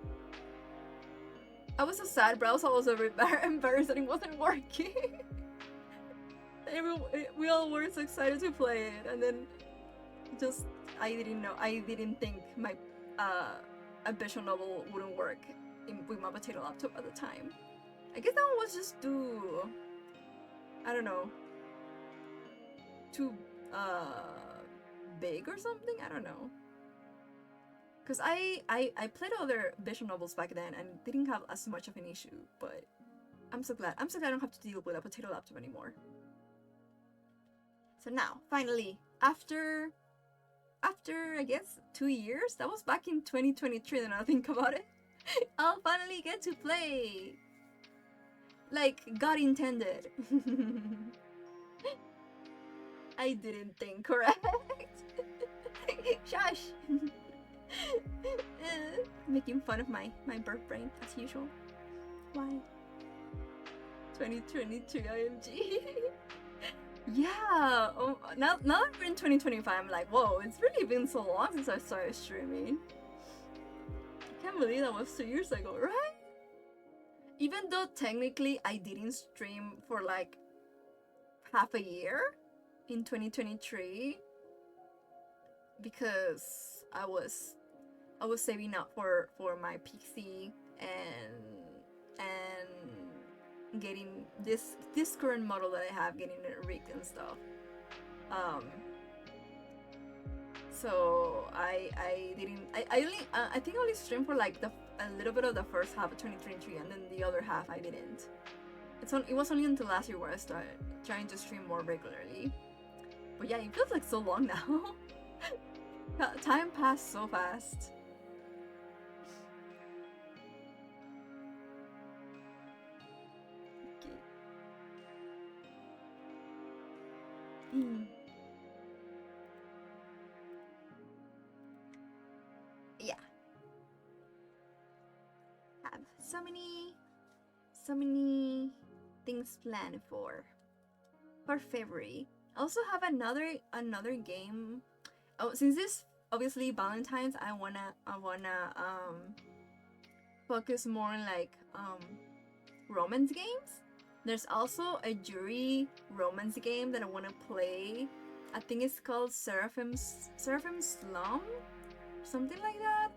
I was so sad, but I was also embarrassed that it wasn't working. We all were so excited to play it, and then just I didn't think my a visual novel wouldn't work with my potato laptop at the time. I guess that one was just too, I don't know, too big or something. I don't know. Cause I played other visual novels back then and didn't have as much of an issue. But I'm so glad I don't have to deal with a potato laptop anymore. So now, finally, after I guess 2 years, that was back in 2023 then I think about it, I'll finally get to play. Like God intended. I didn't think correct. Shush. Making fun of my birth brain as usual. Why? 2022 IMG. Yeah. Oh, now that we're in 2025, I'm like, whoa, it's really been so long since I started streaming. I can't believe that was 2 years ago, right? Even though technically I didn't stream for like half a year in 2023 because I was saving up for my PC and getting this current model that I have, getting it rigged and stuff. So I think I only streamed for like a little bit of the first half of 2023, and then the other half I didn't. It was only until last year where I started trying to stream more regularly. But yeah, it feels like so long now. Time passed so fast. Yeah. Have so many things planned for February. I also have another game. Oh, since this obviously Valentine's, I wanna focus more on like romance games. There's also a jury romance game that I wanna play. I think it's called Seraphim Slum, something like that.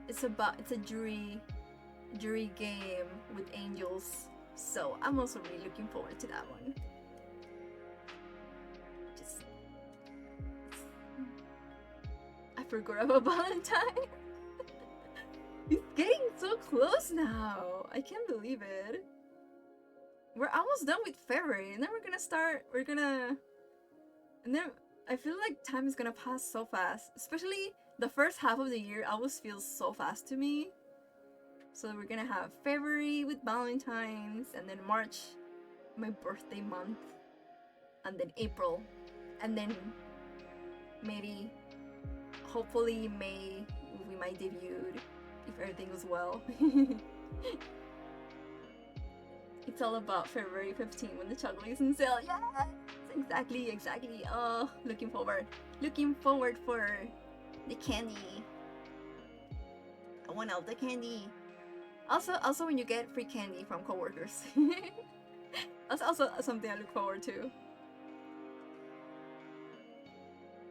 It's a jury game with angels. So I'm also really looking forward to that one. I forgot about Valentine. It's getting so close now. I can't believe it. We're almost done with February, and then we're gonna And then I feel like time is gonna pass so fast. Especially the first half of the year always feels so fast to me. So we're gonna have February with Valentine's, and then March, my birthday month, and then April, and then maybe, hopefully May will be my debut if everything goes well. It's all about February 15th when the chocolate is on sale. Yes! Exactly. Oh, looking forward for the candy. I want all the candy. Also when you get free candy from coworkers. That's also something I look forward to.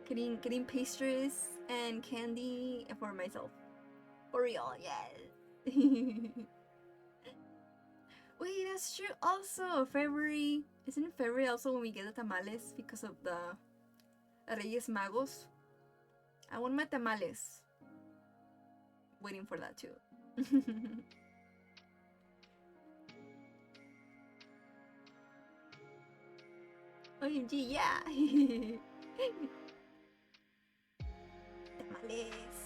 Getting pastries and candy for myself. For real, yes. Wait, that's true. Also, February. Isn't February also when we get the tamales because of the Reyes Magos? I want my tamales. Waiting for that too. OMG, yeah! Tamales.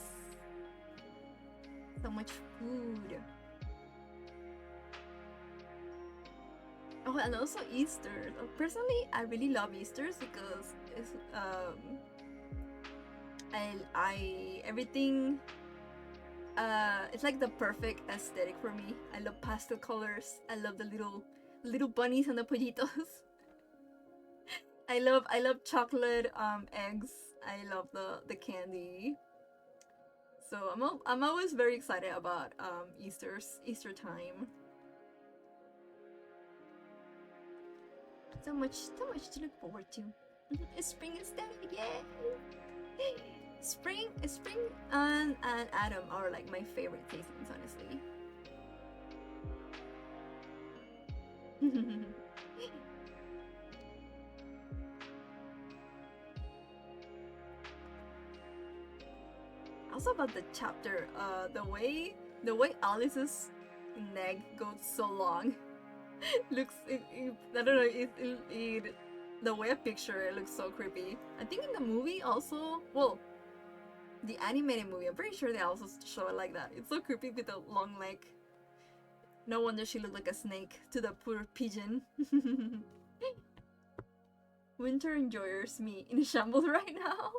So much food. Oh, and also Easter. Personally, I really love Easter's because it's I everything it's like the perfect aesthetic for me. I love pastel colors. I love the little bunnies and the pollitos. I love chocolate eggs. I love the candy. So I'm always very excited about Easter time. So much to look forward to. Spring is dead, yay! Spring and autumn are like my favorite seasons, honestly. Also about the chapter, the way Alice's neck goes so long looks I don't know, the way I picture it looks so creepy. I think in the movie also, well, the animated movie, I'm pretty sure they also show it like that. It's so creepy with the long leg. No wonder she looked like a snake to the poor pigeon. Winter enjoyers me in shambles right now.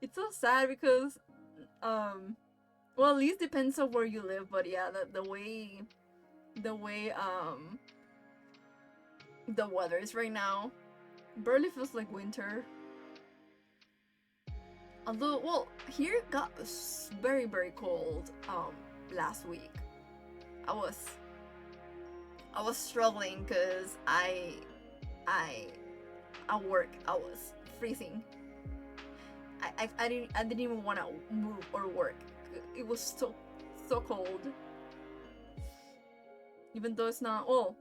It's so sad because well, at least depends on where you live, but yeah, the way the weather is right now barely feels like winter. Although, well, here it got very cold last week. I was struggling because at work I was freezing. I didn't even want to move or work. It was so cold. Even though it's not, well,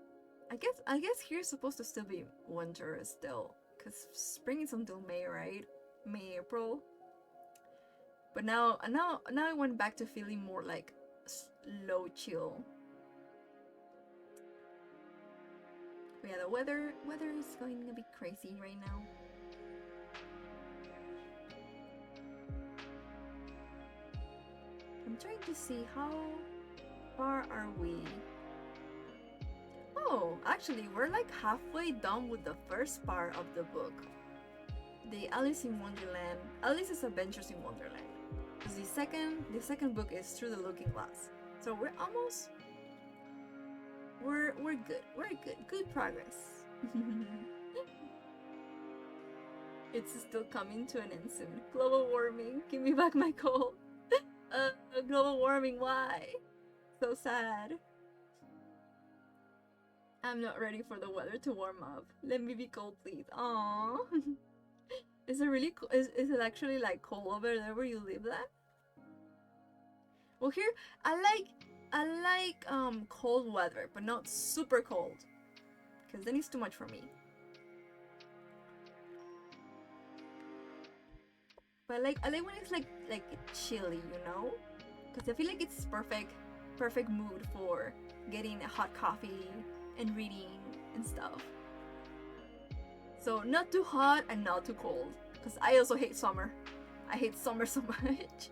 I guess here's supposed to still be winter still, because spring is until May, right? May, April. But now I went back to feeling more like low chill. But yeah, the weather is going to be crazy right now. I'm trying to see how far are we. Oh, actually, we're like halfway done with the first part of the book. The Alice's Adventures in Wonderland. The second book is Through the Looking Glass. So we're almost we're good. We're good progress. It's still coming to an end soon. Global warming, give me back my coal. Global warming, why? So sad. I'm not ready for the weather to warm up. Let me be cold, please. Aww. Is it really is it actually like cold over there where you live then? Well, here I like cold weather, but not super cold, because then it's too much for me. But I like when it's like chilly, you know? Because I feel like it's perfect mood for getting a hot coffee and reading and stuff. So not too hot and not too cold. Because I also hate summer. I hate summer so much.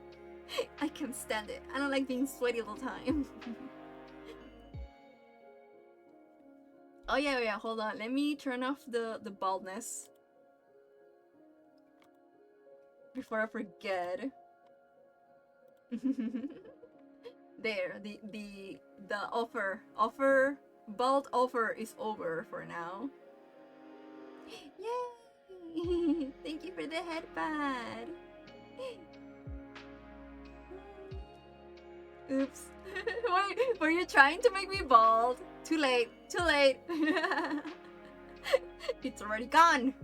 I can't stand it. I don't like being sweaty all the time. Oh yeah, hold on. Let me turn off the baldness. Before I forget. There, the bald offer is over for now. Yay! Thank you for the headband. Oops. Wait, were you trying to make me bald? Too late, too late. It's already gone.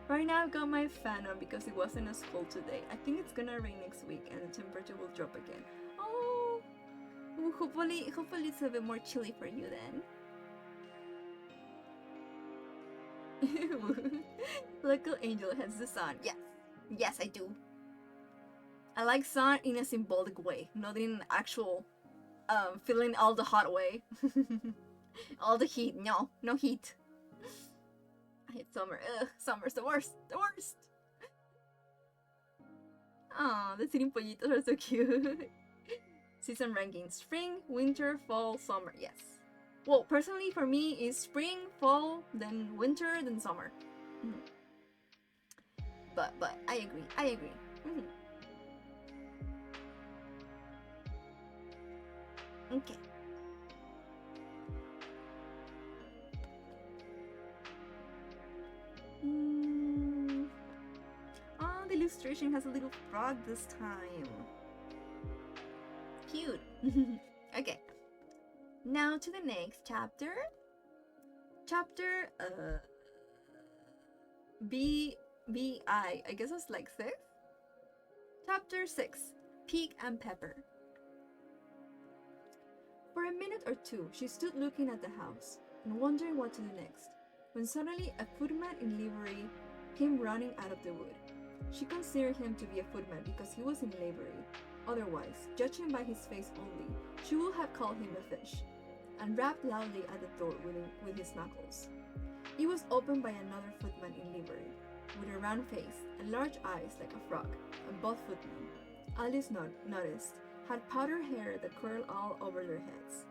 Right now I've got my fan on because it wasn't as cold today. I think it's gonna rain next week and the temperature will drop again. Oh, hopefully it's a bit more chilly for you then. Local angel has the sun. Yes I do. I like sun in a symbolic way, not in an actual feeling all the hot way. All the heat. No heat. I hate summer. Ugh, summer's the worst. The worst. Aw, the sitting pollitos are so cute. Season ranking: spring, winter, fall, summer. Yes. Well, personally for me is spring, fall, then winter, then summer. But I agree. Okay. Oh, the illustration has a little frog this time. Cute. Okay. Now to the next chapter. Chapter I guess it's like 6. Chapter 6. Pig and Pepper. For a minute or two, she stood looking at the house and wondering what to do next, when suddenly a footman in livery came running out of the wood. She considered him to be a footman because he was in livery. Otherwise, judging by his face only, she would have called him a fish, and rapped loudly at the door with his knuckles. It was opened by another footman in livery, with a round face and large eyes like a frog, and both footmen, Alice noticed, had powdered hair that curled all over their heads.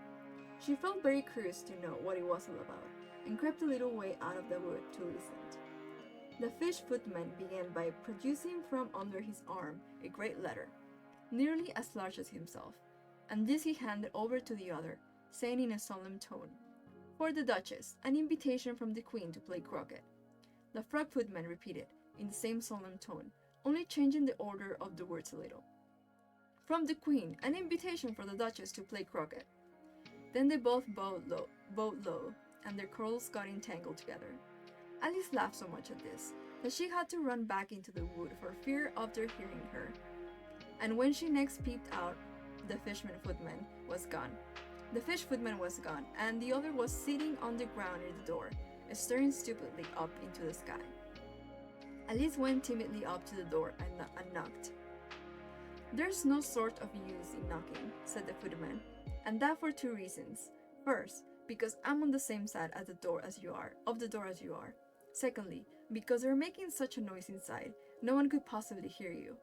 She felt very curious to know what it was all about, and crept a little way out of the wood to listen. The fish footman began by producing from under his arm a great letter, nearly as large as himself, and this he handed over to the other, saying in a solemn tone, "For the Duchess, an invitation from the Queen to play croquet." The frog footman repeated, in the same solemn tone, only changing the order of the words a little. "From the Queen, an invitation for the Duchess to play croquet." Then they both bowed low, and their curls got entangled together. Alice laughed so much at this that she had to run back into the wood for fear of their hearing her. And when she next peeped out, the fish footman was gone. The fish footman was gone, and the other was sitting on the ground near the door, staring stupidly up into the sky. Alice went timidly up to the door and knocked. "There's no sort of use in knocking," said the footman, "and that for 2 reasons. First, because I'm on the same side of the door as you are. Secondly, because you're making such a noise inside, no one could possibly hear you."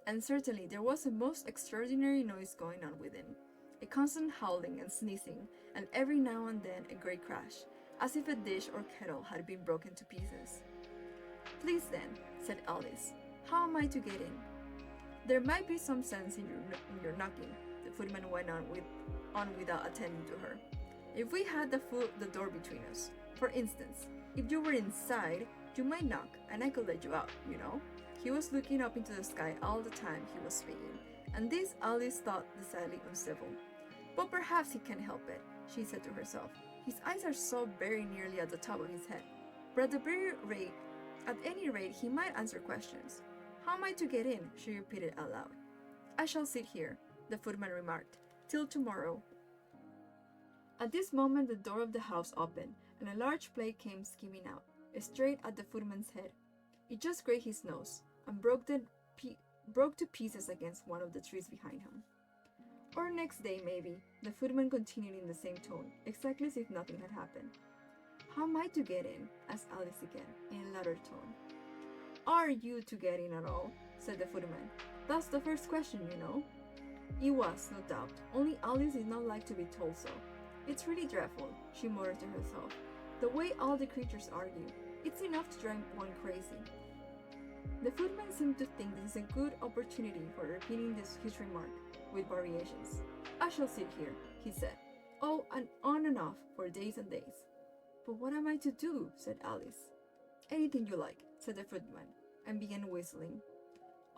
And certainly there was a most extraordinary noise going on within, a constant howling and sneezing, and every now and then a great crash, as if a dish or kettle had been broken to pieces. "Please then," said Alice, "how am I to get in?" "There might be some sense in your knocking," the footman went on without attending to her. "If we had the door between us, for instance, if you were inside, you might knock, and I could let you out, you know." He was looking up into the sky all the time he was speaking, and this Alice thought decidedly uncivil. "But perhaps he can't help it," she said to herself. "His eyes are so very nearly at the top of his head. But at any rate, he might answer questions. How am I to get in?" she repeated aloud. "I shall sit here," the footman remarked, "till tomorrow." At this moment the door of the house opened, and a large plate came skimming out, straight at the footman's head. It just grazed his nose, and broke to pieces against one of the trees behind him. "Or next day, maybe," the footman continued in the same tone, exactly as if nothing had happened. How am I to get in? Asked Alice again, in a louder tone. Are you to get in at all? Said the footman. That's the first question, you know. It was, no doubt, only Alice did not like to be told so. It's really dreadful, she muttered to herself. The way all the creatures argue, it's enough to drive one crazy. The footman seemed to think this is a good opportunity for repeating his remark, with variations. I shall sit here, he said, and on and off for days and days. But what am I to do? Said Alice. Anything you like, said the footman, and began whistling.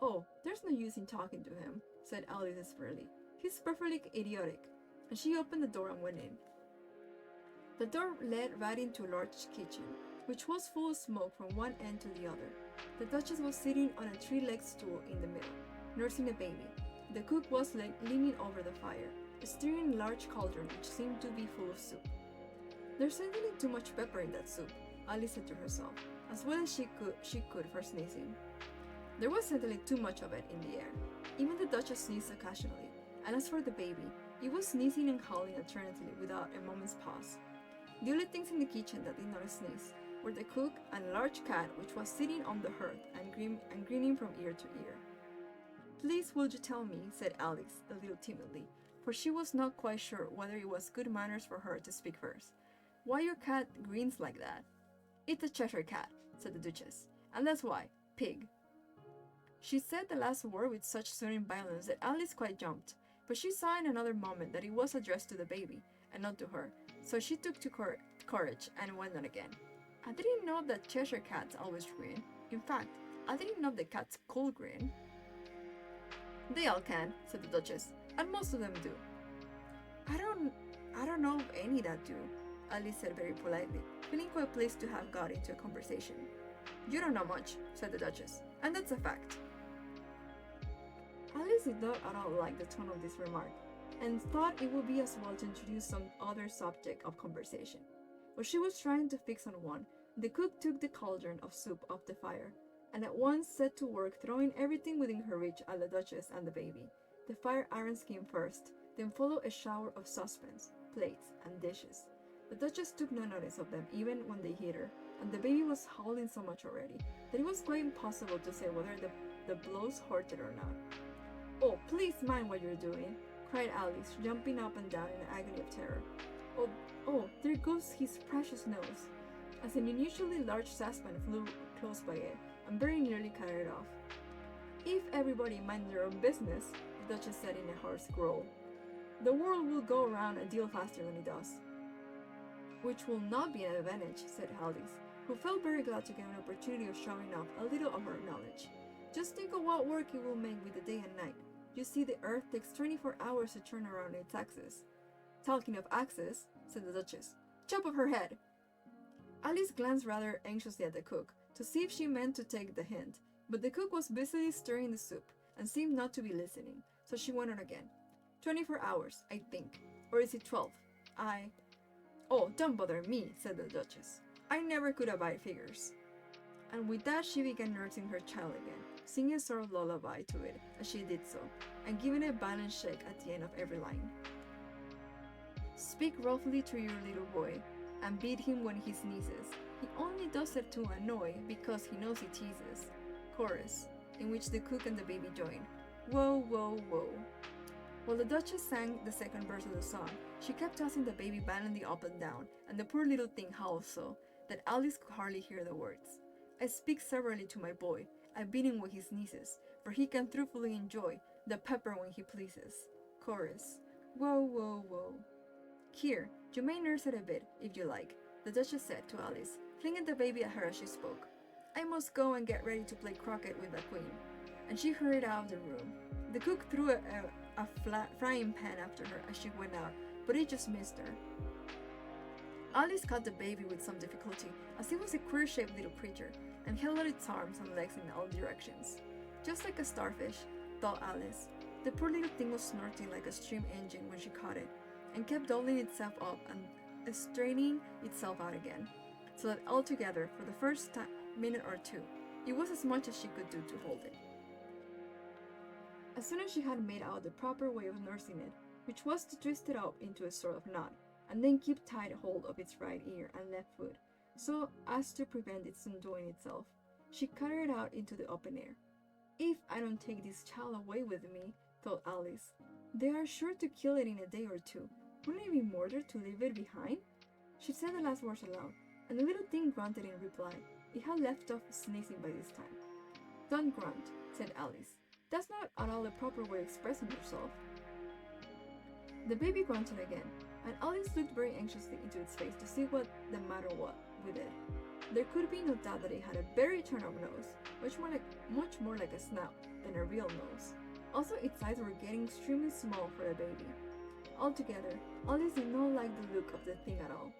Oh, there's no use in talking to him, said Alice desperately. He's perfectly idiotic. And she opened the door and went in. The door led right into a large kitchen, which was full of smoke from one end to the other. The Duchess was sitting on a three-legged stool in the middle, nursing a baby. The cook was leaning over the fire, stirring a large cauldron which seemed to be full of soup. There's certainly too much pepper in that soup, Alice said to herself, as well as she could for sneezing. There was certainly too much of it in the air. Even the Duchess sneezed occasionally, and as for the baby, it was sneezing and howling alternately without a moment's pause. The only things in the kitchen that did not sneeze were the cook and a large cat which was sitting on the hearth and grinning from ear to ear. Please will you tell me, said Alice, a little timidly, for she was not quite sure whether it was good manners for her to speak first, why your cat grins like that? It's a Cheshire cat, said the Duchess, and that's why, pig. She said the last word with such sudden violence that Alice quite jumped, but she saw in another moment that it was addressed to the baby, and not to her, so she took to courage and went on again. I didn't know that Cheshire cats always grin. In fact, I didn't know the cats could grin. They all can, said the Duchess, and most of them do. I don't know of any that do, Alice said very politely, feeling quite pleased to have got into a conversation. You don't know much, said the Duchess, and that's a fact. Alice did not at all like the tone of this remark, and thought it would be as well to introduce some other subject of conversation. While she was trying to fix on one, the cook took the cauldron of soup off the fire, and at once set to work throwing everything within her reach at the Duchess and the baby. The fire irons came first, then followed a shower of saucepans, plates, and dishes. The Duchess took no notice of them even when they hit her, and the baby was howling so much already that it was quite impossible to say whether the blows hurted or not. Oh, please mind what you're doing, cried Alice, jumping up and down in an agony of terror. Oh, there goes his precious nose, as an unusually large saucepan flew close by it, and very nearly cut it off. If everybody minded their own business, the Duchess said in a hoarse growl, the world will go around a deal faster than it does. Which will not be an advantage, said Alice, who felt very glad to get an opportunity of showing off a little of her knowledge. Just think of what work it will make with the day and night. You see, the Earth takes 24 hours to turn around its axis. Talking of axis, said the Duchess, chop off her head! Alice glanced rather anxiously at the cook, to see if she meant to take the hint, but the cook was busily stirring the soup, and seemed not to be listening, so she went on again. 24 hours, I think. Or is it 12? Oh, don't bother me, said the Duchess. I never could abide figures. And with that she began nursing her child again, singing a sort of lullaby to it as she did so, and giving a violent shake at the end of every line. Speak roughly to your little boy, and beat him when he sneezes. He only does it to annoy, because he knows he teases. Chorus, in which the cook and the baby joined. Whoa, whoa, whoa. While the Duchess sang the second verse of the song, she kept tossing the baby violently up and down, and the poor little thing howled so that Alice could hardly hear the words. I speak severally to my boy, I beat him when he sneezes, for he can truthfully enjoy the pepper when he pleases. Chorus. Whoa, whoa, whoa. Here, you may nurse it a bit, if you like, the Duchess said to Alice, flinging the baby at her as she spoke. I must go and get ready to play croquet with the Queen. And she hurried out of the room. The cook threw a frying pan after her as she went out, but it just missed her. Alice caught the baby with some difficulty, as it was a queer-shaped little creature, and held out its arms and legs in all directions. Just like a starfish, thought Alice. The poor little thing was snorting like a steam engine when she caught it, and kept doubling itself up and straining itself out again, so that altogether, for the first minute or two, it was as much as she could do to hold it. As soon as she had made out the proper way of nursing it, which was to twist it up into a sort of knot, and then keep tight hold of its right ear and left foot, so as to prevent its undoing itself. She carried it out into the open air. If I don't take this child away with me, thought Alice, they are sure to kill it in a day or two. Wouldn't it be murder to leave it behind? She said the last words aloud, and the little thing grunted in reply. It had left off sneezing by this time. Don't grunt, said Alice. That's not at all the proper way of expressing yourself. The baby grunted again, and Alice looked very anxiously into its face to see what the matter was with it. There could be no doubt that it had a very turned-up nose, much more like a snout than a real nose. Also, its eyes were getting extremely small for a baby. Altogether, Alice did not like the look of the thing at all.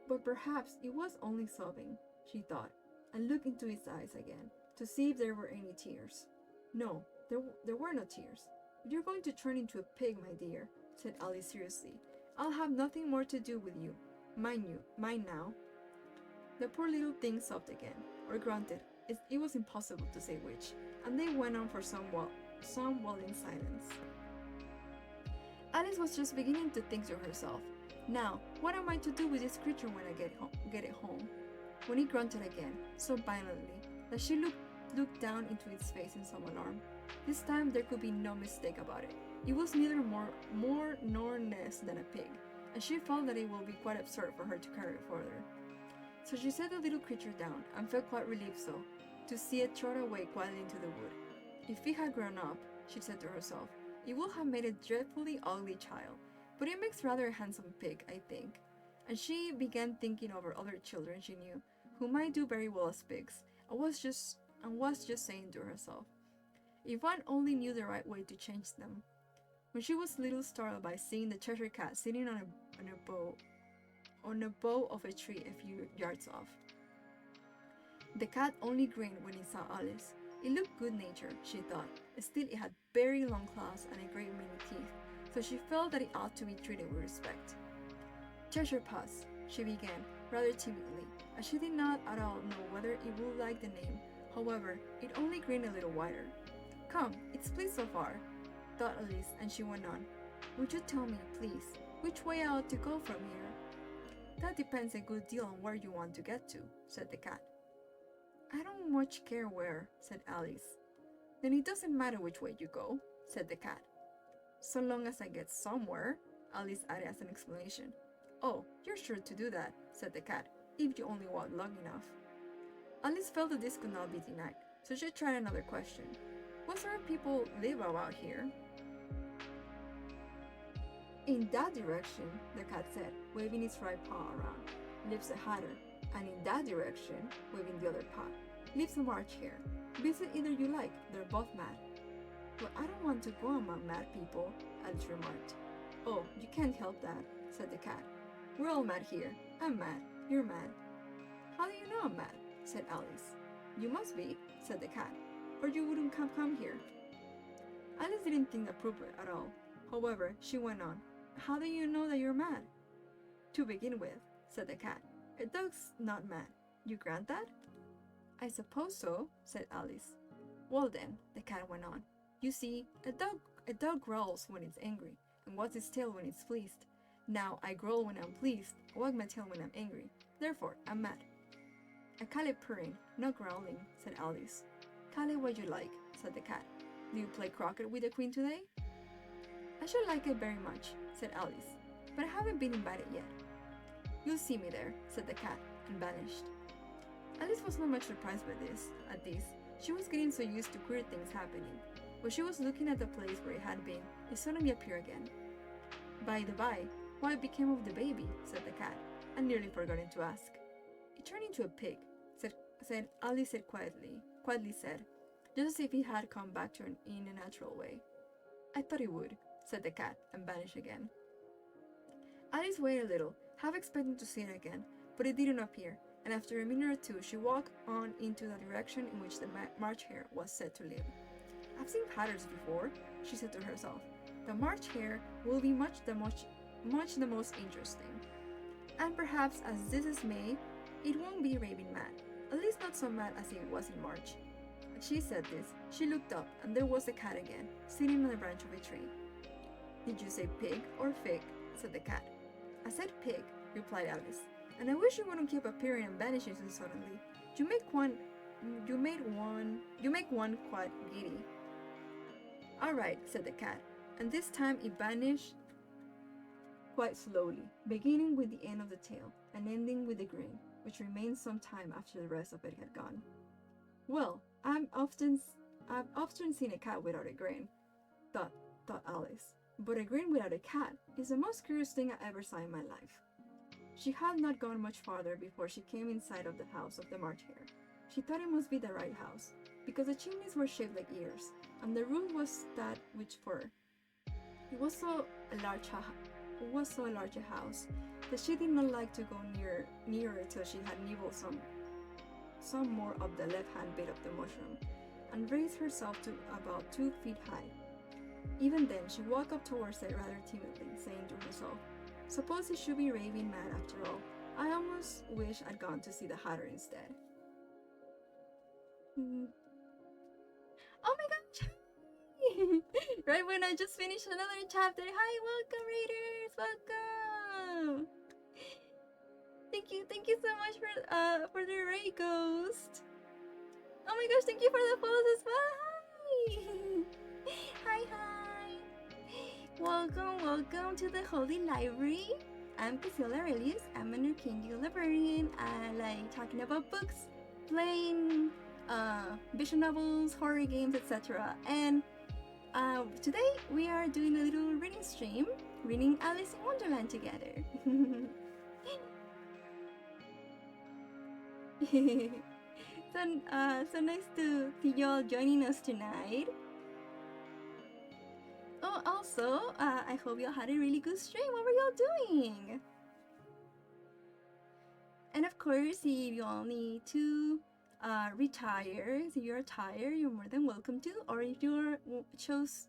But perhaps it was only sobbing, she thought, and looked into its eyes again to see if there were any tears. No, there were no tears. If you're going to turn into a pig, my dear, said Alice seriously, I'll have nothing more to do with you. Mind now. The poor little thing sobbed again, or grunted. It was impossible to say which, and they went on for some while in silence. Alice was just beginning to think to herself, now, what am I to do with this creature when I get it home? When it grunted again, so violently, that she looked down into its face in some alarm. This time there could be no mistake about it. It was neither more nor less than a pig, and she felt that it would be quite absurd for her to carry it further. So she set the little creature down, and felt quite relieved to see it trot away quietly into the wood. If it had grown up, she said to herself, it would have made a dreadfully ugly child, but it makes rather a handsome pig, I think. And she began thinking over other children she knew, who might do very well as pigs, and was just saying to herself, if one only knew the right way to change them. When she was a little startled by seeing the Cheshire Cat sitting on a bough of a tree a few yards off. The cat only grinned when it saw Alice. It looked good-natured, she thought. Still, it had very long claws and a great many teeth, so she felt that it ought to be treated with respect. Cheshire Puss, she began, rather timidly, as she did not at all know whether it would like the name. However, it only grinned a little wider. Come, it's pleased so far, thought Alice, and she went on. Would you tell me, please, which way I ought to go from here? That depends a good deal on where you want to get to, said the cat. I don't much care where, said Alice. Then it doesn't matter which way you go, said the cat. So long as I get somewhere, Alice added as an explanation. Oh, you're sure to do that, said the cat, if you only walk long enough. Alice felt that this could not be denied, so she tried another question. What sort of people live about here? In that direction, the cat said, waving its right paw around, lives a hatter, and in that direction, waving the other paw, lives a March hare. Visit either you like, they're both mad. Well, I don't want to go among mad people, Alice remarked. Oh, you can't help that, said the cat. We're all mad here. I'm mad. You're mad. How do you know I'm mad? Said Alice. You must be, said the cat, or you wouldn't come here. Alice didn't think that proved it at all. However, she went on. How do you know that you're mad? To begin with, said the cat, a dog's not mad. You grant that? I suppose so, said Alice. Well then, the cat went on. You see, a dog growls when it's angry, and wags its tail when it's pleased. Now, I growl when I'm pleased, wag my tail when I'm angry. Therefore, I'm mad. I call it purring, not growling, said Alice. Call it what you like, said the cat. Do you play croquet with the queen today? I should like it very much, said Alice, but I haven't been invited yet. You'll see me there, said the cat, and vanished. Alice was not much surprised by this. At this, she was getting so used to queer things happening. When she was looking at the place where it had been, it suddenly appeared again. By the by, what became of the baby? Said the cat, and nearly forgotten to ask. It turned into a pig, said Alice said quietly said, just as if it had come back to her in a natural way. I thought it would, said the cat, and vanished again. Alice waited a little, half expecting to see it again, but it didn't appear, and after a minute or two she walked on into the direction in which the March hare was said to live. I've seen hatters before, she said to herself. The March hare will be much the most interesting. And perhaps as this is May, it won't be raving mad, at least not so mad as it was in March. As she said this, she looked up, and there was the cat again, sitting on the branch of a tree. Did you say pig or fig? Said the cat. I said pig, replied Alice, and I wish you wouldn't keep appearing and vanishing so suddenly. You make one quite giddy. All right, said the cat, and this time it vanished quite slowly, beginning with the end of the tail and ending with the grin, which remained some time after the rest of it had gone. Well, I've often seen a cat without a grin, thought Alice, but a grin without a cat is the most curious thing I ever saw in my life. She had not gone much farther before she came in sight of the house of the March Hare. She thought it must be the right house, because the chimneys were shaped like ears, and the roof was that which fur. It was so large a house that she did not like to go nearer till she had nibbled some more of the left-hand bit of the mushroom, and raised herself to about 2 feet high. Even then, she walked up towards it rather timidly, saying to herself, "Suppose he should be raving mad after all. I almost wish I'd gone to see the Hatter instead." Oh my gosh! Right when I just finished another chapter. Hi, welcome readers, welcome. Thank you so much for the raid ghost. Oh my gosh, thank you for the follows as well. Hi. Welcome to the Holy Library. I'm Cassiel Aurelius. I'm an archangel librarian. I like talking about books, playing visual novels, horror games, etc. And today we are doing a little reading stream, reading Alice in Wonderland together. So nice to see y'all joining us tonight. Oh, also, I hope y'all had a really good stream. What were y'all doing? And of course, if you all need to retire, if you're tired, you're more than welcome to. Or if you choose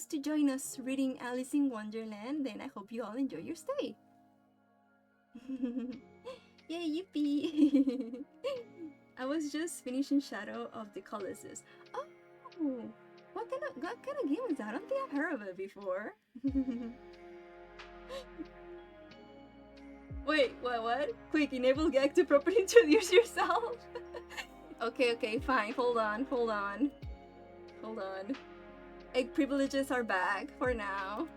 to join us reading Alice in Wonderland, then I hope you all enjoy your stay. Yay, yippee! I was just finishing Shadow of the Colossus. Oh, what kind of game is that? I don't think I've heard of it before. Wait, what? Quick, enable gag to properly introduce yourself. Okay, fine. Hold on. Egg privileges are back for now.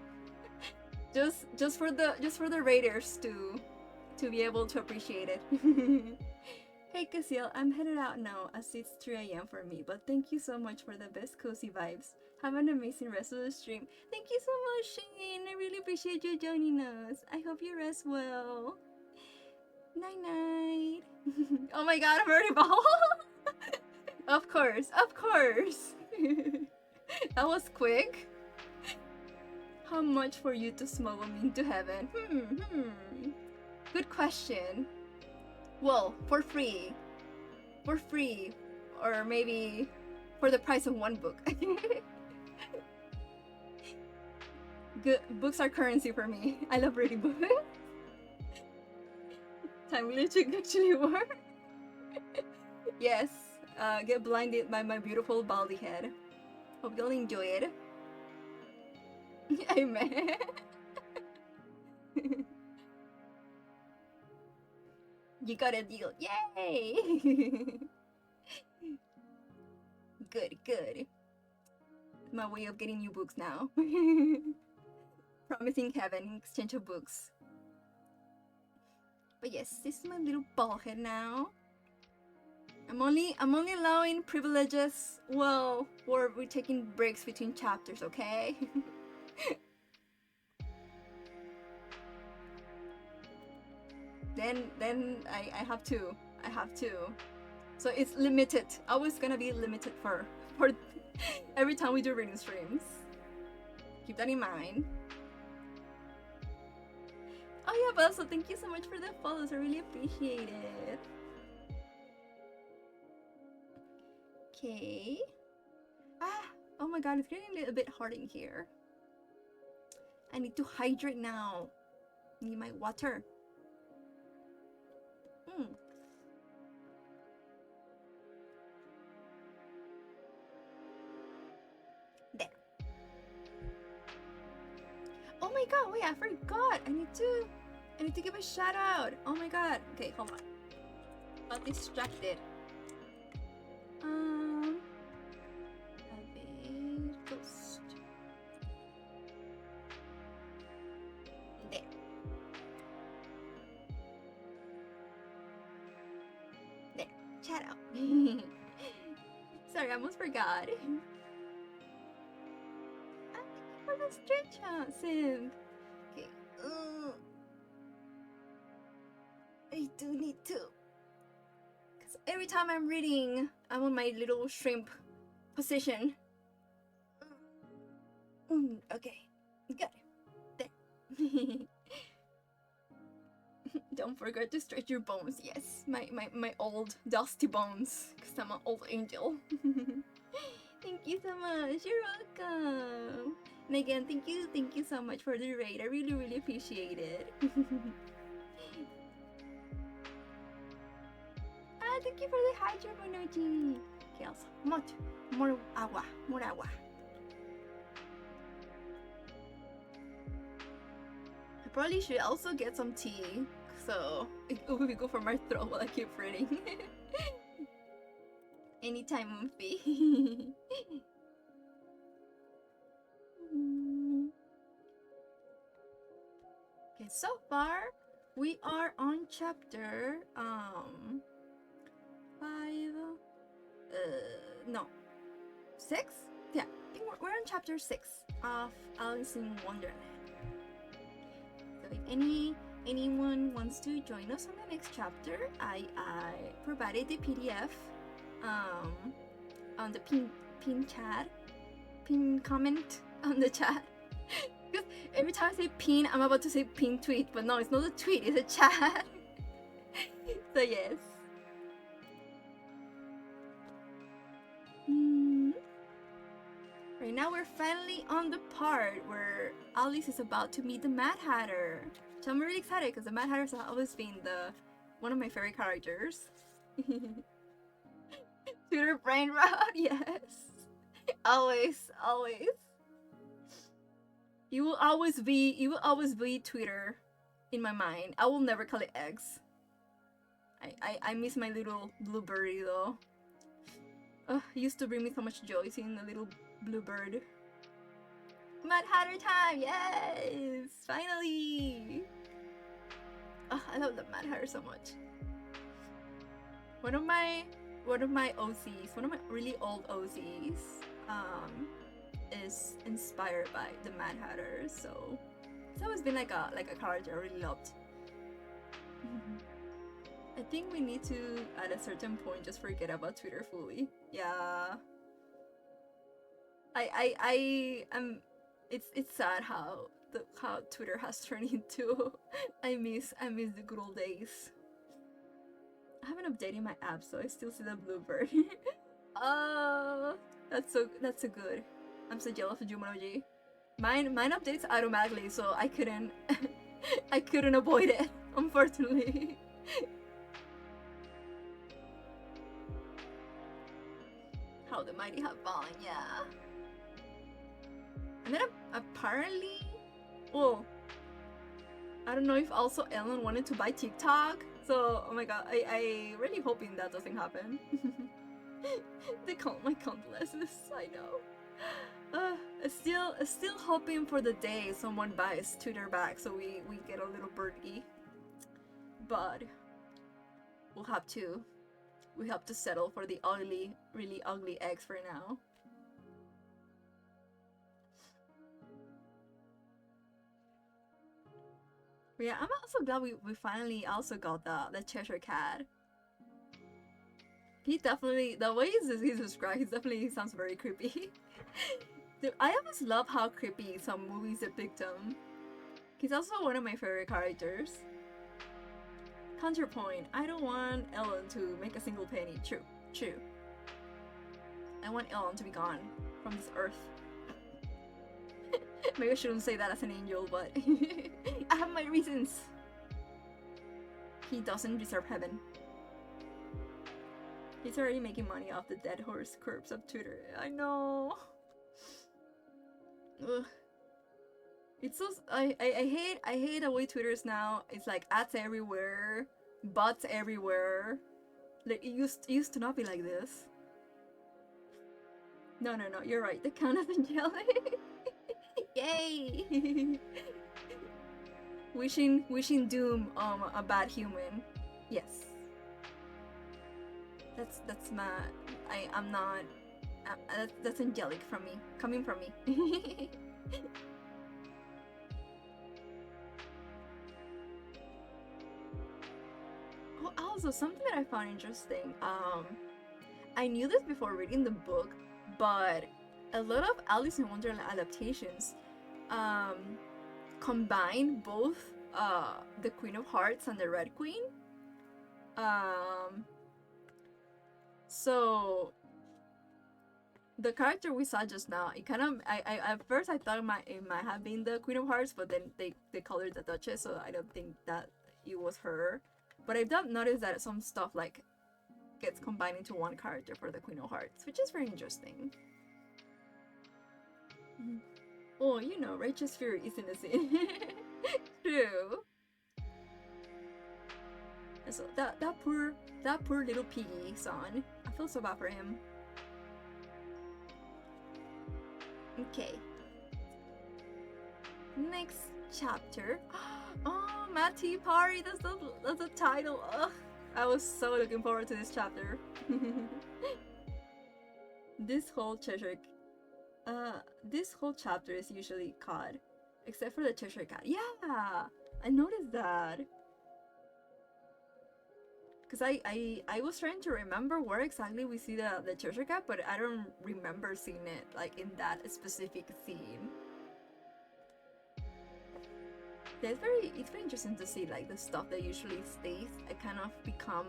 Just for the raiders to be able to appreciate it. Hey Cassiel, I'm headed out now as it's 3 AM for me, but thank you so much for the best cozy vibes. Have an amazing rest of the stream. Thank you so much, Shane. I really appreciate you joining us. I hope you rest well. Night. Oh my god, I'm already bald. Of course. That was quick. How much for you to smuggle me into heaven? Good question. Well, for free. Or maybe for the price of one book. Good books are currency for me. I love reading books. Time really to actually work. Yes, get blinded by my beautiful baldy head. Hope you'll enjoy it. Amen. You got a deal. Yay! Good. My way of getting new books now. Promising heaven in exchange of books. But yes, this is my little bald head now. I'm only allowing privileges, well, or we're taking breaks between chapters, okay? Then I have to. So it's limited. Always gonna be limited for every time we do reading streams. Keep that in mind. Oh yeah, but also thank you so much for the follows. I really appreciate it. Okay. Oh my god, it's getting a bit hard in here. I need to hydrate now. Need my water. There. Oh my god, wait, I forgot. I need to I need to give a shout out. Oh my god. Okay, hold on. Got distracted. A bit ghost. There. There. Shout out. Sorry, I almost forgot. For the stretch out, Sim. Okay. I do need to. Because every time I'm reading, I'm on my little shrimp position. Okay. Got it. There. Don't forget to stretch your bones. Yes, my old dusty bones. Because I'm an old angel. Thank you so much. You're welcome. And again, thank you so much for the raid. I really appreciate it. Thank you for the hydro emoji. Okay, also, more agua. I probably should also get some tea, so it will be good for my throat while I keep reading. Anytime, Mumphy. Okay, so far we are on chapter 6? Yeah, I think we're on chapter 6 of Alice in Wonderland. So if anyone wants to join us on the next chapter, I provided the PDF on the pin comment on the chat. Because every time I say pin, I'm about to say pin tweet, but no, it's not a tweet, it's a chat. So yes. Right now we're finally on the part where Alice is about to meet the Mad Hatter. So I'm really excited because the Mad Hatter's always been one of my favorite characters. Twitter brain rot, yes. Always. You will always be Twitter in my mind. I will never call it X. I miss my little blueberry though. It used to bring me so much joy seeing the little bluebird. Mad Hatter time! Yes! Finally! I love the Mad Hatter so much. One of my OCs, one of my really old OCs, is inspired by the Mad Hatter, so it's always been like a character I really loved. I think we need to, at a certain point, just forget about Twitter fully. Yeah. It's sad how Twitter has turned into. I miss the good old days. I haven't updated my app, so I still see the bluebird. Oh, that's so good. I'm so jealous of Jumonoji. Mine updates automatically, so I couldn't avoid it, unfortunately. How the mighty have fallen, yeah. And then apparently, well, I don't know if also Ellen wanted to buy TikTok. So, oh my god, I really hoping that doesn't happen. My condolences, I know. Still hoping for the day someone buys Twitter back so we get a little birdie. But we have to settle for the really ugly eggs for now. But yeah, I'm also glad we finally also got the Cheshire Cat. He definitely, the way he's described, he definitely sounds very creepy. Dude, I always love how creepy some movies depict him. He's also one of my favorite characters. Counterpoint, I don't want Ellen to make a single penny. True. I want Ellen to be gone from this earth. Maybe I shouldn't say that as an angel, but I have my reasons. He doesn't deserve heaven. He's already making money off the dead horse corpse of Twitter. I know. Ugh. It's so I hate the way Twitter's now. It's like ads everywhere, bots everywhere. Like it used to not be like this. No, you're right. The count is angelic. Yay! wishing doom a bad human. Yes. That's my I'm not that's angelic from me, coming from me. Oh, also something that I found interesting. I knew this before reading the book, but a lot of Alice in Wonderland adaptations combine both the Queen of Hearts and the Red Queen. So the character we saw just now, it kind of I at first I thought it might have been the Queen of Hearts, but then they colored the Duchess, so I don't think that it was her. But I've noticed that some stuff like gets combined into one character for the Queen of Hearts, which is very interesting. Oh, you know, Rachel's Fury is innocent. True. And so that poor little piggy son. I feel so bad for him. Okay. Next chapter. Oh, Matty Party. That's the title. Ugh. I was so looking forward to this chapter. This whole chapter is usually cod, except for the Cheshire Cat. Yeah, I noticed that. Because I was trying to remember where exactly we see the Cheshire Cat, but I don't remember seeing it like in that specific scene. Yeah, it's very interesting to see like the stuff that usually stays. It kind of become,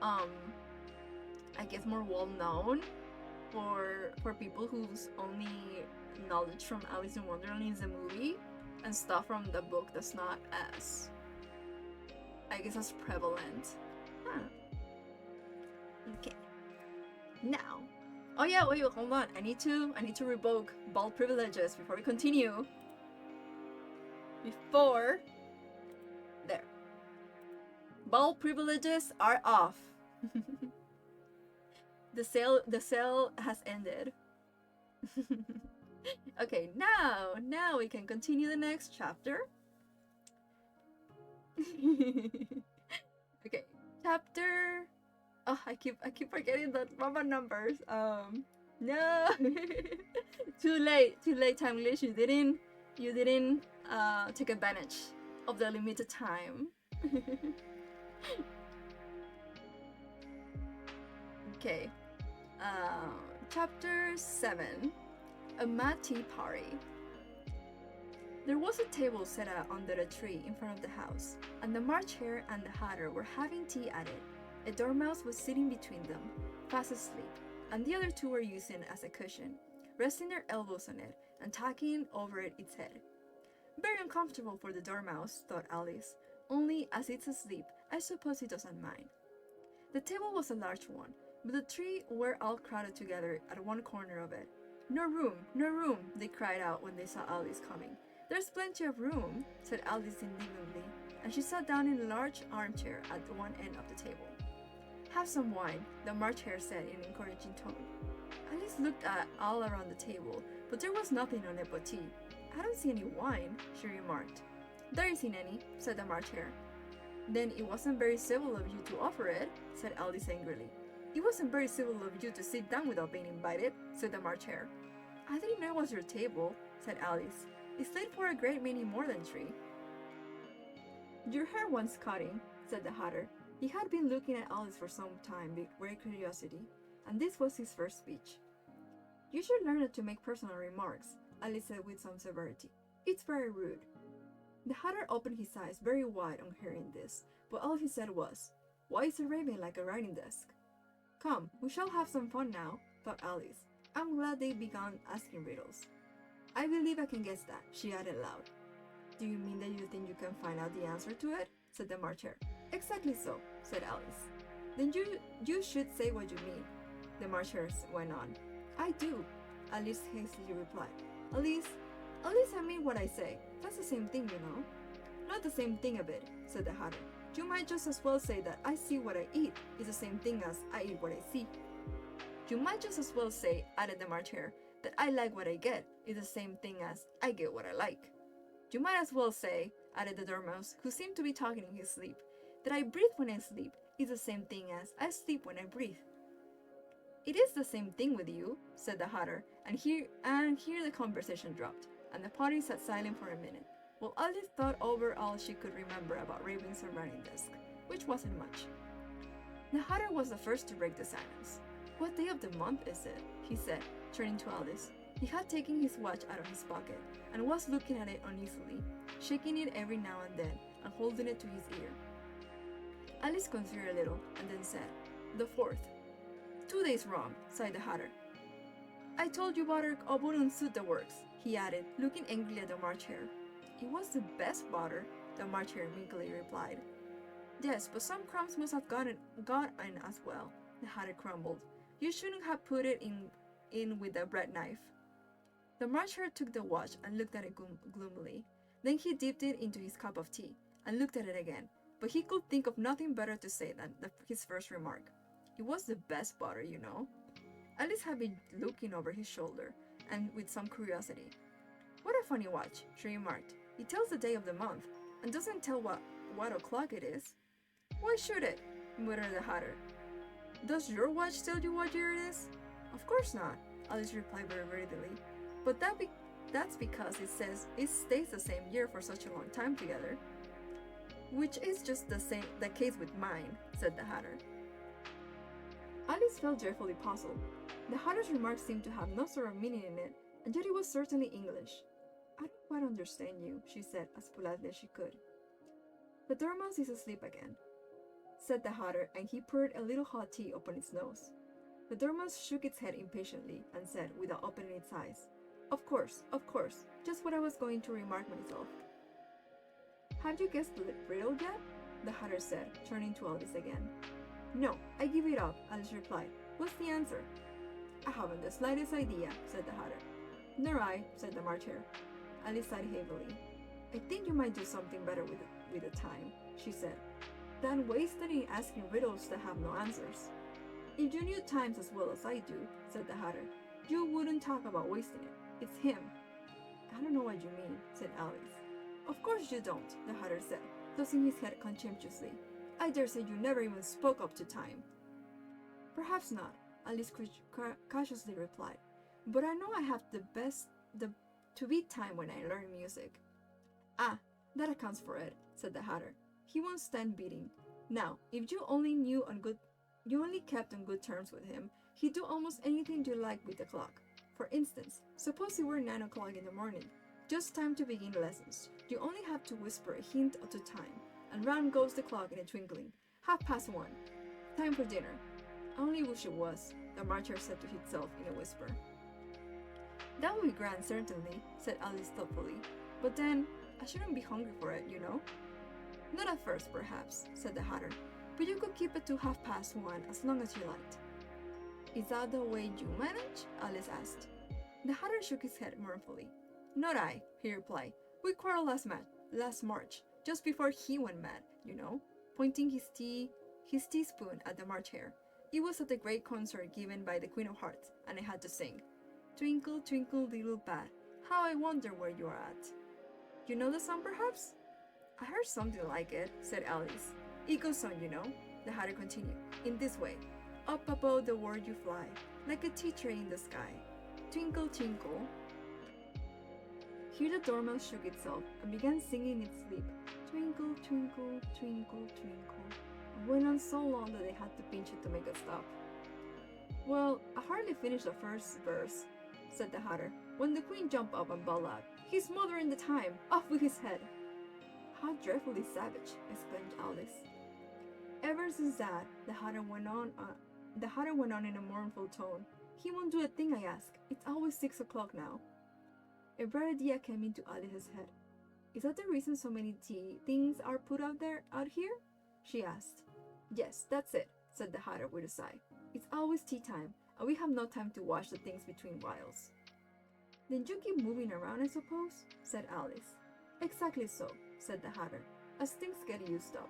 I guess more well known for people whose only knowledge from Alice in Wonderland is the movie, and stuff from the book that's not as, I guess, as prevalent. Huh. Okay. Now. Oh yeah, wait, hold on. I need to revoke bald privileges before we continue. Before there. Bald privileges are off. The sale has ended. Okay, now we can continue the next chapter. Okay, chapter. Oh, I keep forgetting the Roman numbers. No. Too late, time glitch. You didn't take advantage of the limited time. Okay. Chapter 7. A mad tea party. There was a table set out under a tree in front of the house, and the March Hare and the Hatter were having tea at it. A dormouse was sitting between them, fast asleep, and the other two were using it as a cushion, resting their elbows on it and tucking over it its head. Very uncomfortable for the dormouse, thought Alice, only as it's asleep, I suppose it doesn't mind. The table was a large one, but the three were all crowded together at one corner of it. No room, they cried out when they saw Alice coming. There's plenty of room, said Alice indignantly, and she sat down in a large armchair at one end of the table. Have some wine, the March Hare said in an encouraging tone. Alice looked all around the table, but there was nothing on it but tea. I don't see any wine, she remarked. There isn't any, said the March Hare. Then it wasn't very civil of you to offer it, said Alice angrily. It wasn't very civil of you to sit down without being invited, said the March Hare. I didn't know it was your table, said Alice. It's late for a great many more than three. Your hair wants cutting, said the Hatter. He had been looking at Alice for some time with great curiosity, and this was his first speech. You should learn not to make personal remarks, Alice said with some severity. It's very rude. The Hatter opened his eyes very wide on hearing this, but all he said was, Why is a raven like a writing desk? Come, we shall have some fun now, thought Alice. I'm glad they began asking riddles. I believe I can guess that, she added loud. Do you mean that you think you can find out the answer to it? Said the March Hare. Exactly so, said Alice. Then you should say what you mean, the March Hare went on. I do, Alice hastily replied. Alice, I mean what I say. That's the same thing, you know. Not the same thing a bit, said the Hatter. You might just as well say that I see what I eat is the same thing as I eat what I see. You might just as well say, added the March Hare, that I like what I get is the same thing as I get what I like. You might as well say, added the Dormouse, who seemed to be talking in his sleep, that I breathe when I sleep is the same thing as I sleep when I breathe. It is the same thing with you, said the Hatter, and here the conversation dropped, and the party sat silent for a minute, while Alice thought over all she could remember about Raven's writing desk, which wasn't much. The Hatter was the first to break the silence. What day of the month is it? He said, turning to Alice. He had taken his watch out of his pocket and was looking at it uneasily, shaking it every now and then and holding it to his ear. Alice considered a little and then said, the 4th. 2 days wrong, sighed the Hatter. I told you butter wouldn't suit the works, he added, looking angrily at the March Hare. It was the best butter, the March Hare meekly replied. Yes, but some crumbs must have got in as well, the Hatter grumbled. You shouldn't have put it in with a bread knife. The March Hare took the watch and looked at it gloomily. Then he dipped it into his cup of tea and looked at it again, but he could think of nothing better to say than his first remark. It was the best butter, you know. Alice had been looking over his shoulder, and with some curiosity. What a funny watch, she remarked. It tells the day of the month, and doesn't tell what o'clock it is. Why should it? Muttered the Hatter. Does your watch tell you what year it is? Of course not, Alice replied very readily. But that's because it stays the same year for such a long time together. Which is just the case with mine, said the Hatter. Alice felt dreadfully puzzled. The Hatter's remark seemed to have no sort of meaning in it, and yet it was certainly English. I don't quite understand you, she said as politely as she could. The Dormouse is asleep again, said the Hatter, and he poured a little hot tea upon its nose. The Dormouse shook its head impatiently and said, without opening its eyes, of course, just what I was going to remark myself. Have you guessed the riddle yet? The Hatter said, turning to Alice again. No, I give it up, Alice replied. What's the answer? I haven't the slightest idea, said the Hatter. Nor I, said the March Hare. Alice sighed heavily. I think you might do something better with the time, she said, than wasted in asking riddles that have no answers. If you knew times as well as I do, said the Hatter, you wouldn't talk about wasting it. It's him. I don't know what you mean, said Alice. Of course you don't, the Hatter said, tossing his head contemptuously. I dare say you never even spoke up to time. Perhaps not, Alice cautiously replied, but I know I have to beat time when I learn music. Ah, that accounts for it, said the Hatter. He won't stand beating. Now, if you only kept on good terms with him, he'd do almost anything you like with the clock. For instance, suppose it were 9 o'clock in the morning, just time to begin lessons. You only have to whisper a hint to time, and round goes the clock in a twinkling. 1:30. Time for dinner. I only wish it was, the March Hare said to himself in a whisper. That would be grand, certainly, said Alice thoughtfully. But then, I shouldn't be hungry for it, you know. Not at first, perhaps, said the Hatter, but you could keep it to 1:30 as long as you liked. Is that the way you manage? Alice asked. The Hatter shook his head mournfully. Not I, he replied. We quarreled last March, just before he went mad, you know, pointing his teaspoon at the March Hare. It was at the great concert given by the Queen of Hearts, and I had to sing, Twinkle, twinkle, little bat, how I wonder where you are at. You know the song, perhaps? I heard something like it, said Alice. It goes on, you know, the Hatter continued, in this way. Up above the world you fly, like a tea tray in the sky. Twinkle, twinkle. Here the Dormouse shook itself and began singing in its sleep. Twinkle, twinkle, twinkle, twinkle. And went on so long that they had to pinch it to make it stop. Well, I hardly finished the first verse, said the Hatter, when the Queen jumped up and bawled out, He's smothering the time! Off with his head! How dreadfully savage! Exclaimed Alice. Ever since that, the Hatter went on in a mournful tone. He won't do a thing I ask. It's always 6 o'clock now. A bright idea came into Alice's head. Is that the reason so many things are put out here? She asked. Yes, that's it, said the Hatter with a sigh. It's always tea time, and we have no time to wash the things between whiles. Then you keep moving around, I suppose, said Alice. Exactly so, said the Hatter, as things get used up.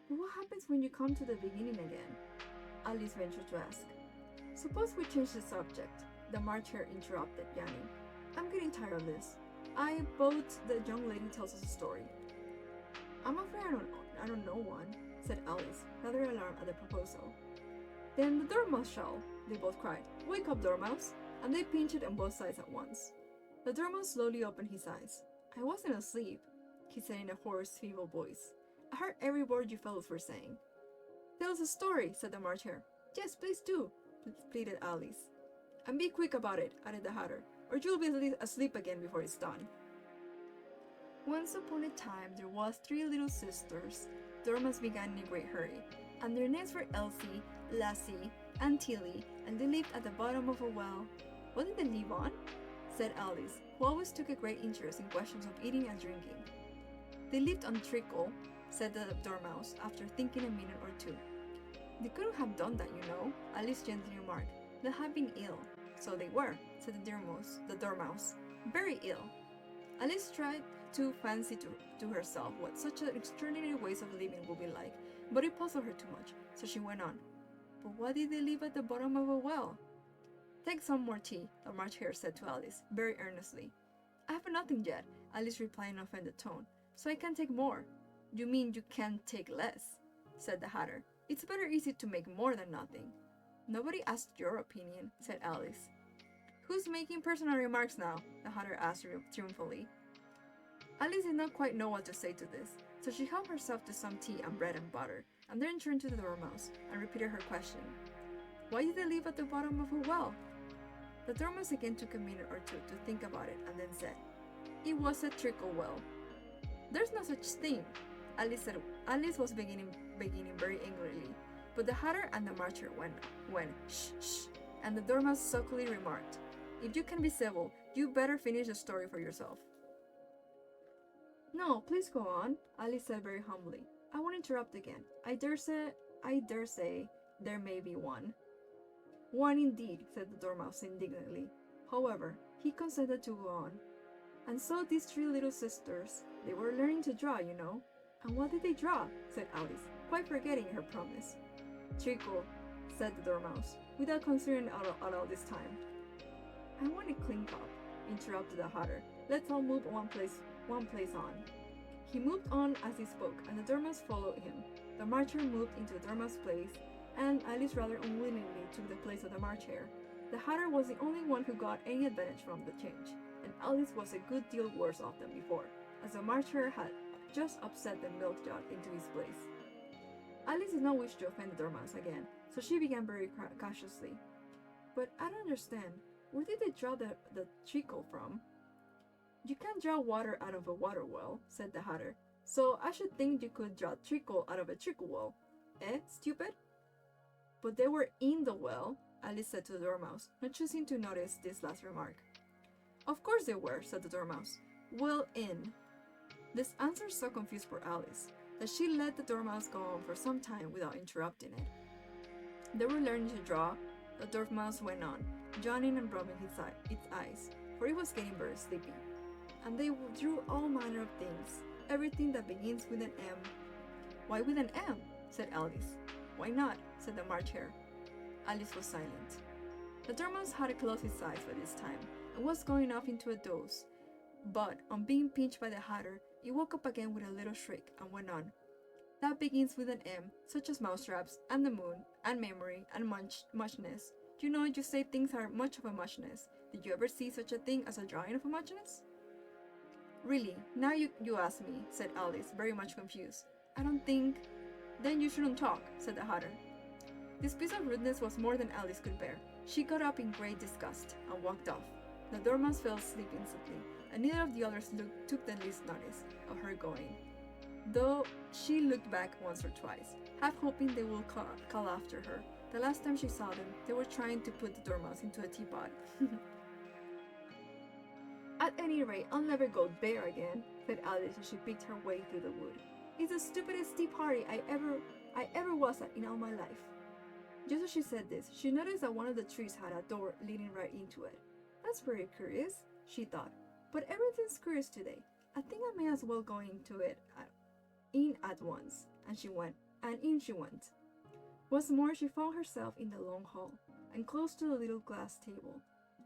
What happens when you come to the beginning again? Alice ventured to ask. Suppose we change the subject, the Marcher interrupted, yawning. I'm getting tired of this. I vote the young lady tells us a story. I'm afraid I don't know one, said Alice, rather alarmed at the proposal. Then the Dormouse shall, they both cried. Wake up, Dormouse! And they pinched on both sides at once. The Dormouse slowly opened his eyes. I wasn't asleep, he said in a hoarse, feeble voice. I heard every word you fellows were saying. Tell us a story, said the March Hare. Yes, please do, pleaded Alice. And be quick about it, added the Hatter, or you'll be asleep again before it's done. Once upon a time there was 3 little sisters. Dormouse began in a great hurry, and their names were Elsie, Lassie, and Tilly, and they lived at the bottom of a well. What did they live on? Said Alice, who always took a great interest in questions of eating and drinking. They lived on treacle, said the Dormouse, after thinking a minute or two. They couldn't have done that, you know, Alice gently remarked. They had been ill. So they were, said the Dormouse. Very ill. Alice tried to fancy to herself what such an extraordinary ways of living would be like, but it puzzled her too much, so she went on. But why did they live at the bottom of a well? Take some more tea, the March Hare said to Alice, very earnestly. I have nothing yet, Alice replied in an offended tone, so I can't take more. You mean you can't take less, said the Hatter. It's better easy to make more than nothing. Nobody asked your opinion, said Alice. Who's making personal remarks now? The Hatter asked triumphantly. Alice did not quite know what to say to this, so she helped herself to some tea and bread and butter, and then turned to the Dormouse and repeated her question. Why did they live at the bottom of a well? The Dormouse again took a minute or two to think about it and then said, It was a trickle well. There's no such thing, Alice said. Alice was beginning very angrily, but the Hatter and the Marcher went shh, shh, and the Dormouse sulkily remarked, If you can be civil, you better finish the story for yourself. No, please go on, Alice said very humbly. I won't interrupt again. I dare say there may be one. One indeed, said the Dormouse indignantly. However, he consented to go on. And so these 3 little sisters, they were learning to draw, you know. And what did they draw? Said Alice, quite forgetting her promise. Treacle, said the Dormouse, without considering at all this time. I want to clink up, interrupted the Hatter. Let's all move one place on. He moved on as he spoke, and the Dormouse followed him. The Marcher moved into the Dormouse's place, and Alice rather unwillingly took the place of the March Hare. The Hatter was the only one who got any advantage from the change, and Alice was a good deal worse off than before, as the March Hare had just upset the milk jug into his place. Alice did not wish to offend the Dormouse again, so she began very cautiously. But I don't understand. Where did they draw the treacle from? You can't draw water out of a water well, said the Hatter. So I should think you could draw treacle out of a treacle well. Eh, stupid? But they were in the well, Alice said to the Dormouse, not choosing to notice this last remark. Of course they were, said the Dormouse. Well in. This answer so confused poor Alice that she let the Dormouse go on for some time without interrupting it. They were learning to draw. The Dormouse went on, yawning and rubbing its eyes, for it was getting very sleepy. And they drew all manner of things, everything that begins with an M. Why with an M? Said Alice. Why not? Said the March Hare. Alice was silent. The Dormouse had closed his eyes by this time, and was going off into a doze. But, on being pinched by the Hatter, it woke up again with a little shriek, and went on. That begins with an M, such as mousetraps, and the moon, and memory, and muchness. You know, you say things are much of a muchness. Did you ever see such a thing as a drawing of a muchness? Really, now you ask me, said Alice, very much confused. I don't think... Then you shouldn't talk, said the Hatter. This piece of rudeness was more than Alice could bear. She got up in great disgust, and walked off. The Dormouse fell asleep instantly, and neither of the others took the least notice of her going, though she looked back once or twice, half hoping they would call after her. The last time she saw them, they were trying to put the Dormouse into a teapot. At any rate, I'll never go there again, said Alice as she picked her way through the wood. It's the stupidest tea party I ever was at in all my life. Just as she said this, she noticed that one of the trees had a door leading right into it. That's very curious, she thought. But everything's curious today. I think I may as well go into it in at once. And she went, and in she went. What's more, she found herself in the long hall, and close to the little glass table.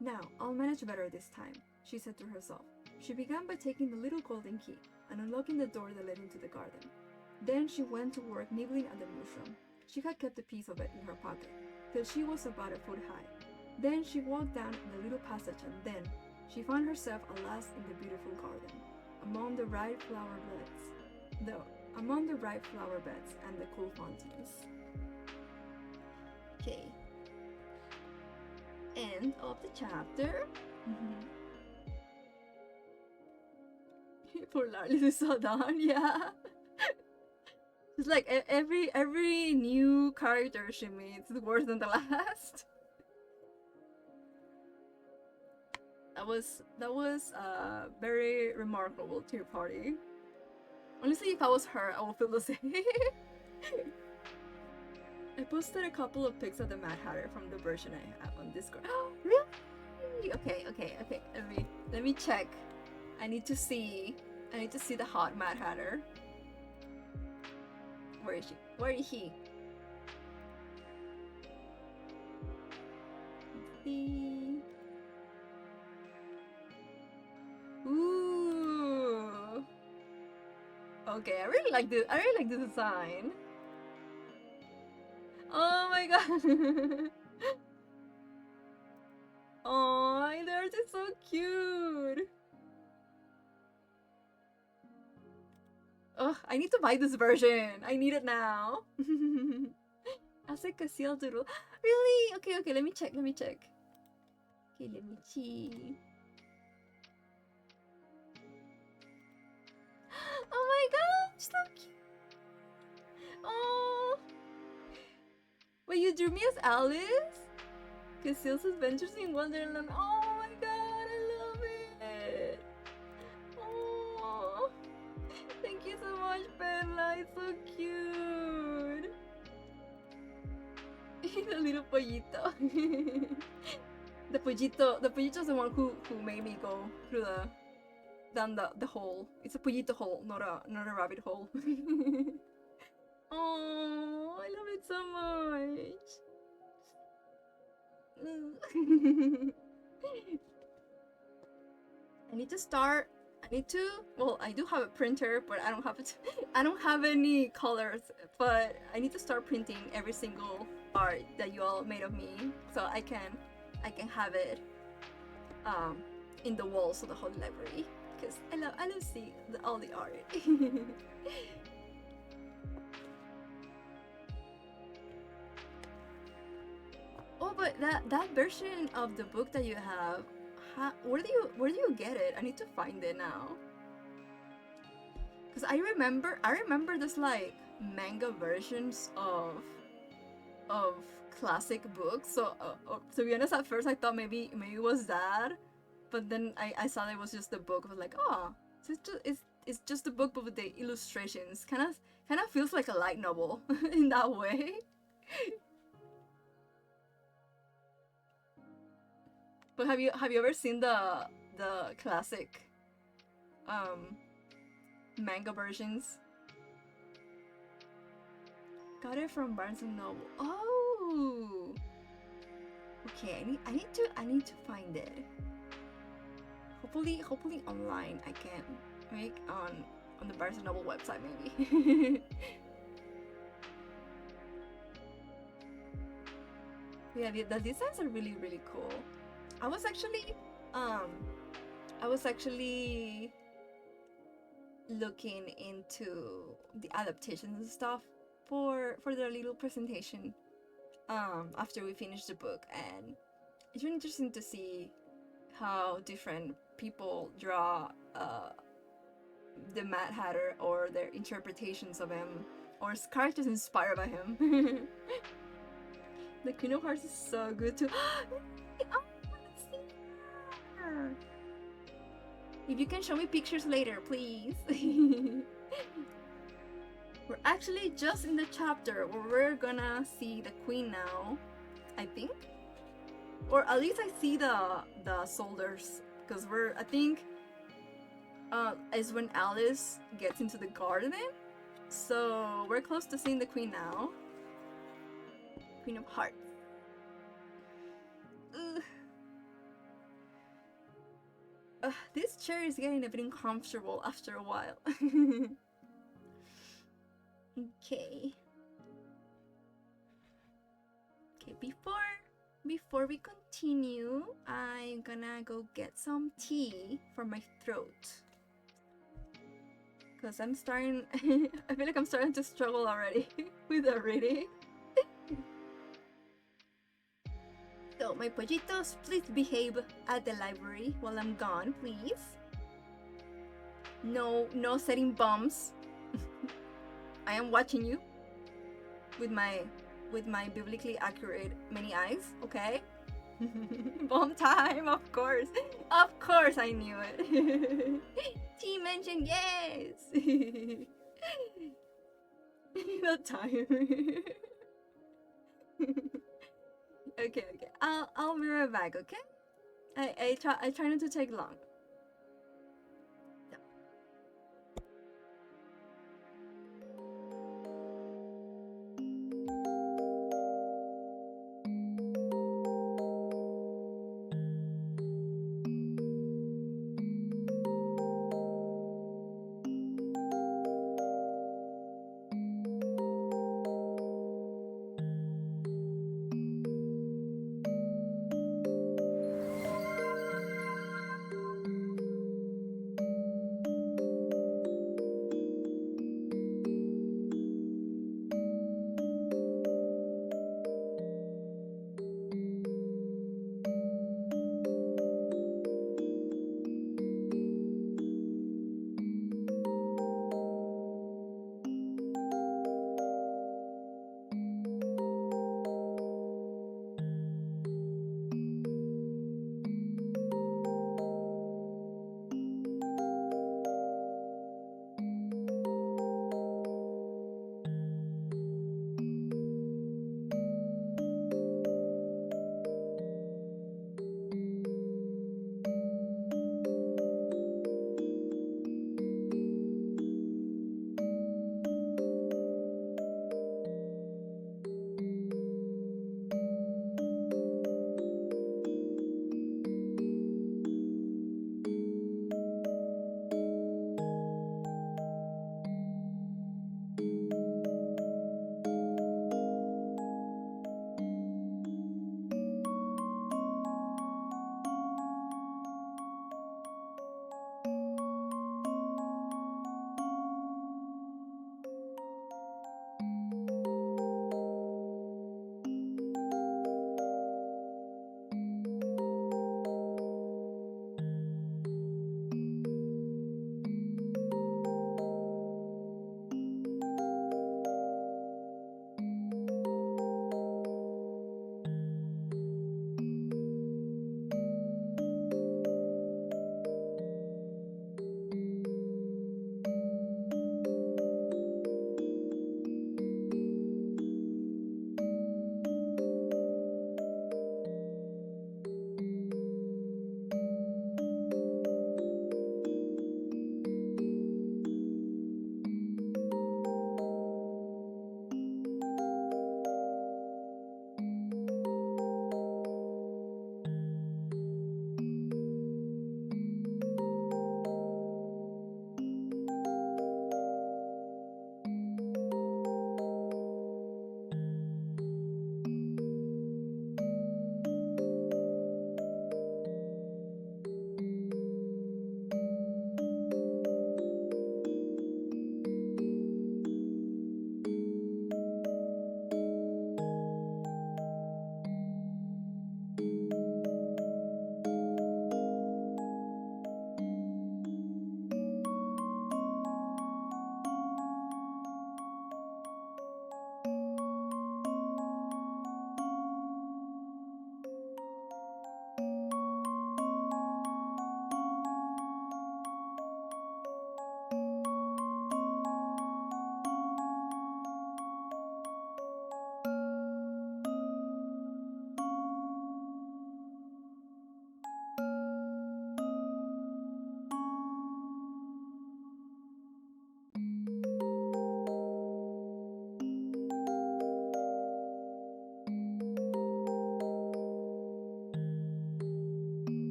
Now, I'll manage better this time, she said to herself. She began by taking the little golden key and unlocking the door that led into the garden. Then she went to work nibbling at the mushroom. She had kept a piece of it in her pocket, till she was about a foot high. Then she walked down the little passage, and then she found herself at last in the beautiful garden, among the ripe flower beds and the cool fountains. Okay. End of the chapter. Poor Larlis is so done, yeah. It's like every new character she meets is worse than the last. That was a very remarkable tier party. Honestly, if I was her, I would feel the same. I posted a couple of pics of the Mad Hatter from the version I have on Discord. Oh, really? Okay. Let me check. I need to see the hot Mad Hatter. Where is she? Where is he? Let's see. Ooh. Okay, I really like the design. Oh my god. Oh, they're just so cute. Oh, I need to buy this version. I need it now. As a Cassiel doodle. Really? Okay, let me check. Okay, let me see. Oh my gosh, so cute. Oh. Wait, you drew me as Alice? Cassiel's Adventures in Wonderland. Oh my god, I love it. Oh. Thank you so much, Bella. It's so cute. The little pollito. The pollito's the one who made me go through down the hole. It's a pollito hole, not a rabbit hole. Oh, I love it so much. Well, I do have a printer, but I don't have it. I don't have any colors, but I need to start printing every single art that you all made of me, so I can have it in the walls of the whole library, because I love seeing all the art. Oh, but that version of the book that you have, where do you get it? I need to find it now. Cause I remember there's like manga versions of classic books. So to be honest, at first I thought maybe it was that, but then I saw that it was just the book. I was like, oh, so it's just a book, but with the illustrations. Kind of feels like a light novel in that way. But have you ever seen the classic manga versions? Got it from Barnes and Noble. Oh, okay. I need to find it. Hopefully online I can make on the Barnes and Noble website maybe. Yeah, the designs are really cool. I was actually looking into the adaptations and stuff for the little presentation after we finished the book, and it's really interesting to see how different people draw the Mad Hatter, or their interpretations of him, or characters inspired by him. The Queen of Hearts is so good too. Oh, let's see her. If you can show me pictures later, please. We're actually just in the chapter where we're gonna see the queen now, I think. Or at least I see the soldiers, because is when Alice gets into the garden. So we're close to seeing the queen now. Queen of Hearts. This chair is getting a bit uncomfortable after a while. Okay. Okay, before we continue, I'm gonna go get some tea for my throat. Cause I'm starting I feel like I'm starting to struggle already with the reading. So my pollitos, please behave at the library while I'm gone, please. No setting bombs. I am watching you with my biblically accurate many eyes, okay? Bomb time, of course. Of course I knew it. T mentioned yes. The time. Okay. I'll be right back, okay? I try not to take long.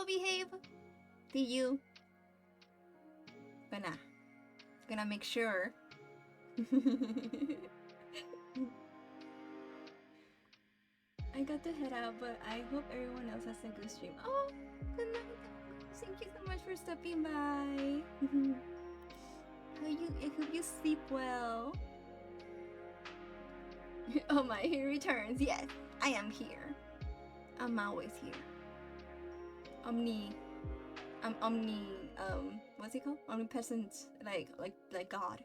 behave? Do you? Gonna make sure. I got to head out, but I hope everyone else has a good stream. Oh, good night. Thank you so much for stopping by. I hope you sleep well. Oh my, he returns. Yes, I am here. I'm always here. What's it called? Omnipresent, like God.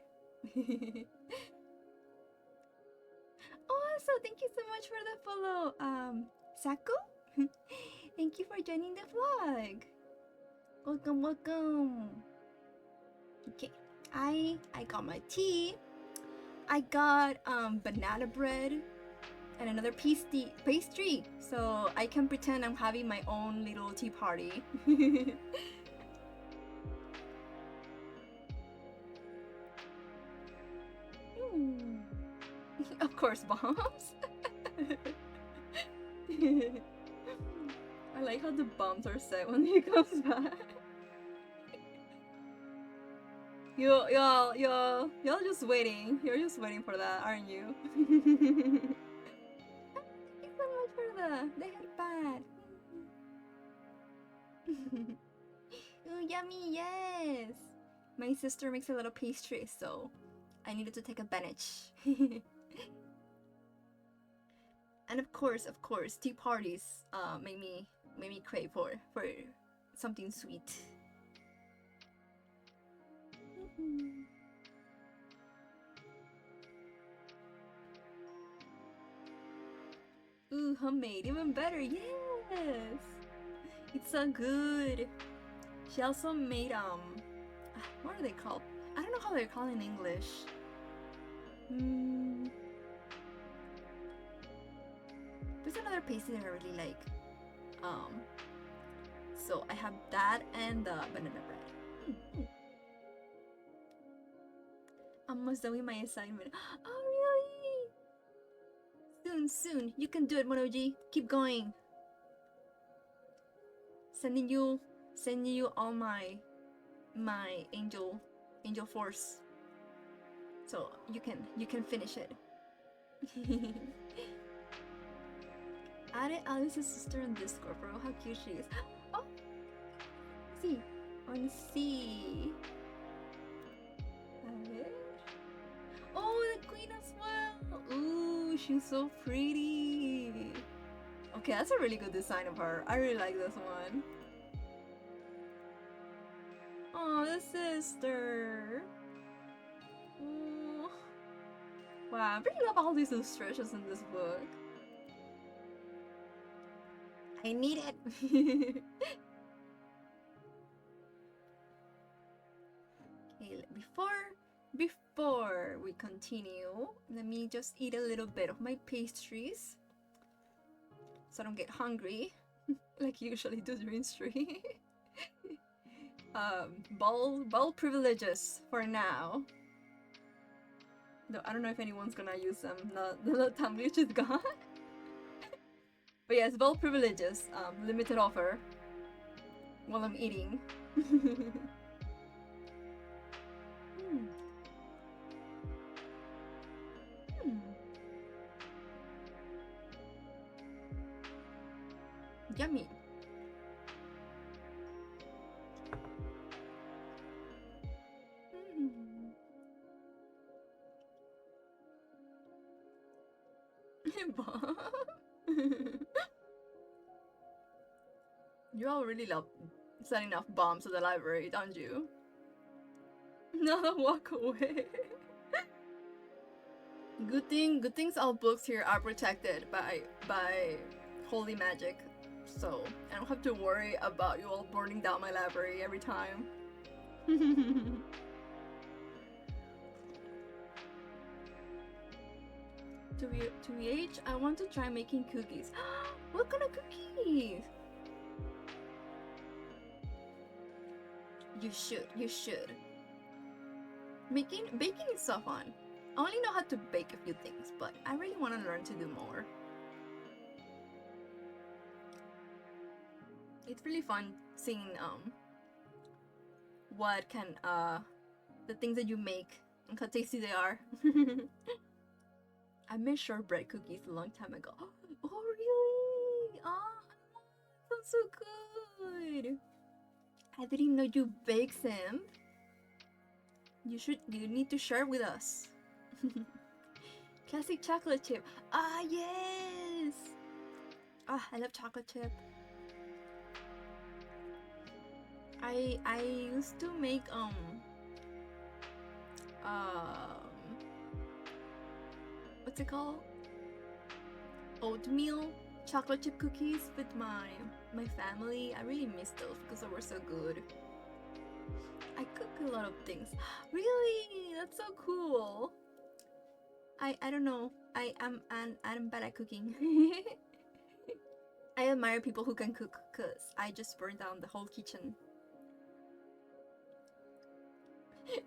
Oh, so thank you so much for the follow, Sako. Thank you for joining the vlog. Welcome. Okay, I got my tea. I got banana bread and another pastry, so I can pretend I'm having my own little tea party. Of course, bombs. I like how the bombs are set when he comes back. Y'all just waiting. You're just waiting for that, aren't you? Thank you so much for the headband. Ooh, yummy, yes. My sister makes a little pastry, so I needed to take advantage. And of course, tea parties make me crave for something sweet. Ooh, homemade, even better, yes! It's so good. She also made, what are they called? I don't know how they're called in English. There's another pastry that I really like. So I have that and the banana bread. Almost done with my assignment. Oh, really? Soon. You can do it, Monoji. Keep going. Sending you all my angel force. So you can finish it. Added Alice's sister on Discord, bro. How cute she is. Oh, see, on C. Oh, the queen as well. Ooh, she's so pretty. Okay, that's a really good design of her. I really like this one. Oh, the sister. Ooh. Wow, I really love all these illustrations in this book. I need it. Okay, before we continue, let me just eat a little bit of my pastries so I don't get hungry like you usually do during stream. Ball privileges for now. Though I don't know if anyone's gonna use them. The tumbler is gone. But yes, ball privileges. Limited offer while I'm eating. Yummy. You all really love setting off bombs at the library, don't you? No, walk away. Good things all books here are protected by holy magic, so I don't have to worry about you all burning down my library every time. To VH, I want to try making cookies. What kind of cookies? You should. Baking is so fun. I only know how to bake a few things, but I really want to learn to do more. it's really fun seeing what can the things that you make and how tasty they are. I made shortbread cookies a long time ago. Oh really? Oh, sounds so good. I didn't know you bake them. You need to share with us. Classic chocolate chip. Ah yes. Ah, I love chocolate chip. I used to make what's it called? Oatmeal chocolate chip cookies with my family. I really miss those because they were so good. I cook a lot of things. Really? That's so cool. I don't know. I'm bad at cooking. I admire people who can cook because I just burned down the whole kitchen.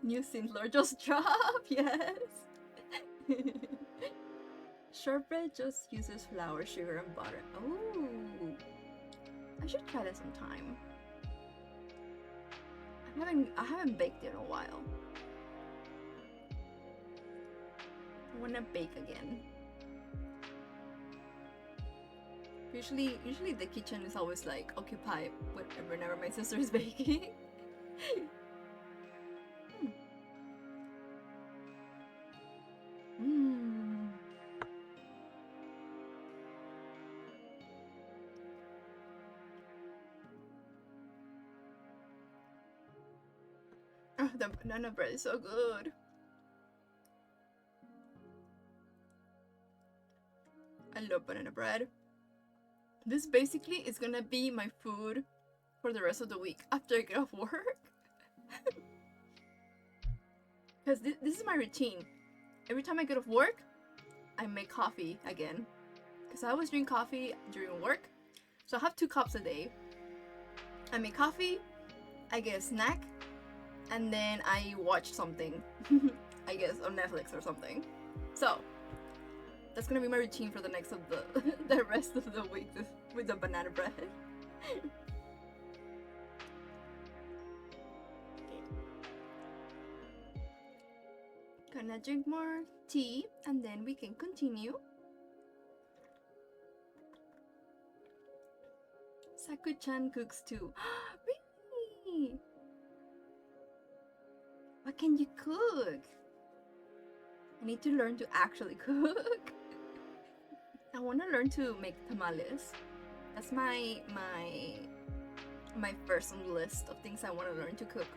New Sindler just dropped, yes. Shortbread just uses flour, sugar, and butter. Oh, I should try that sometime. I haven't baked in a while. I wanna bake again. Usually the kitchen is always like occupied whenever my sister is baking. Oh, the banana bread is so good. I love banana bread. This basically is gonna be my food for the rest of the week after I get off work. Because this is my routine. Every time I get off work, I make coffee again. Because I always drink coffee during work. So I have 2 cups a day. I make coffee, I get a snack, and then I watch something. I guess on Netflix or something. So that's gonna be my routine for the next of the rest of the week with the banana bread. Gonna drink more tea and then we can continue. Saku-chan cooks too. Really? What can you cook? I need to learn to actually cook. I want to learn to make tamales. That's my first on the list of things I want to learn to cook.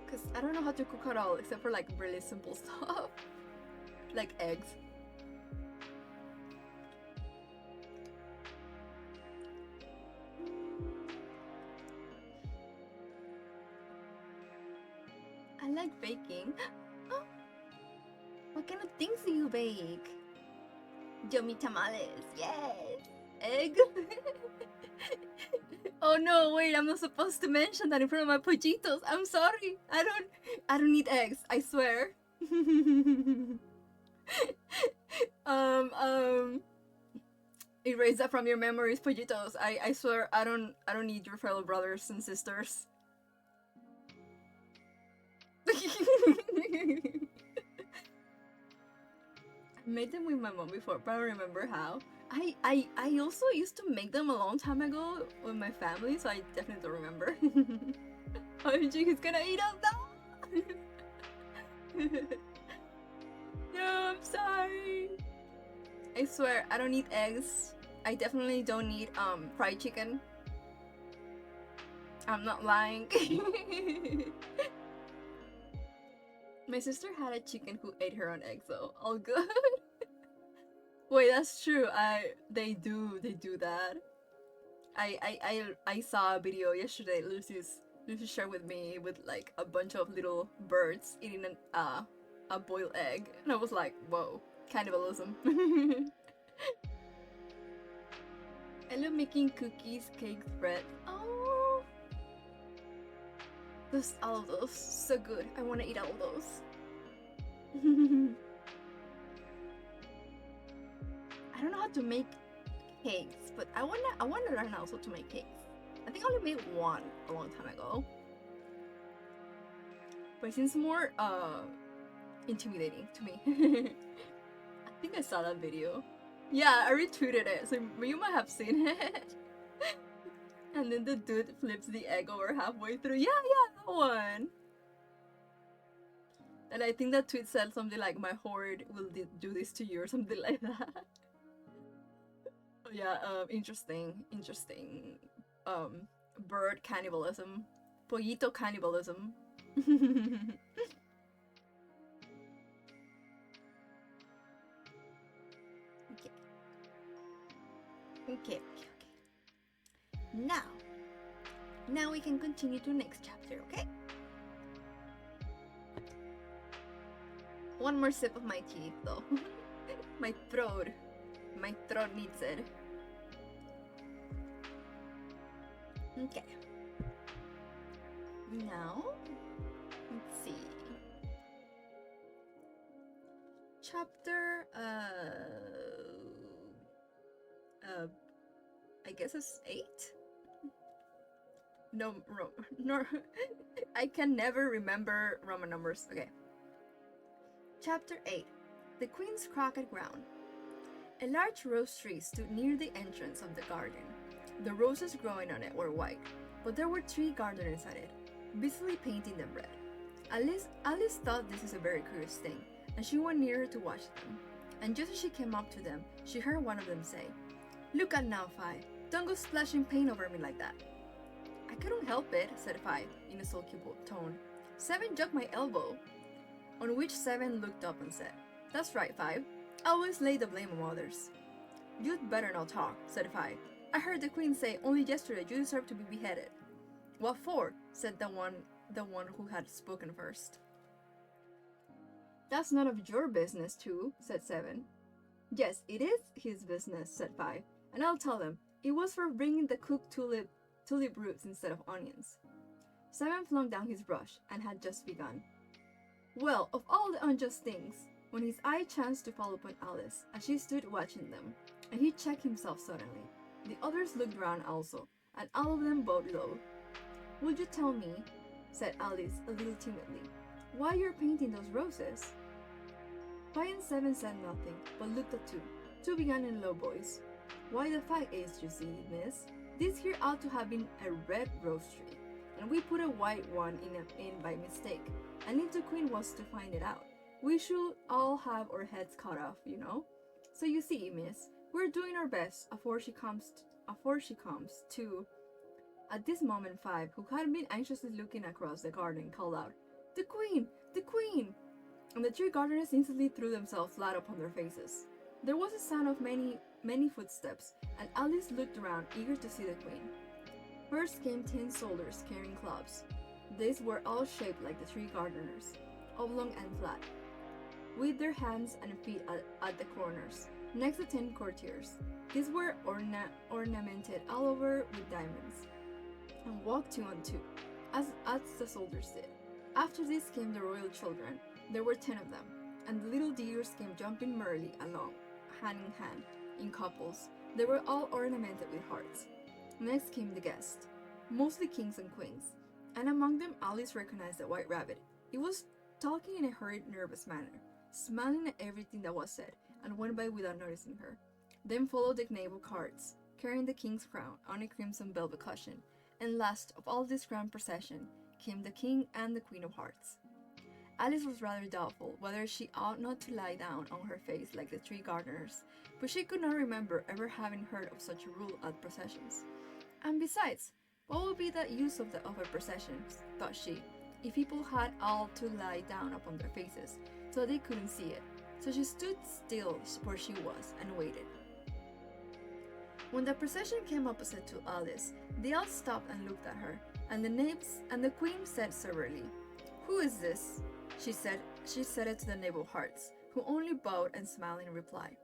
Because I don't know how to cook at all except for like really simple stuff. Like eggs. I like baking. Oh, what kind of things do you bake? Yummy tamales, yes! Egg? Oh no, wait, I'm not supposed to mention that in front of my pollitos. I'm sorry. I don't need eggs, I swear. Erase that from your memories, pollitos. I swear I don't need your fellow brothers and sisters. I made them with my mom before, but I don't remember how. I also used to make them a long time ago with my family, so I definitely don't remember. OMG, he's gonna eat all that! No, I'm sorry! I swear, I don't need eggs. I definitely don't need fried chicken. I'm not lying. My sister had a chicken who ate her own eggs, though. All good. Wait, that's true. They do that. I saw a video yesterday. Lucy shared with me with like a bunch of little birds eating a boiled egg, and I was like, whoa, cannibalism. I love making cookies, cakes, bread. Oh. All of those, so good. I want to eat all of those. I don't know how to make cakes, but I wanna learn also to make cakes. I think I only made one a long time ago, but it seems more intimidating to me. I think I saw that video. Yeah, I retweeted it, so you might have seen it. And then the dude flips the egg over halfway through. Yeah, that one. And I think that tweet said something like, "My horde will do this to you," or something like that. Yeah, interesting. Bird cannibalism, pollito cannibalism. Okay. Now we can continue to next chapter, okay? One more sip of my tea, though. My throat needs it. Okay. Now, let's see. Chapter, I guess it's 8? No, I can never remember Roman numbers. Okay. Chapter 8. The Queen's Crockett Ground. A large rose tree stood near the entrance of the garden. The roses growing on it were white, but there were 3 gardeners at it, busily painting them red. Alice thought this was a very curious thing, and she went nearer to watch them. And just as she came up to them, she heard one of them say, "Look out now, Fi. Don't go splashing paint over me like that." "I couldn't help it," said Fi, in a sulky tone. "Seven jugged my elbow." On which Seven looked up and said, "That's right, Five. Always lay the blame on others." "You'd better not talk," said Five. "I heard the Queen say only yesterday you deserve to be beheaded." "What for?" said the one who had spoken first. "That's none of your business, too," said Seven. "Yes, it is his business," said Five, "and I'll tell him. It was for bringing the cooked tulip roots instead of onions." Seven flung down his brush and had just begun. Well, of all the unjust things, when his eye chanced to fall upon Alice as she stood watching them, and he checked himself suddenly. The others looked round also, and all of them bowed low. "Will you tell me," said Alice a little timidly, "why you're painting those roses?" Five and Seven said nothing, but looked at Two. Two began in a low voice. "Why, the fact is, you see, miss, this here ought to have been a red rose tree, and we put a white one in by mistake, and if the Queen was to find it out, we should all have our heads cut off, you know. So you see, miss, we're doing our best afore she comes to." At this moment Five, who had been anxiously looking across the garden, called out, "The Queen! The Queen!" And the 3 gardeners instantly threw themselves flat upon their faces. There was a sound of many footsteps, and Alice looked around, eager to see the Queen. First came 10 soldiers carrying clubs. These were all shaped like the 3 gardeners, oblong and flat, with their hands and feet at the corners. Next, the 10 courtiers. These were ornamented all over with diamonds, and walked 2 on 2, as the soldiers did. After this came the royal children. There were 10 of them, and the little deers came jumping merrily along, hand in hand, in couples. They were all ornamented with hearts. Next came the guests, mostly kings and queens, and among them Alice recognized the White Rabbit. He was talking in a hurried, nervous manner, smiling at everything that was said, and went by without noticing her. Then followed the naval carts, carrying the king's crown on a crimson velvet cushion, and last of all this grand procession came the king and the Queen of Hearts. Alice was rather doubtful whether she ought not to lie down on her face like the 3 gardeners, but she could not remember ever having heard of such a rule at processions. And besides, what would be the use of a procession, thought she, if people had all to lie down upon their faces, so they couldn't see it? So she stood still where she was and waited. When the procession came opposite to Alice, they all stopped and looked at her, and the Queen said severely, "Who is this?" She said it to the naval hearts, who only bowed and smiled in reply.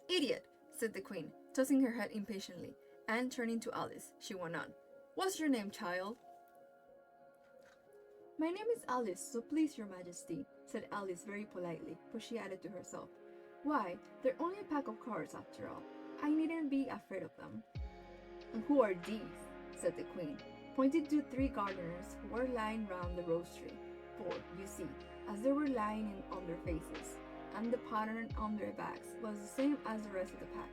"Idiot," said the Queen, tossing her head impatiently, and turning to Alice, she went on. "What's your name, child?" "My name is Alice, so please, your Majesty," said Alice very politely, but she added to herself, "Why, they're only a pack of cards after all." I needn't be afraid of them. And who are these? Said the queen, pointing to 3 gardeners who were lying round the rose tree. For, you see, as they were lying on their faces, and the pattern on their backs was the same as the rest of the pack,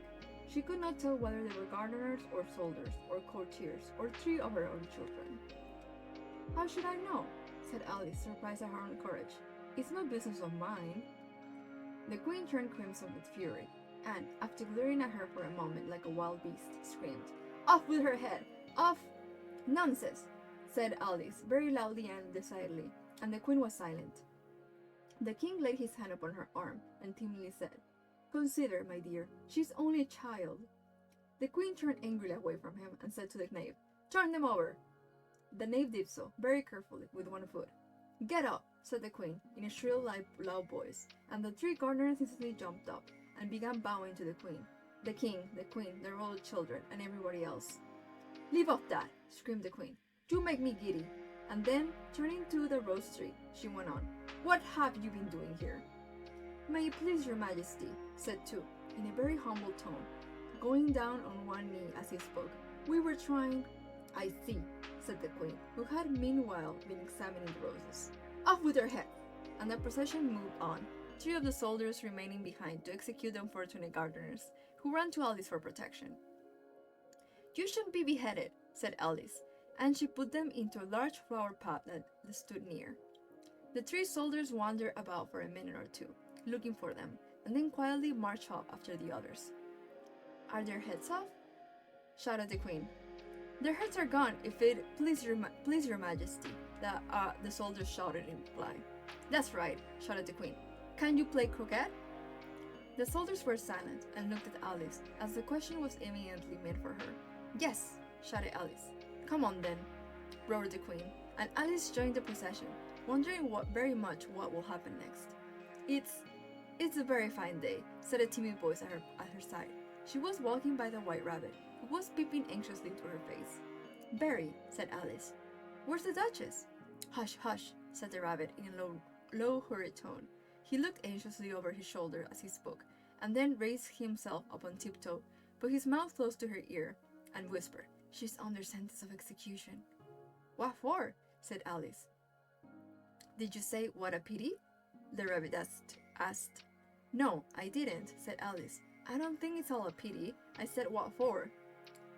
she could not tell whether they were gardeners or soldiers or courtiers or 3 of her own children. How should I know? Said Alice, surprised at her own courage. It's no business of mine. The queen turned crimson with fury, and, after glaring at her for a moment like a wild beast, screamed, Off with her head! Off! Nonsense! Said Alice, very loudly and decidedly, and the queen was silent. The king laid his hand upon her arm and timidly said, Consider, my dear, she's only a child. The queen turned angrily away from him and said to the knave, Turn them over! The knave did so, very carefully, with one foot. Get up, said the queen, in a shrill, loud voice, and the 3 gardeners instantly jumped up and began bowing to the queen, the king, the queen, their royal children, and everybody else. Leave off that, screamed the queen. You make me giddy. And then, turning to the rose tree, she went on, What have you been doing here? May it please your majesty, said Tu, in a very humble tone, going down on one knee as he spoke. We were trying... I see, said the queen, who had meanwhile been examining the roses. Off with her head! And the procession moved on, 3 of the soldiers remaining behind to execute the unfortunate gardeners, who ran to Alice for protection. You shouldn't be beheaded, said Alice, and she put them into a large flower pot that stood near. The 3 soldiers wandered about for a minute or 2, looking for them, and then quietly marched off after the others. Are their heads off? Shouted the queen. Their heads are gone, if it please your majesty, the soldiers shouted in reply. That's right, shouted the queen. Can you play croquet? The soldiers were silent and looked at Alice, as the question was eminently meant for her. Yes, shouted Alice. Come on then, roared the queen, and Alice joined the procession, wondering very much what will happen next. It's a very fine day, said a timid voice at her side. She was walking by the white rabbit, who was peeping anxiously into her face. Very, said Alice. Where's the Duchess? Hush, hush, said the rabbit in a low, hurried tone. He looked anxiously over his shoulder as he spoke, and then raised himself up on tiptoe, put his mouth close to her ear, and whispered, She's under sentence of execution. What for? Said Alice. Did you say, what a pity? The rabbit asked. No, I didn't, said Alice. I don't think it's all a pity. I said, what for?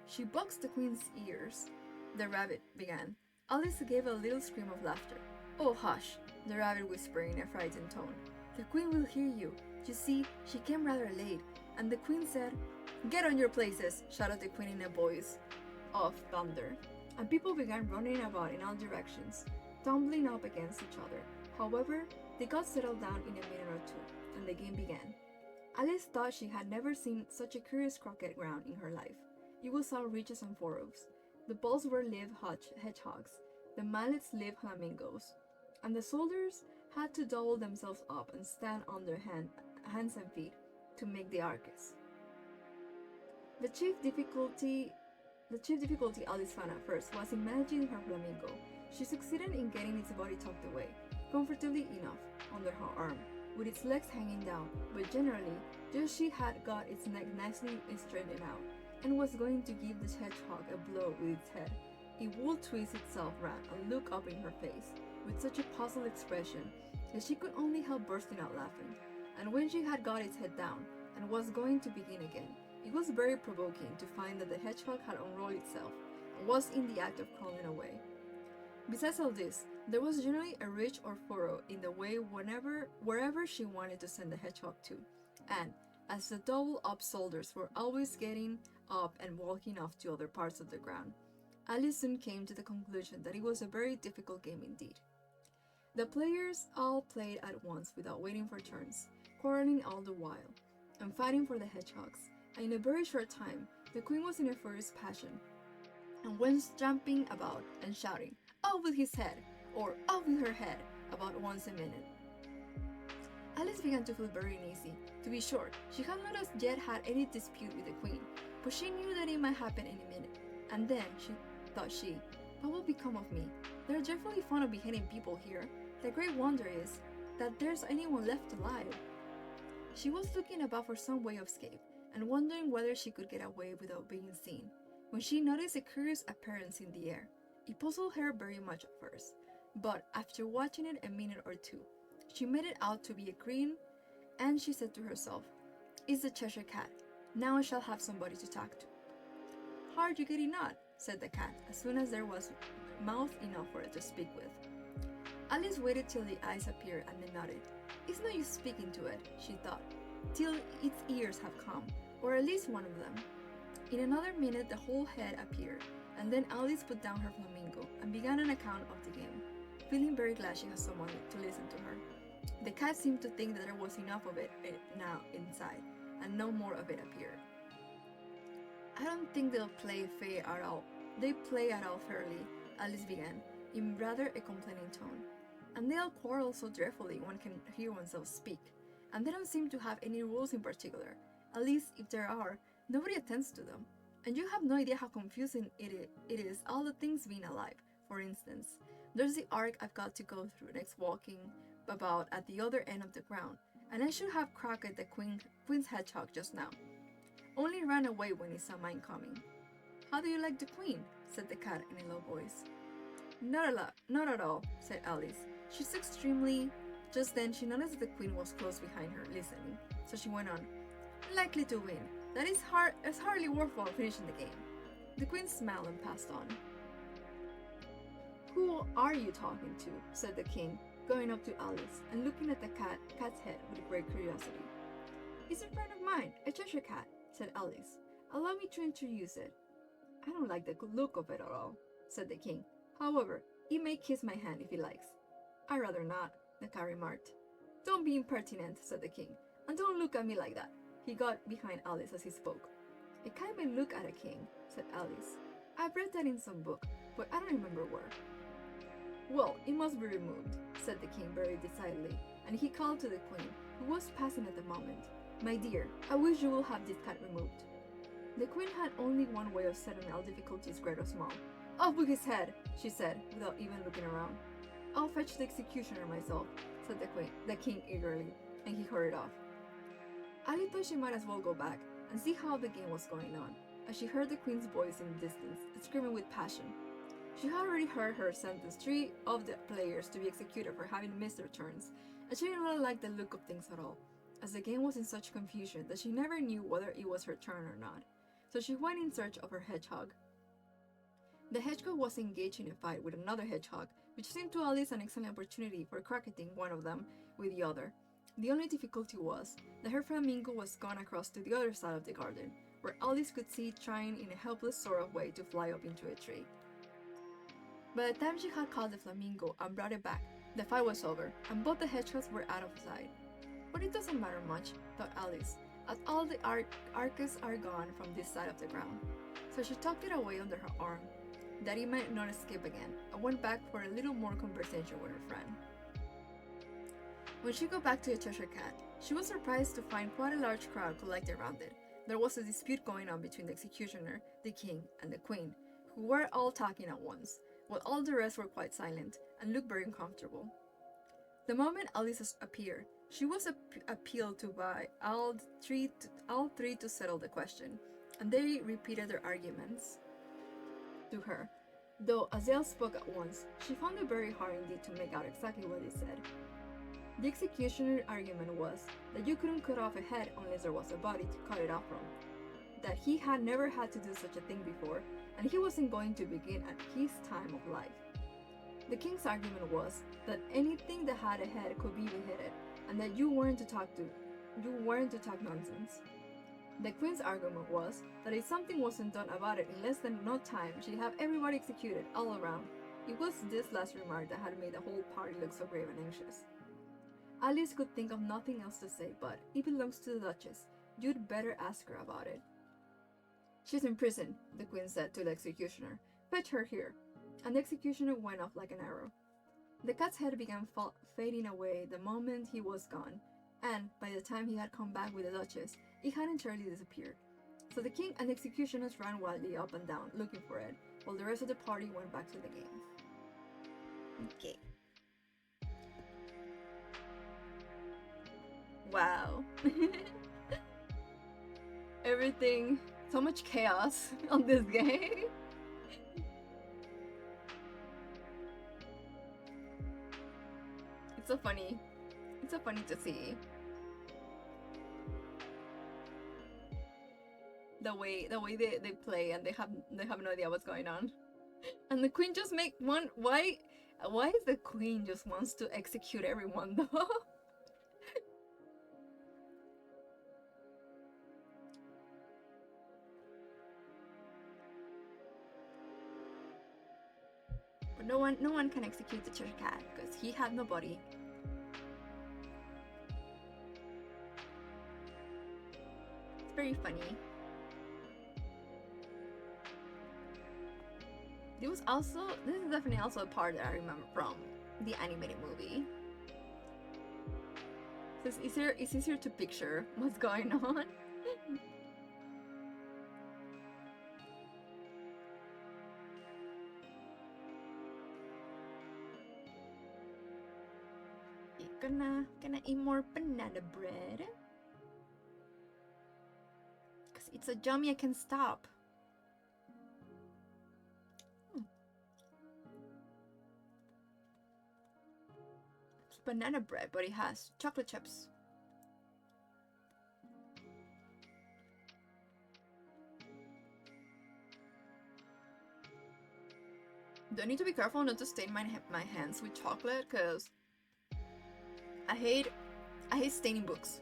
She boxed the queen's ears. The rabbit began. Alice gave a little scream of laughter. Oh, hush, the rabbit whispered in a frightened tone. The queen will hear you. You see, she came rather late. And the queen said, Get on your places, shouted the queen in a voice of thunder. And people began running about in all directions, tumbling up against each other. However, they got settled down in a minute or 2, and the game began. Alice thought she had never seen such a curious croquet ground in her life. It was all ridges and furrows. The balls were live hedgehogs, the mallets live flamingos, and the soldiers had to double themselves up and stand on their hands and feet to make the arches. The chief difficulty Alice found at first was in managing her flamingo. She succeeded in getting its body tucked away, comfortably enough, under her arm, with its legs hanging down, but generally, just she had got its neck nicely straightened out, and was going to give the hedgehog a blow with its head, it would twist itself round and look up in her face, with such a puzzled expression that she could only help bursting out laughing. And when she had got its head down, and was going to begin again, it was very provoking to find that the hedgehog had unrolled itself, and was in the act of crawling away. Besides all this, there was generally a ridge or furrow in the way wherever she wanted to send the hedgehog to, and as the doubled-up soldiers were always getting up and walking off to other parts of the ground, Alice soon came to the conclusion that it was a very difficult game indeed. The players all played at once without waiting for turns, quarreling all the while, and fighting for the hedgehogs, and in a very short time, the queen was in a furious passion, and went stamping about and shouting, "Off with his head!" or "Off with her head!" about once a minute. Alice began to feel very uneasy. To be sure, she had not as yet had any dispute with the queen, but she knew that it might happen any minute. And then, thought she, what will become of me? They're dreadfully fond of beheading people here. The great wonder is that there's anyone left alive. She was looking about for some way of escape, and wondering whether she could get away without being seen, when she noticed a curious appearance in the air. It puzzled her very much at first, but after watching it a minute or two, she made it out to be a green, and she said to herself, "It's the Cheshire Cat. Now I shall have somebody to talk to." "How are you getting on?" said the cat, as soon as there was mouth enough for it to speak with. Alice waited till the eyes appeared and then nodded. "It's no use speaking to it," she thought, "till its ears have come, or at least one of them." In another minute the whole head appeared, and then Alice put down her flamingo and began an account of the game, feeling very glad she had someone to listen to her. The cat seemed to think that there was enough of it now inside, and no more of it appeared. "I don't think they'll play fair at all. They play at all fairly," Alice began, in rather a complaining tone. "And they'll quarrel so dreadfully one can hear oneself speak. And they don't seem to have any rules in particular. At least, if there are, nobody attends to them. And you have no idea how confusing it is, all the things being alive. For instance, there's the arc I've got to go through next, walking about at the other end of the ground, and I should have cracked the queen's hedgehog just now. Only ran away when he saw mine coming." "How do you like the queen?" said the cat in a low voice. Not at all," said Alice. "She's extremely—" Just then she noticed that the queen was close behind her, listening, so she went on, "Likely to win. That is it's hardly worthwhile finishing the game." The queen smiled and passed on. "Who are you talking to?" said the king, going up to Alice and looking at the cat's head with great curiosity. "It's a friend of mine, a Cheshire Cat," said Alice. "Allow me to introduce it." "I don't like the look of it at all," said the king. "However, he may kiss my hand if he likes." "I'd rather not," the cat remarked. "Don't be impertinent," said the king, "and don't look at me like that." He got behind Alice as he spoke. "A cat may look at a king," said Alice. "I've read that in some book, but I don't remember where." "Well, it must be removed," said the king very decidedly, and he called to the queen, who was passing at the moment. "My dear, I wish you will have this cat removed." The queen had only one way of settling all difficulties, great or small. "Off with his head," she said, without even looking around. "I'll fetch the executioner myself," said the king eagerly, and he hurried off. Alice thought she might as well go back and see how the game was going on, as she heard the queen's voice in the distance, screaming with passion. She had already heard her sentence 3 of the players to be executed for having missed their turns, and she didn't really like the look of things at all, as the game was in such confusion that she never knew whether it was her turn or not. So she went in search of her hedgehog. The hedgehog was engaged in a fight with another hedgehog, which seemed to Alice an excellent opportunity for cracking one of them with the other. The only difficulty was that her flamingo was gone across to the other side of the garden, where Alice could see it trying in a helpless sort of way to fly up into a tree. By the time she had caught the flamingo and brought it back, the fight was over, and both the hedgehogs were out of sight. But it doesn't matter much, thought Alice, as all the arcs are gone from this side of the ground. So she tucked it away under her arm, that it might not escape again, and went back for a little more conversation with her friend. When she got back to the Cheshire Cat, she was surprised to find quite a large crowd collected around it. There was a dispute going on between the executioner, the king, and the queen, who were all talking at once, while all the rest were quite silent and looked very uncomfortable. The moment Alice appeared, she was appealed to by all three to settle the question, and they repeated their arguments to her, though as they all spoke at once, she found it very hard indeed to make out exactly what they said. The executioner's argument was that you couldn't cut off a head unless there was a body to cut it off from, that he had never had to do such a thing before, and he wasn't going to begin at his time of life. The king's argument was that anything that had a head could be beheaded, and that you weren't to talk nonsense. The queen's argument was that if something wasn't done about it in less than no time, she'd have everybody executed all around. It was this last remark that had made the whole party look so grave and anxious. Alice could think of nothing else to say but, "It belongs to the Duchess. You'd better ask her about it." "She's in prison," the queen said to the executioner. "Fetch her here." And the executioner went off like an arrow. The cat's head began fading away the moment he was gone, and by the time he had come back with the Duchess, it had entirely disappeared. So the king and the executioners ran wildly up and down, looking for it, while the rest of the party went back to the game. Okay. Wow. everything, so much chaos on this game. It's so funny. It's so funny to see the way they play, and they have no idea what's going on. And the queen just make one. Why is the queen just wants to execute everyone though? But no one can execute the church cat because he had no body. It's very funny. This is definitely also a part that I remember from the animated movie. So it's easier to picture what's going on. Gonna eat more banana bread. Cause it's so yummy I can stop. It's banana bread, but it has chocolate chips. Do I need to be careful not to stain my hands with chocolate? Cause I hate staining books.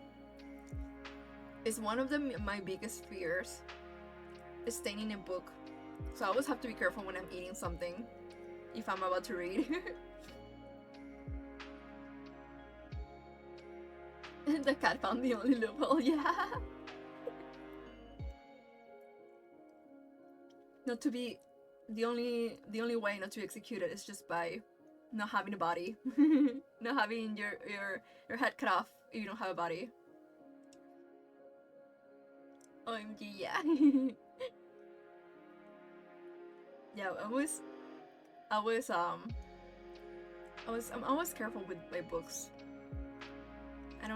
It's one of my biggest fears, is staining a book. So I always have to be careful when I'm eating something, if I'm about to read. The cat found the only loophole, yeah. Not to be the only way not to execute it is just by not having a body. Not having your head cut off if you don't have a body. OMG, yeah. Yeah, I'm always careful with my books. I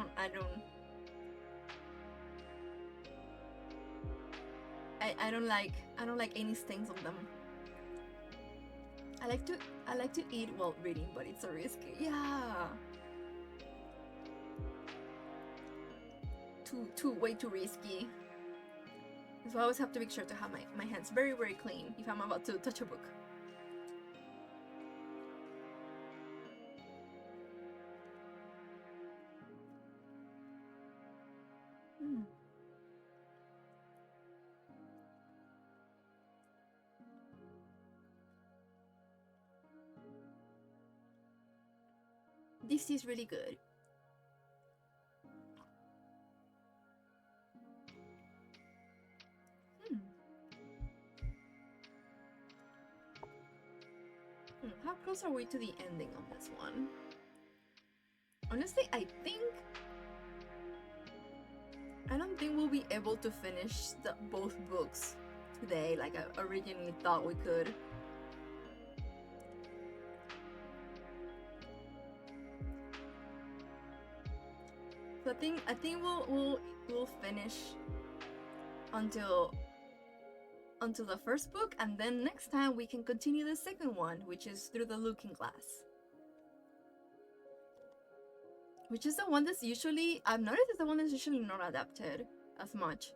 don't like any stains on them. I like to eat while reading, but it's so risky. Yeah. Way too risky. So I always have to make sure to have my hands very, very clean if I'm about to touch a book. This is really good. How close are we to the ending on this one? Honestly, I don't think we'll be able to finish both books today like I originally thought we could. So I think we'll finish until the first book, and then next time we can continue the second one, which is Through the Looking Glass. Which is the one that's usually, I've noticed, is the one that's usually not adapted as much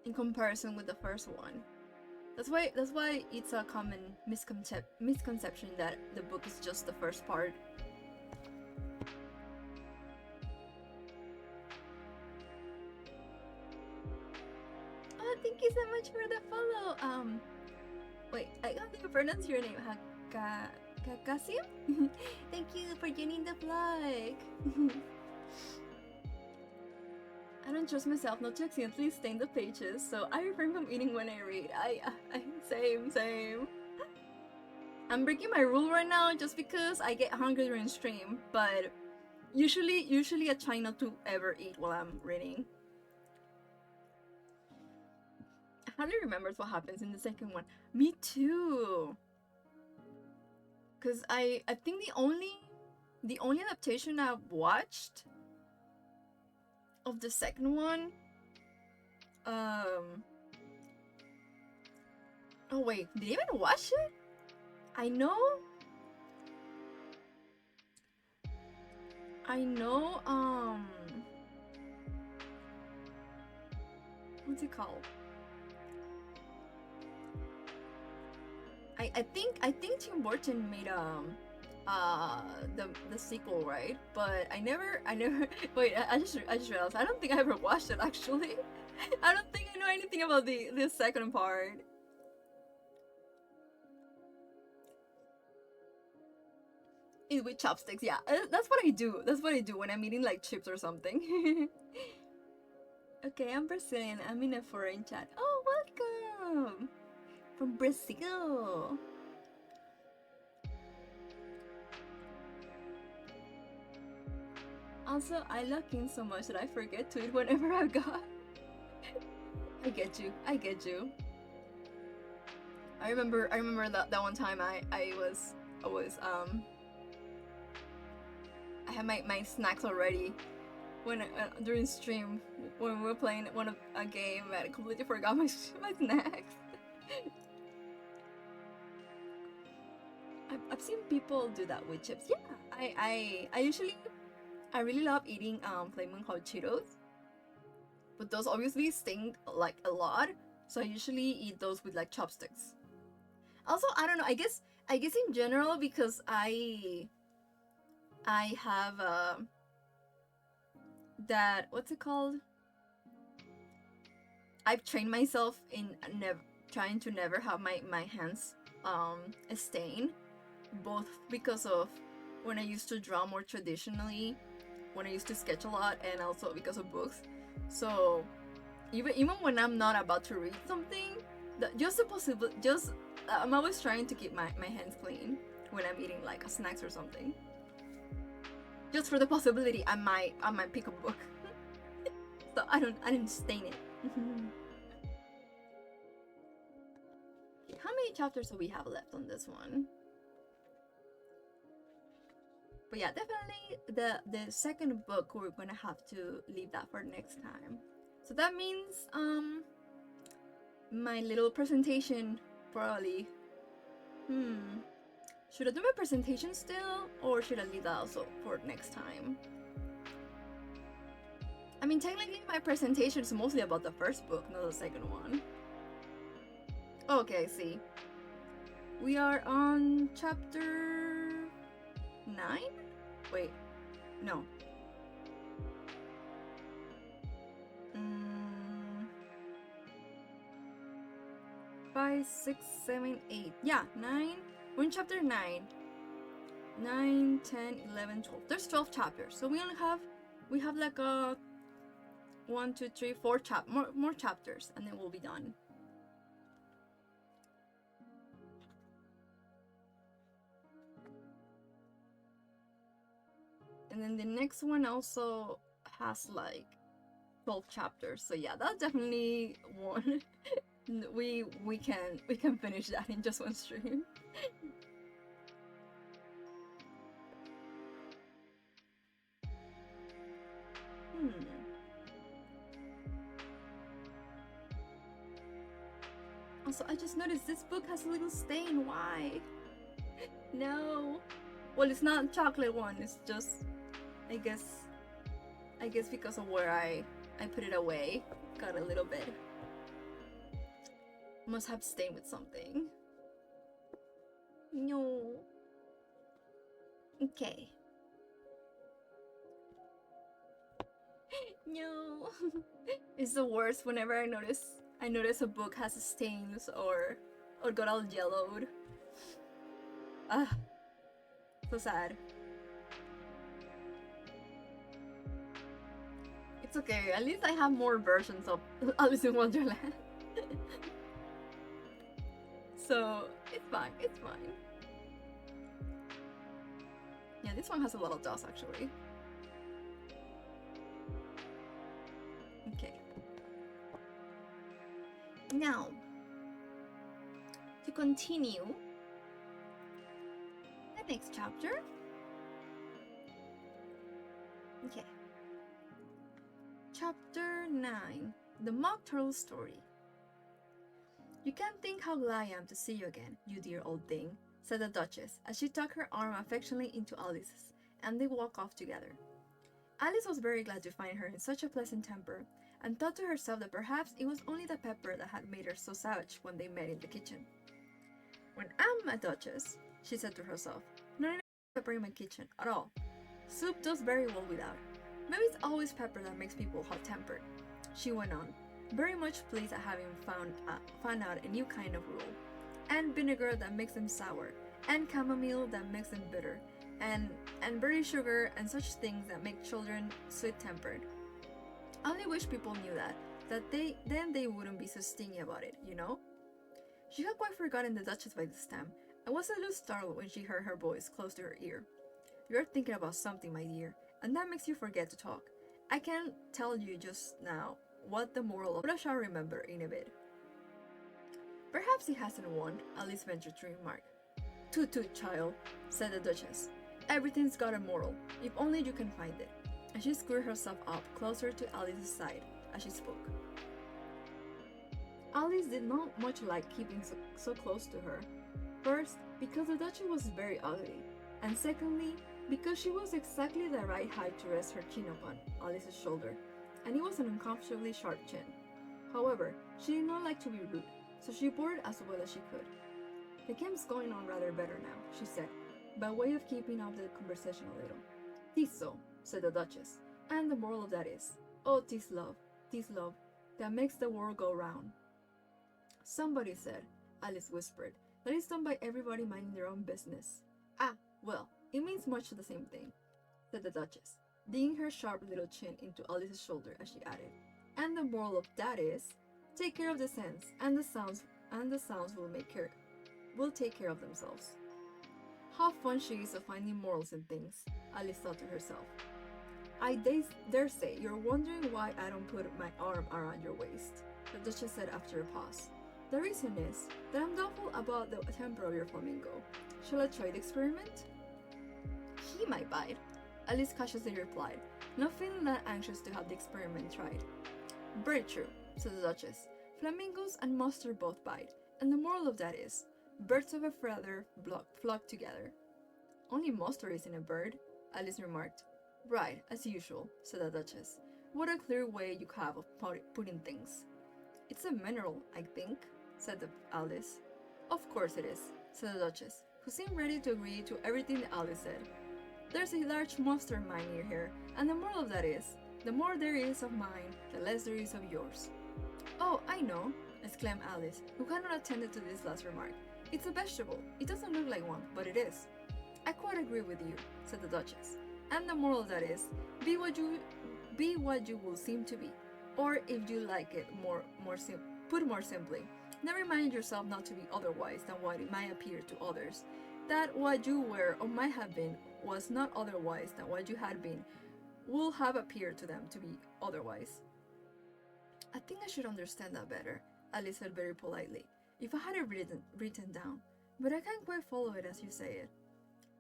in comparison with the first one. That's why it's a common misconception that the book is just the first part. Oh, thank you so much for the follow. Wait, I can't even pronounce your name. Cassiel? Thank you for joining the vlog. I don't trust myself not to accidentally stain the pages, so I refrain from eating when I read. I same. I'm breaking my rule right now just because I get hungry during stream, but usually I try not to ever eat while I'm reading. I hardly remember what happens in the second one. Me too. Cause I think the only adaptation I've watched of the second one Um. Oh wait, did you even watch it? I know. What's it called? I think Tim Burton made the sequel, right? But I never wait, I just realized I don't think I ever watched it actually. I don't think I know anything about the second part. Eat with chopsticks, yeah. That's what I do. That's what I do when I'm eating like chips or something. Okay, I'm Brazilian. I'm in a foreign chat. Oh, welcome from Brazil. Also, I love King so much that I forget to eat whenever I got. I get you. I get you. I remember that one time I had my snacks already when during stream when we were playing a game and I completely forgot my snacks. I've seen people do that with chips. Yeah, I really love eating flaming hot Cheetos, but those obviously sting like a lot, so I usually eat those with like chopsticks. Also, I don't know. I guess in general because I have that, what's it called? I've trained myself in trying to never have my hands stain, both because of when I used to draw more traditionally, when I used to sketch a lot, and also because of books. So even when I'm not about to read something, I'm always trying to keep my hands clean when I'm eating like snacks or something. Just for the possibility I might pick a book. So I didn't stain it. How many chapters do we have left on this one? But yeah, definitely the second book we're gonna have to leave that for next time. So that means my little presentation probably. Should I do my presentation still, or should I leave that also for next time? I mean, technically my presentation is mostly about the first book, not the second one. Okay, I see. We are on chapter 9? Wait, no. 5, 6, 7, 8. Yeah, 9. We're in chapter 9. 9, 10, 11, 12. There's 12 chapters, so we have like a 1, 2, 3, 4 more chapters, and then we'll be done. And then the next one also has like 12 chapters, so yeah, that's definitely one. we can finish that in just one stream. Also, I just noticed this book has a little stain. Why? No. Well, it's not a chocolate one. It's just, I guess because of where I put it away, got a little bit. Must have stained with something. No. Okay. No. It's the worst whenever I notice a book has stains or got all yellowed. So sad. It's okay, at least I have more versions of Alice in Wonderland. So it's fine, it's fine. Yeah, this one has a lot of dust actually. Okay. Now, to continue the next chapter. Okay. Chapter 9. The Mock Turtle Story. You can't think how glad I am to see you again, you dear old thing, said the Duchess as she tucked her arm affectionately into Alice's, and they walked off together. Alice was very glad to find her in such a pleasant temper, and thought to herself that perhaps it was only the pepper that had made her so savage when they met in the kitchen. When I'm a Duchess, she said to herself, no need pepper in my kitchen at all. Soup does very well without. Maybe it's always pepper that makes people hot-tempered. She went on, very much pleased at having found out a new kind of rule, and vinegar that makes them sour, and chamomile that makes them bitter, and berry sugar and such things that make children sweet-tempered. I only wish people knew that then they wouldn't be so stingy about it, you know? She had quite forgotten the Duchess by this time, and was a little startled when she heard her voice close to her ear. You're thinking about something, my dear, and that makes you forget to talk. I can't tell you just now what the moral of, but I shall remember in a bit. Perhaps he hasn't won, Alice ventured to remark. Toot toot, child, said the Duchess. Everything's got a moral, if only you can find it. And she screwed herself up closer to Alice's side as she spoke. Alice did not much like keeping so close to her. First, because the Duchess was very ugly, and secondly, because she was exactly the right height to rest her chin upon Alice's shoulder, and it was an uncomfortably sharp chin. However, she did not like to be rude, so she bore it as well as she could. The game's going on rather better now, she said, by way of keeping up the conversation a little. "'Tis so," said the Duchess, "and the moral of that is, oh, 'tis love, that makes the world go round." Somebody said, Alice whispered, that is done by everybody minding their own business. Ah, well, it means much the same thing, said the Duchess, digging her sharp little chin into Alice's shoulder as she added, and the moral of that is, take care of the sense, and the sounds will take care of themselves. How fond she is of finding morals in things, Alice thought to herself. I dare say you're wondering why I don't put my arm around your waist, the Duchess said after a pause. The reason is that I'm doubtful about the temper of your flamingo. Shall I try the experiment? He might bite, Alice cautiously replied, not feeling that anxious to have the experiment tried. Very true, said the Duchess. Flamingos and mustard both bite, and the moral of that is, birds of a feather flock together. Only mustard isn't a bird, Alice remarked. Right, as usual, said the Duchess. What a clear way you have of putting things. It's a mineral, I think, said Alice. Of course it is, said the Duchess, who seemed ready to agree to everything that Alice said. There's a large mustard mine near here, and the moral of that is, the more there is of mine, the less there is of yours. Oh, I know, exclaimed Alice, who had not attended to this last remark. It's a vegetable. It doesn't look like one, but it is. I quite agree with you, said the Duchess. And the moral of that is, be what you will seem to be. Or if you like it put more simply, never mind yourself not to be otherwise than what it might appear to others. That what you were or might have been was not otherwise than what you had been will have appeared to them to be otherwise. I think I should understand that better, Alice said very politely, if I had it written down, but I can't quite follow it as you say it.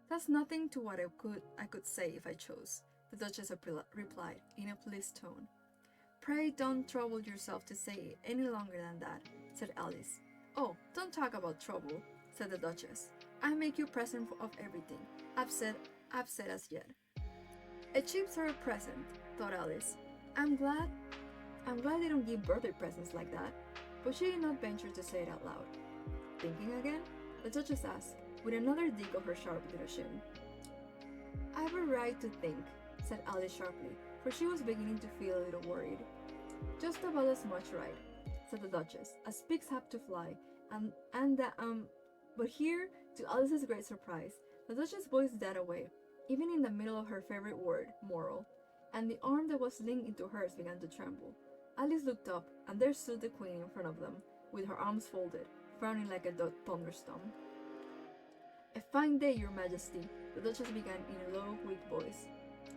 That's nothing to what I could say if I chose, the Duchess replied in a pleased tone. Pray don't trouble yourself to say it any longer than that, said Alice. Oh, don't talk about trouble, said the Duchess. I make you present of everything I've said as yet. A cheap sort of present, thought Alice. I'm glad they don't give birthday presents like that, but she did not venture to say it out loud. Thinking again? The Duchess asked, with another dig of her sharp little chin. I've a right to think, said Alice sharply, for she was beginning to feel a little worried. Just about as much right, said the Duchess, as pigs have to fly, but here, to Alice's great surprise, the Duchess' voice died away, even in the middle of her favorite word, moral, and the arm that was linked into hers began to tremble. Alice looked up, and there stood the Queen in front of them, with her arms folded, frowning like a thunderstorm. A fine day, Your Majesty, the Duchess began in a low, weak voice.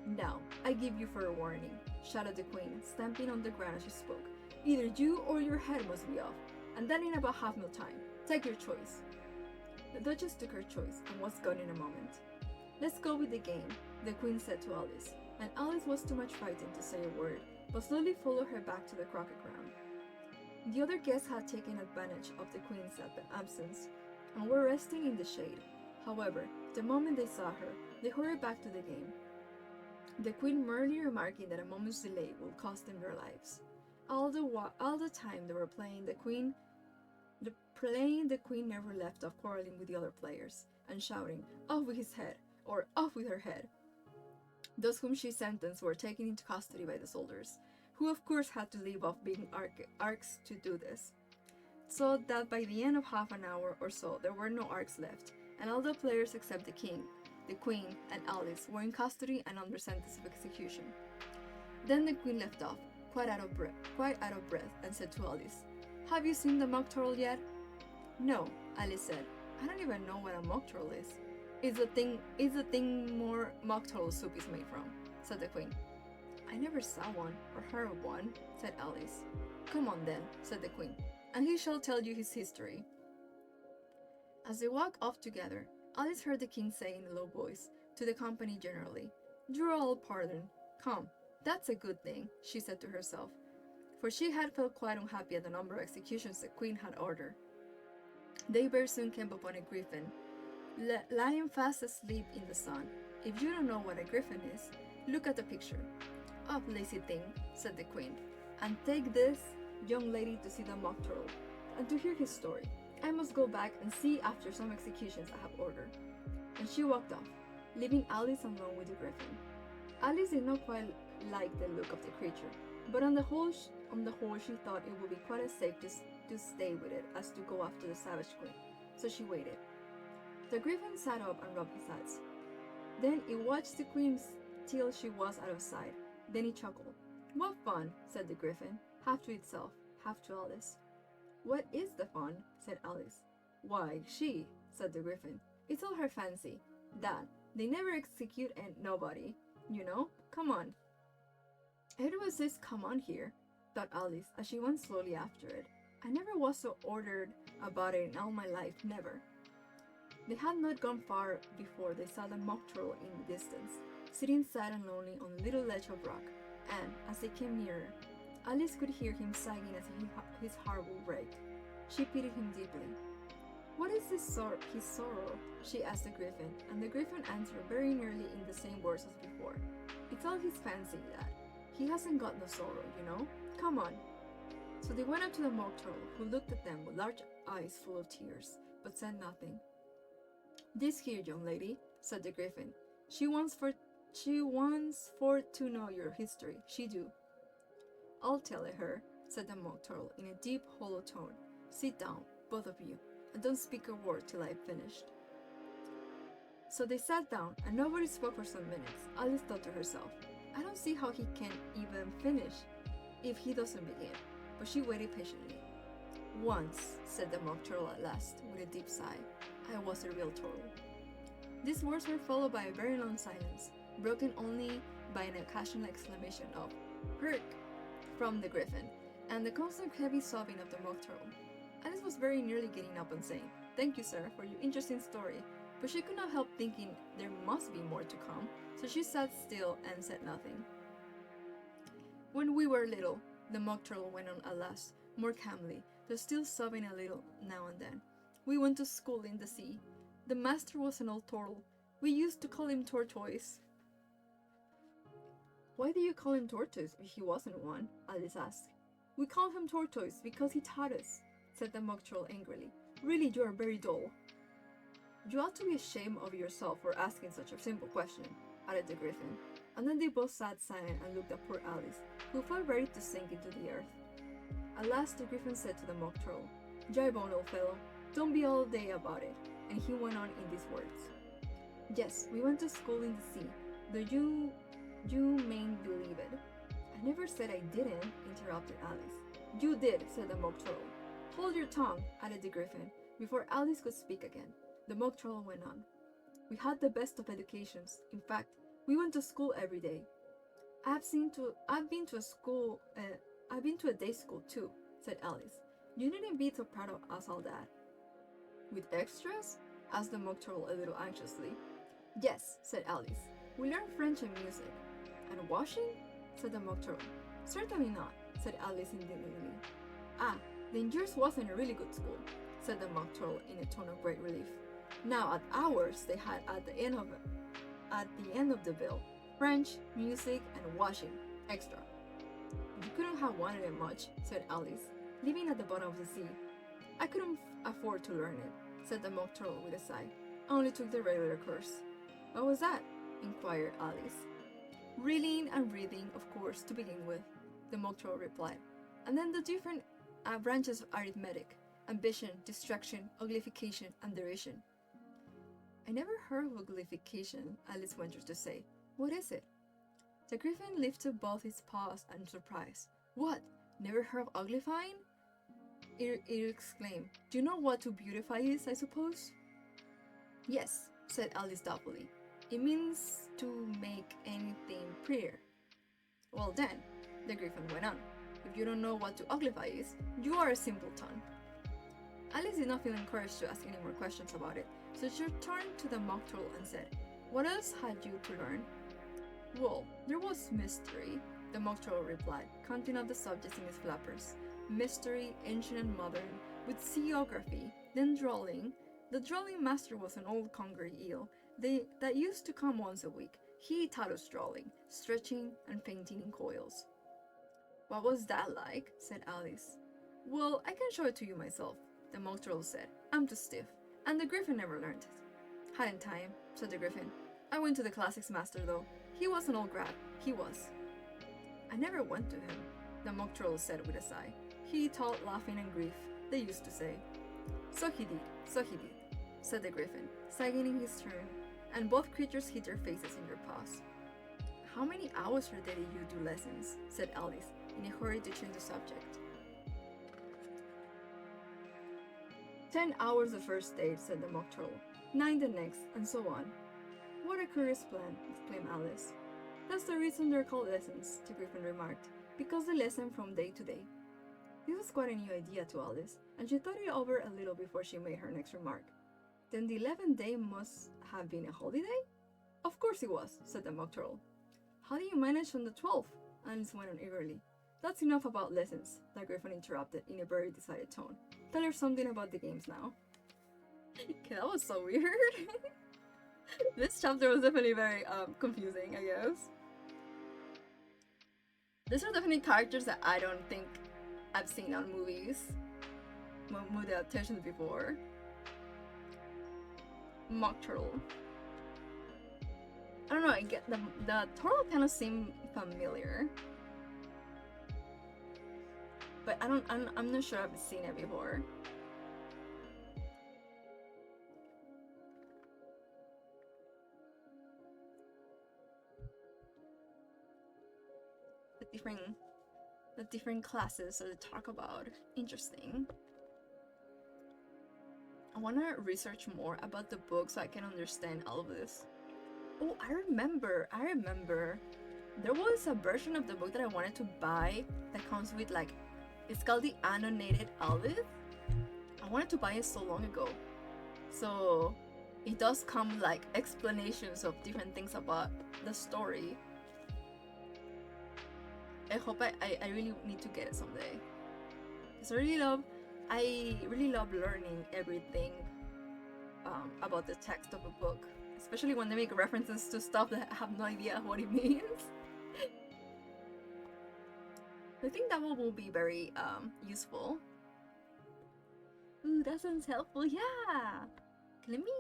Now, I give you fair warning, shouted the Queen, stamping on the ground as she spoke. Either you or your head must be off, and that in about half-mil time. Take your choice. The Duchess took her choice, and was gone in a moment. Let's go with the game, the Queen said to Alice. and Alice was too much frightened to say a word, but slowly followed her back to the croquet ground. The other guests had taken advantage of the Queen's absence and were resting in the shade. However, the moment they saw her, they hurried back to the game, the Queen merely remarking that a moment's delay would cost them their lives. All the time they were playing, the Queen never left off quarreling with the other players and shouting, "Off with his head!" or "Off with her head!" Those whom she sentenced were taken into custody by the soldiers, who of course had to leave off being arcs to do this. So that by the end of half an hour or so there were no arcs left, and all the players except the king, the queen, and Alice were in custody and under sentence of execution. Then the queen left off, quite out of breath, and said to Alice, "Have you seen the mock turtle yet?" "No," Alice said. "I don't even know what a mock turtle is." Is the thing more mock turtle soup is made from," said the queen. "I never saw one or heard of one," said Alice. "Come on then," said the queen, "and he shall tell you his history." As they walked off together, Alice heard the king say in a low voice to the company generally, "You're all pardoned. Come, that's a good thing," she said to herself, for she had felt quite unhappy at the number of executions the queen had ordered. They very soon came upon a griffin, lying fast asleep in the sun. If you don't know what a griffin is, look at the picture. "Up, lazy thing," said the queen, "and take this young lady to see the mock turtle, and to hear his story. I must go back and see after some executions I have ordered." And she walked off, leaving Alice alone with the griffin. Alice did not quite like the look of the creature, but on the whole she thought it would be quite as safe to stay with it as to go after the savage queen, so she waited. The griffin sat up and rubbed his eyes. Then it watched the queen till she was out of sight. Then he chuckled. "What fun," said the griffin, half to itself, half to Alice. "What is the fun?" said Alice. "Why, she," said the griffin. "It's all her fancy, that. They never execute nobody, you know. Come on." "Everyone says come on here," thought Alice as she went slowly after it. "I never was so ordered about it in all my life, never." They had not gone far before they saw the mock turtle in the distance, sitting sad and lonely on a little ledge of rock, and as they came nearer, Alice could hear him sighing as if his heart would break. She pitied him deeply. "What is his sorrow?" she asked the griffin, and the griffin answered very nearly in the same words as before. "It's all his fancy, that. He hasn't got no sorrow, you know. Come on." So they went up to the mock turtle, who looked at them with large eyes full of tears, but said nothing. "This here young lady," said the griffin. She wants for to know your history, she do." "I'll tell it her," said the mock turtle in a deep, hollow tone. "Sit down, both of you, and don't speak a word till I've finished." So they sat down, and nobody spoke for some minutes. Alice thought to herself, "I don't see how he can even finish if he doesn't begin," but she waited patiently. "Once," said the mock turtle at last, with a deep sigh, "I was a real turtle." These words were followed by a very long silence, broken only by an occasional exclamation of "Herk!" from the griffin, and the constant heavy sobbing of the mock turtle. Alice was very nearly getting up and saying, "Thank you, sir, for your interesting story," but she could not help thinking there must be more to come, so she sat still and said nothing. "When we were little," the mock turtle went on at last, more calmly, though still sobbing a little now and then, "we went to school in the sea. The master was an old turtle. We used to call him Tortoise." "Why do you call him Tortoise if he wasn't one?" Alice asked. "We call him Tortoise because he taught us," said the mock turtle angrily. "Really, you are very dull." "You ought to be ashamed of yourself for asking such a simple question," added the griffin, and then they both sat silent and looked at poor Alice, who felt ready to sink into the earth. At last the griffin said to the mock turtle, "Jibone, old fellow, don't be all day about it," and he went on in these words. "Yes, we went to school in the sea, though you mayn't believe it." "I never said I didn't," interrupted Alice. "You did," said the mock turtle. "Hold your tongue," added the griffin. Before Alice could speak again, the mock turtle went on. "We had the best of educations. In fact, we went to school every day. I've been to a day school too," said Alice. "You needn't be so proud of us all that." "With extras?" asked the mock turtle a little anxiously. "Yes," said Alice. "We learned French and music." And washing? Said the mock turtle. Certainly not, said Alice indignantly. Ah, then yours wasn't a really good school, said the mock turtle in a tone of great relief. Now at ours they had at the end of the bill, French, music, and washing, extra. You couldn't have wanted it much, said Alice, living at the bottom of the sea. I couldn't afford to learn it, said the mock turtle with a sigh. I only took the regular course. What was that? Inquired Alice. Reading and reading, of course, to begin with, the mock turtle replied. And then the different branches of arithmetic, ambition, distraction, uglification, and derision. I never heard of uglification, Alice ventured to say. What is it? The griffin lifted both his paws in surprise. What? Never heard of uglifying? It exclaimed. Do you know what to beautify is, I suppose? Yes, said Alice doubtfully. It means to make anything prettier. Well then, the griffin went on. If you don't know what to uglify is, you are a simpleton. Alice did not feel encouraged to ask any more questions about it, so she turned to the mock turtle and said, What else had you to learn? Well, there was mystery, the mock turtle replied, counting out the subjects in his flappers. Mystery, ancient and modern, with seaography, then drawing. The drawing master was an old conger eel that used to come once a week. He taught us drawing, stretching, and painting in coils. What was that like? Said Alice. Well, I can show it to you myself, the mock turtle said. I'm too stiff, and the griffin never learned it. Hadn't time, said the griffin. I went to the classics master though. He was an old grab, he was. I never went to him, the mock turtle said with a sigh. He taught laughing and grief, they used to say. So he did, said the griffin, sighing in his turn, and both creatures hid their faces in their paws. How many hours per day did you do lessons? Said Alice, in a hurry to change the subject. 10 hours the first day, said the mock turtle, 9 the next, and so on. What a curious plan, exclaimed Alice. That's the reason they're called lessons, the griffin remarked, because they lesson from day to day. This was quite a new idea to Alice, and she thought it over a little before she made her next remark. Then the 11th day must have been a holiday? Of course it was, said the mock turtle. How do you manage on the 12th? Alice went on eagerly. That's enough about lessons, the griffin interrupted in a very decided tone. Tell her something about the games now. Okay, that was so weird. This chapter was definitely very confusing, I guess. These are definitely characters that I don't think I've seen on movie adaptations before. Mock turtle. I don't know, I get the turtle kind of seem familiar, but I'm not sure I've seen it before. The different classes that they talk about. Interesting. I want to research more about the book so I can understand all of this. Oh, I remember. There was a version of the book that I wanted to buy that comes with like, it's called the Annotated Alice. I wanted to buy it so long ago. So it does come like explanations of different things about the story. I hope I really need to get it someday. Because I really love learning everything about the text of a book. Especially when they make references to stuff that I have no idea what it means. I think that one will be very useful. Ooh, that sounds helpful, yeah! Let me...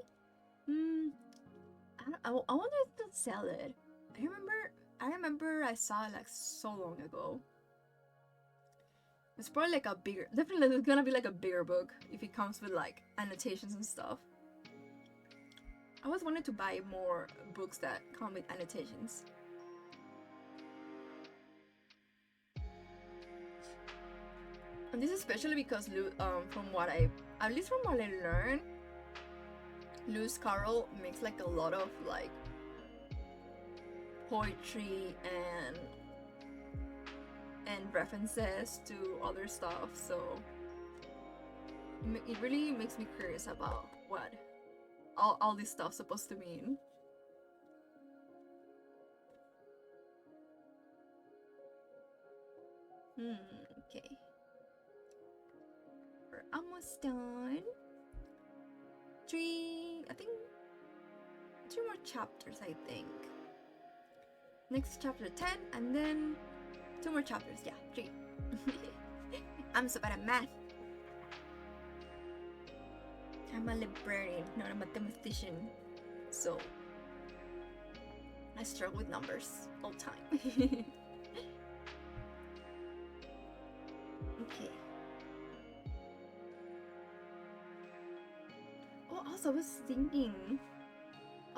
I wonder if they'll sell it. I remember I saw it like so long ago. It's probably like a bigger... Definitely it's gonna be like a bigger book if it comes with like annotations and stuff. I always wanted to buy more books that come with annotations. And this especially because from what I learned, Lewis Carroll makes like a lot of like poetry and references to other stuff, so it really makes me curious about what all this stuff's supposed to mean. Okay. We're almost done. I think 3 more chapters, I think. Next chapter 10, and then 2 more chapters. Yeah, 3. I'm so bad at math. I'm a librarian, not a mathematician. So I struggle with numbers all the time. Okay. Oh, also I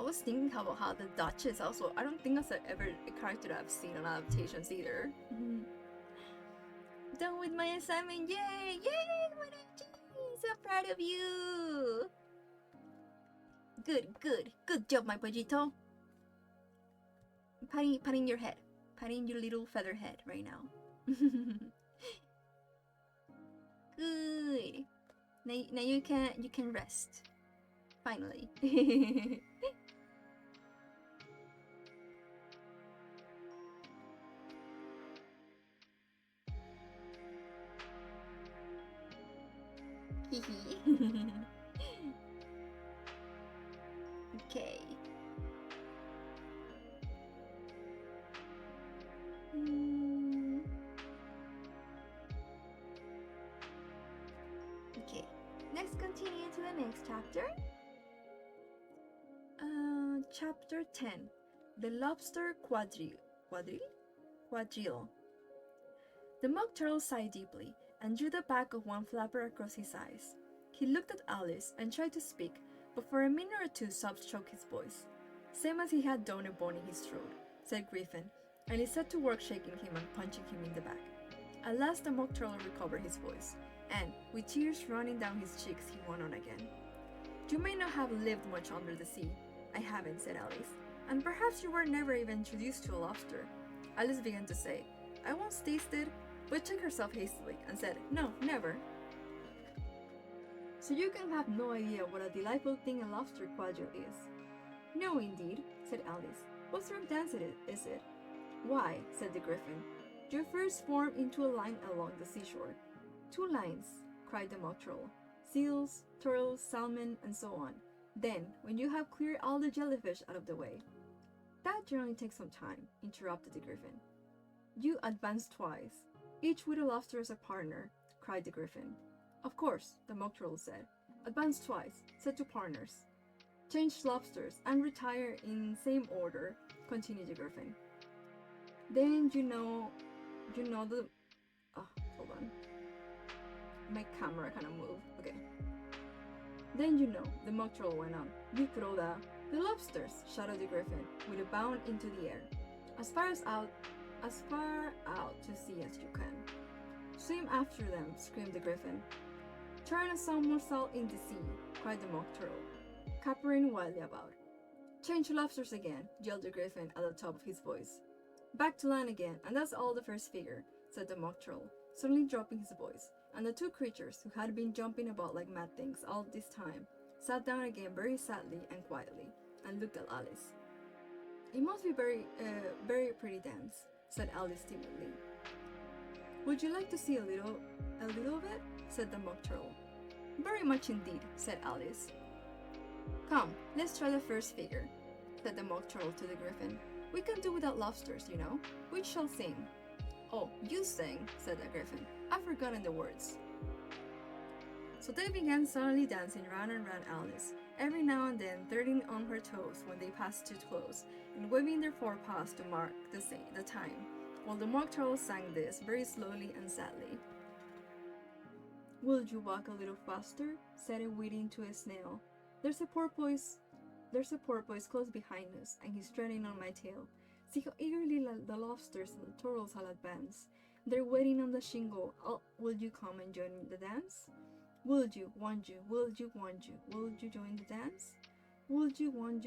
was thinking about how the Duchess also, I don't think that's ever a character that I've seen on adaptations either. Done with my assignment, yay! Yay! So proud of you! Good job, my Pojito. Patting your head. Patting your little feather head right now. Good. Now you can rest. Finally. Okay. Okay. Let's continue to the next chapter. Chapter 10. The Lobster Quadrille. The Mock Turtle sighed deeply and drew the back of one flapper across his eyes. He looked at Alice and tried to speak, but for a minute or two sobs choked his voice. Same as he had done a bone in his throat, said Griffin, and he set to work shaking him and punching him in the back. At last the Mock Turtle recovered his voice, and, with tears running down his cheeks, he went on again. You may not have lived much under the sea. I haven't, said Alice, and perhaps you were never even introduced to a lobster. Alice began to say, I once tasted, but checked herself hastily and said, no, never. So you can have no idea what a delightful thing a lobster quadrille is. No, indeed, said Alice. What sort of dance is it? Why, said the Griffin, you first form into a line along the seashore. 2 lines, cried the Mock Turtle. Seals, turtles, salmon, and so on. Then, when you have cleared all the jellyfish out of the way. That generally takes some time, interrupted the Griffin. You advance twice, each with a lobster as a partner, cried the Griffin. Of course, the Mock Turtle said. Advance twice, set 2 partners. Change lobsters and retire in same order, continued the Griffin. Then you know the... hold on. My camera kind of moved. Okay. Then you know, the Mock Turtle went on. You throw the lobsters, shouted the Griffin, with a bound into the air. As far out to sea as you can. Swim after them, screamed the Griffin. Turn a somersault in the sea, cried the Mock Turtle, capering wildly about. Change lobsters again, yelled the Griffin at the top of his voice. Back to land again, and that's all the first figure, said the Mock Turtle, suddenly dropping his voice, and the 2 creatures, who had been jumping about like mad things all this time, sat down again very sadly and quietly, and looked at Alice. It must be very pretty dance, said Alice timidly. Would you like to see a little of it? Said the Mock Turtle. Very much indeed, said Alice. Come, let's try the first figure, said the Mock Turtle to the Griffin. We can do without lobsters, you know. Which shall sing? Oh, you sing, said the Griffin. I've forgotten the words. So they began suddenly dancing round and round Alice, every now and then turning on her toes when they passed too close, and waving their forepaws to mark the time, while the Mock Turtle sang this very slowly and sadly. Will you walk a little faster? Said a wheating to a snail. There's a porpoise close behind us, and he's treading on my tail. See how eagerly the lobsters and the turtles have advanced. They're waiting on the shingle. Oh, will you come and join the dance? Will you join the dance? Would you join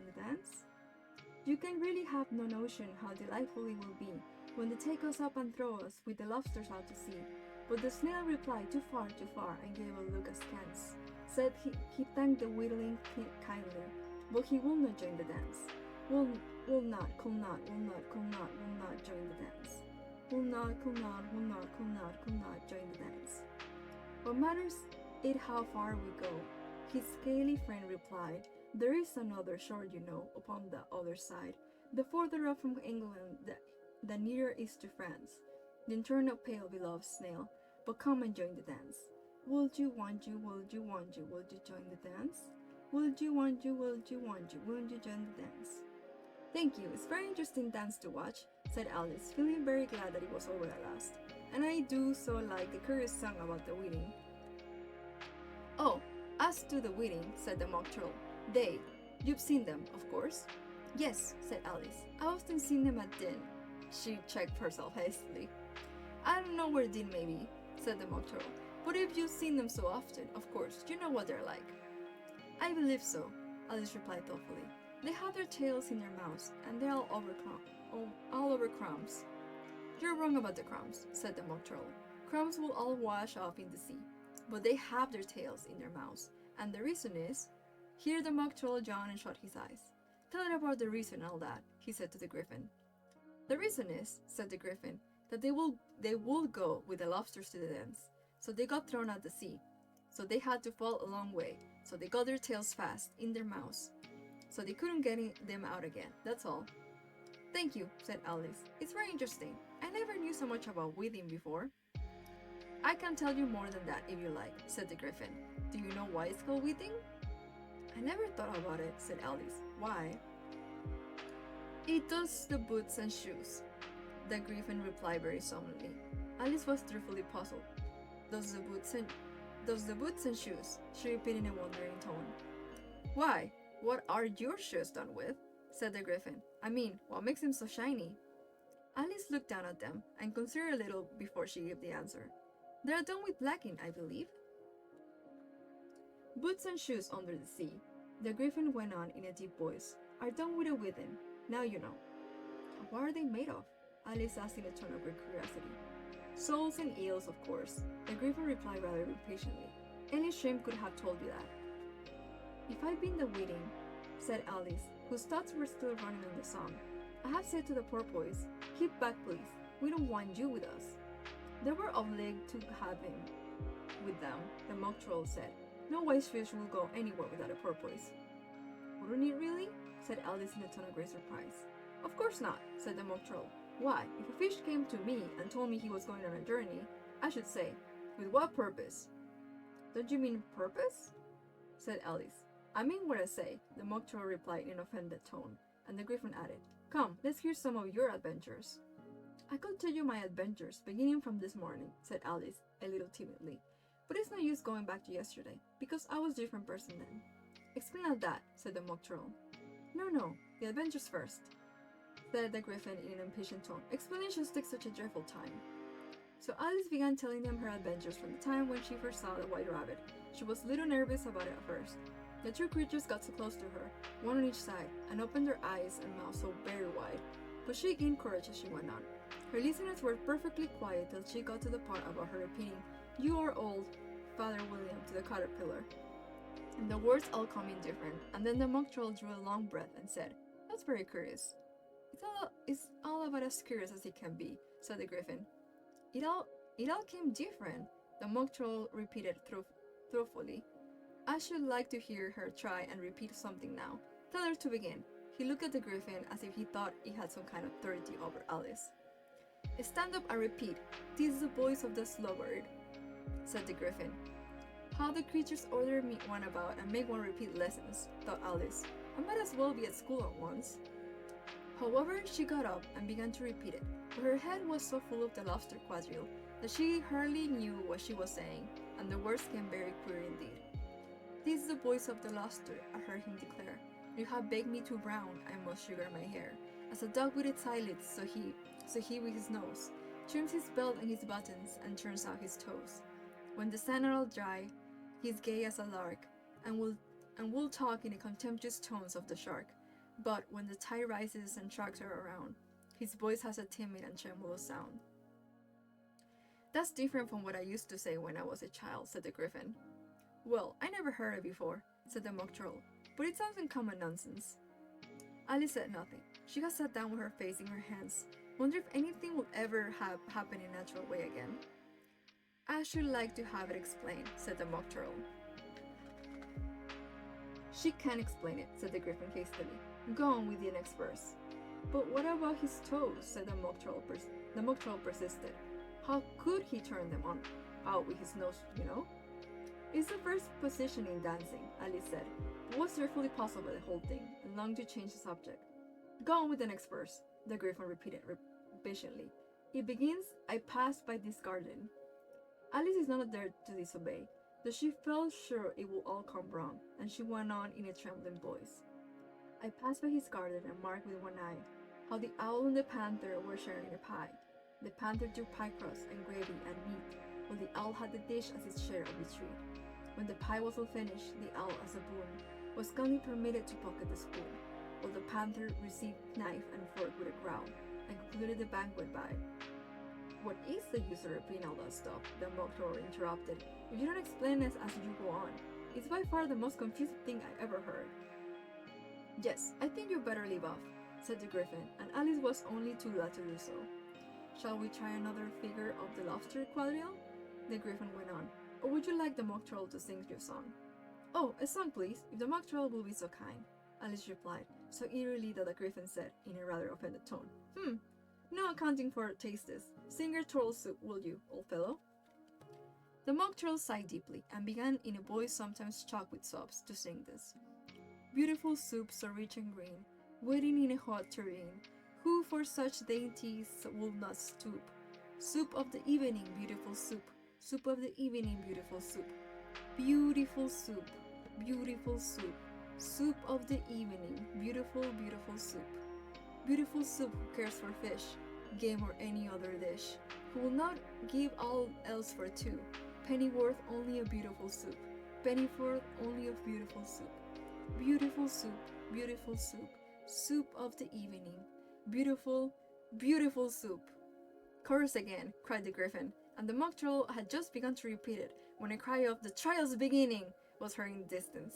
the dance? You can really have no notion how delightful it will be when they take us up and throw us with the lobsters out to sea. But the snail replied too far, and gave a look askance. Said he thanked the wheedling kindly, but he will not join the dance. Will not join the dance. will not join the dance. What matters is how far we go. His scaly friend replied, there is another shore, you know, upon the other side. The further up from England, the nearer is to France. Then turn up pale, beloved snail, but come and join the dance. Would you join the dance? Would you join the dance? Thank you, it's a very interesting dance to watch, said Alice, feeling very glad that it was over at last. And I do so like the curious song about the wedding. Oh, as to the wedding, said the mock troll, you've seen them, of course? Yes, said Alice. I often seen them at Din. She checked herself hastily. I don't know where Din may be, said the mock troll, but if you've seen them so often, of course, you know what they're like. I believe so, Alice replied thoughtfully. They have their tails in their mouths, and they're all over crumbs. You're wrong about the crumbs, said the mock troll. Crumbs will all wash off in the sea, but they have their tails in their mouths, and the reason is... Here the mock troll yawned and shut his eyes. Tell it about the reason and all that, he said to the griffin. The reason is, said the griffin, that they will go with the lobsters to the dance. So they got thrown out the sea. So they had to fall a long way. So they got their tails fast in their mouths. So they couldn't get them out again. That's all. Thank you, said Alice. It's very interesting. I never knew so much about weeding before. I can tell you more than that if you like, said the griffin. Do you know why it's called weeding? I never thought about it, said Alice. Why? It does the boots and shoes, the griffin replied very solemnly. Alice was truthfully puzzled. Does the boots and shoes, she repeated in a wondering tone. Why, what are your shoes done with? Said the griffin. I mean, what makes them so shiny? Alice looked down at them and considered a little before she gave the answer. They are done with blacking, I believe. Boots and shoes under the sea, the griffin went on in a deep voice, are done with a within. Now you know. What are they made of? Alice asked in a tone of great curiosity. Soles and eels, of course, the griffin replied rather impatiently. Any shrimp could have told you that. If I'd been the wedding, said Alice, whose thoughts were still running on the song, I have said to the porpoise, keep back please, we don't want you with us. They were obliged to have him with them, the mock troll said. No wise fish will go anywhere without a porpoise. Wouldn't it really? Said Alice in a tone of great surprise. Of course not, said the mock troll. Why, if a fish came to me and told me he was going on a journey, I should say, with what purpose? Don't you mean purpose? Said Alice. I mean what I say, the mock troll replied in an offended tone, and the griffin added, Come, let's hear some of your adventures. I could tell you my adventures, beginning from this morning, said Alice, a little timidly. But it's no use going back to yesterday, because I was a different person then. Explain all that, said the mock troll. No, the adventures first, said the griffin in an impatient tone. Explanations take such a dreadful time. So Alice began telling them her adventures from the time when she first saw the white rabbit. She was a little nervous about it at first. The two creatures got so close to her, one on each side, and opened their eyes and mouths so very wide. But she gained courage as she went on. Her listeners were perfectly quiet till she got to the part about her repeating, You are old, Father William, to the caterpillar. And the words all coming different, and then the mock troll drew a long breath and said, That's very curious. It's all about as curious as it can be, said the griffin. It all came different, the mock troll repeated thoughtfully. I should like to hear her try and repeat something now. Tell her to begin. He looked at the griffin as if he thought he had some kind of authority over Alice. Stand up and repeat. This is the voice of the sluggard, said the griffin. How the creatures order me one about and make one repeat lessons, thought Alice. I might as well be at school at once. However, she got up and began to repeat it, but her head was so full of the lobster quadrille that she hardly knew what she was saying, and the words came very queer indeed. This is the voice of the lobster, I heard him declare. You have baked me too brown, I must sugar my hair. As a dog with its eyelids, so he with his nose, trims his belt and his buttons, and turns out his toes. When the sand are all dry, he is gay as a lark, and will talk in the contemptuous tones of the shark. But when the tide rises and sharks are around, his voice has a timid and tremulous sound. That's different from what I used to say when I was a child, said the griffin. Well, I never heard it before, said the mock troll, but it sounds in common nonsense. Alice said nothing. She had sat down with her face in her hands Wonder if anything will ever happen in a natural way again. I should like to have it explained, said the Mock Turtle. She can't explain it, said the Griffin hastily. Go on with the next verse. But what about his toes, said the Mock Turtle. The Mock Turtle persisted. How could he turn them on out with his nose, you know? It's the first position in dancing, Alice said, but was fearfully puzzled by the whole thing, and longed to change the subject. Go on with the next verse, the Griffin repeated impatiently. It begins, I passed by this garden. Alice is not there to disobey, though she felt sure it would all come wrong, and she went on in a trembling voice. I passed by his garden and marked with one eye how the owl and the panther were sharing a pie. The panther took pie crust and gravy and meat, while the owl had the dish as its share of the treat. When the pie was all finished, the owl, as a boon, was kindly permitted to pocket the spoon, while the panther received knife and fork with a growl, and concluded the banquet by, What is the use of repeating all that stuff? The Mock Turtle interrupted. If you don't explain this as you go on, it's by far the most confusing thing I ever heard. Yes, I think you better leave off, said the Griffin, and Alice was only too glad to do so. Shall we try another figure of the lobster quadrille? The Griffin went on. Or would you like the Mock Turtle to sing you a song? Oh, a song, please, if the Mock Turtle will be so kind, Alice replied, so eerily that the Griffin said, in a rather offended tone, No accounting for tastes. Sing your turtle soup, will you, old fellow? The Mock Turtle sighed deeply, and began in a voice sometimes choked with sobs to sing this. Beautiful soup, so rich and green, waiting in a hot tureen, who for such dainties will not stoop? Soup of the evening, beautiful soup. Soup of the evening, beautiful soup. Beautiful soup, beautiful soup. Soup of the evening, beautiful, beautiful soup. Beautiful soup who cares for fish, game or any other dish, who will not give all else for two. Pennyworth only a beautiful soup. Pennyworth only of beautiful soup. Beautiful soup, beautiful soup. Soup of the evening. Beautiful, beautiful soup. Chorus again, cried the Griffin, and the Mock Turtle had just begun to repeat it when a cry of the trial's beginning was heard in the distance.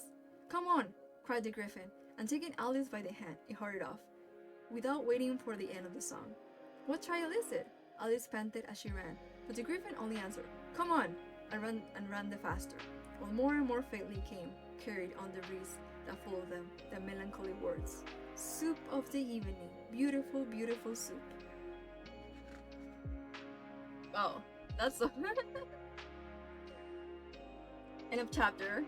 Come on, cried the Griffin, and taking Alice by the hand, he hurried off, without waiting for the end of the song. What trial is it? Alice panted as she ran, but the Griffin only answered, Come on, and ran the faster, while more and more faintly came, carried on the breeze that followed them, the melancholy words. Soup of the evening, beautiful, beautiful soup. Oh, that's so end of chapter.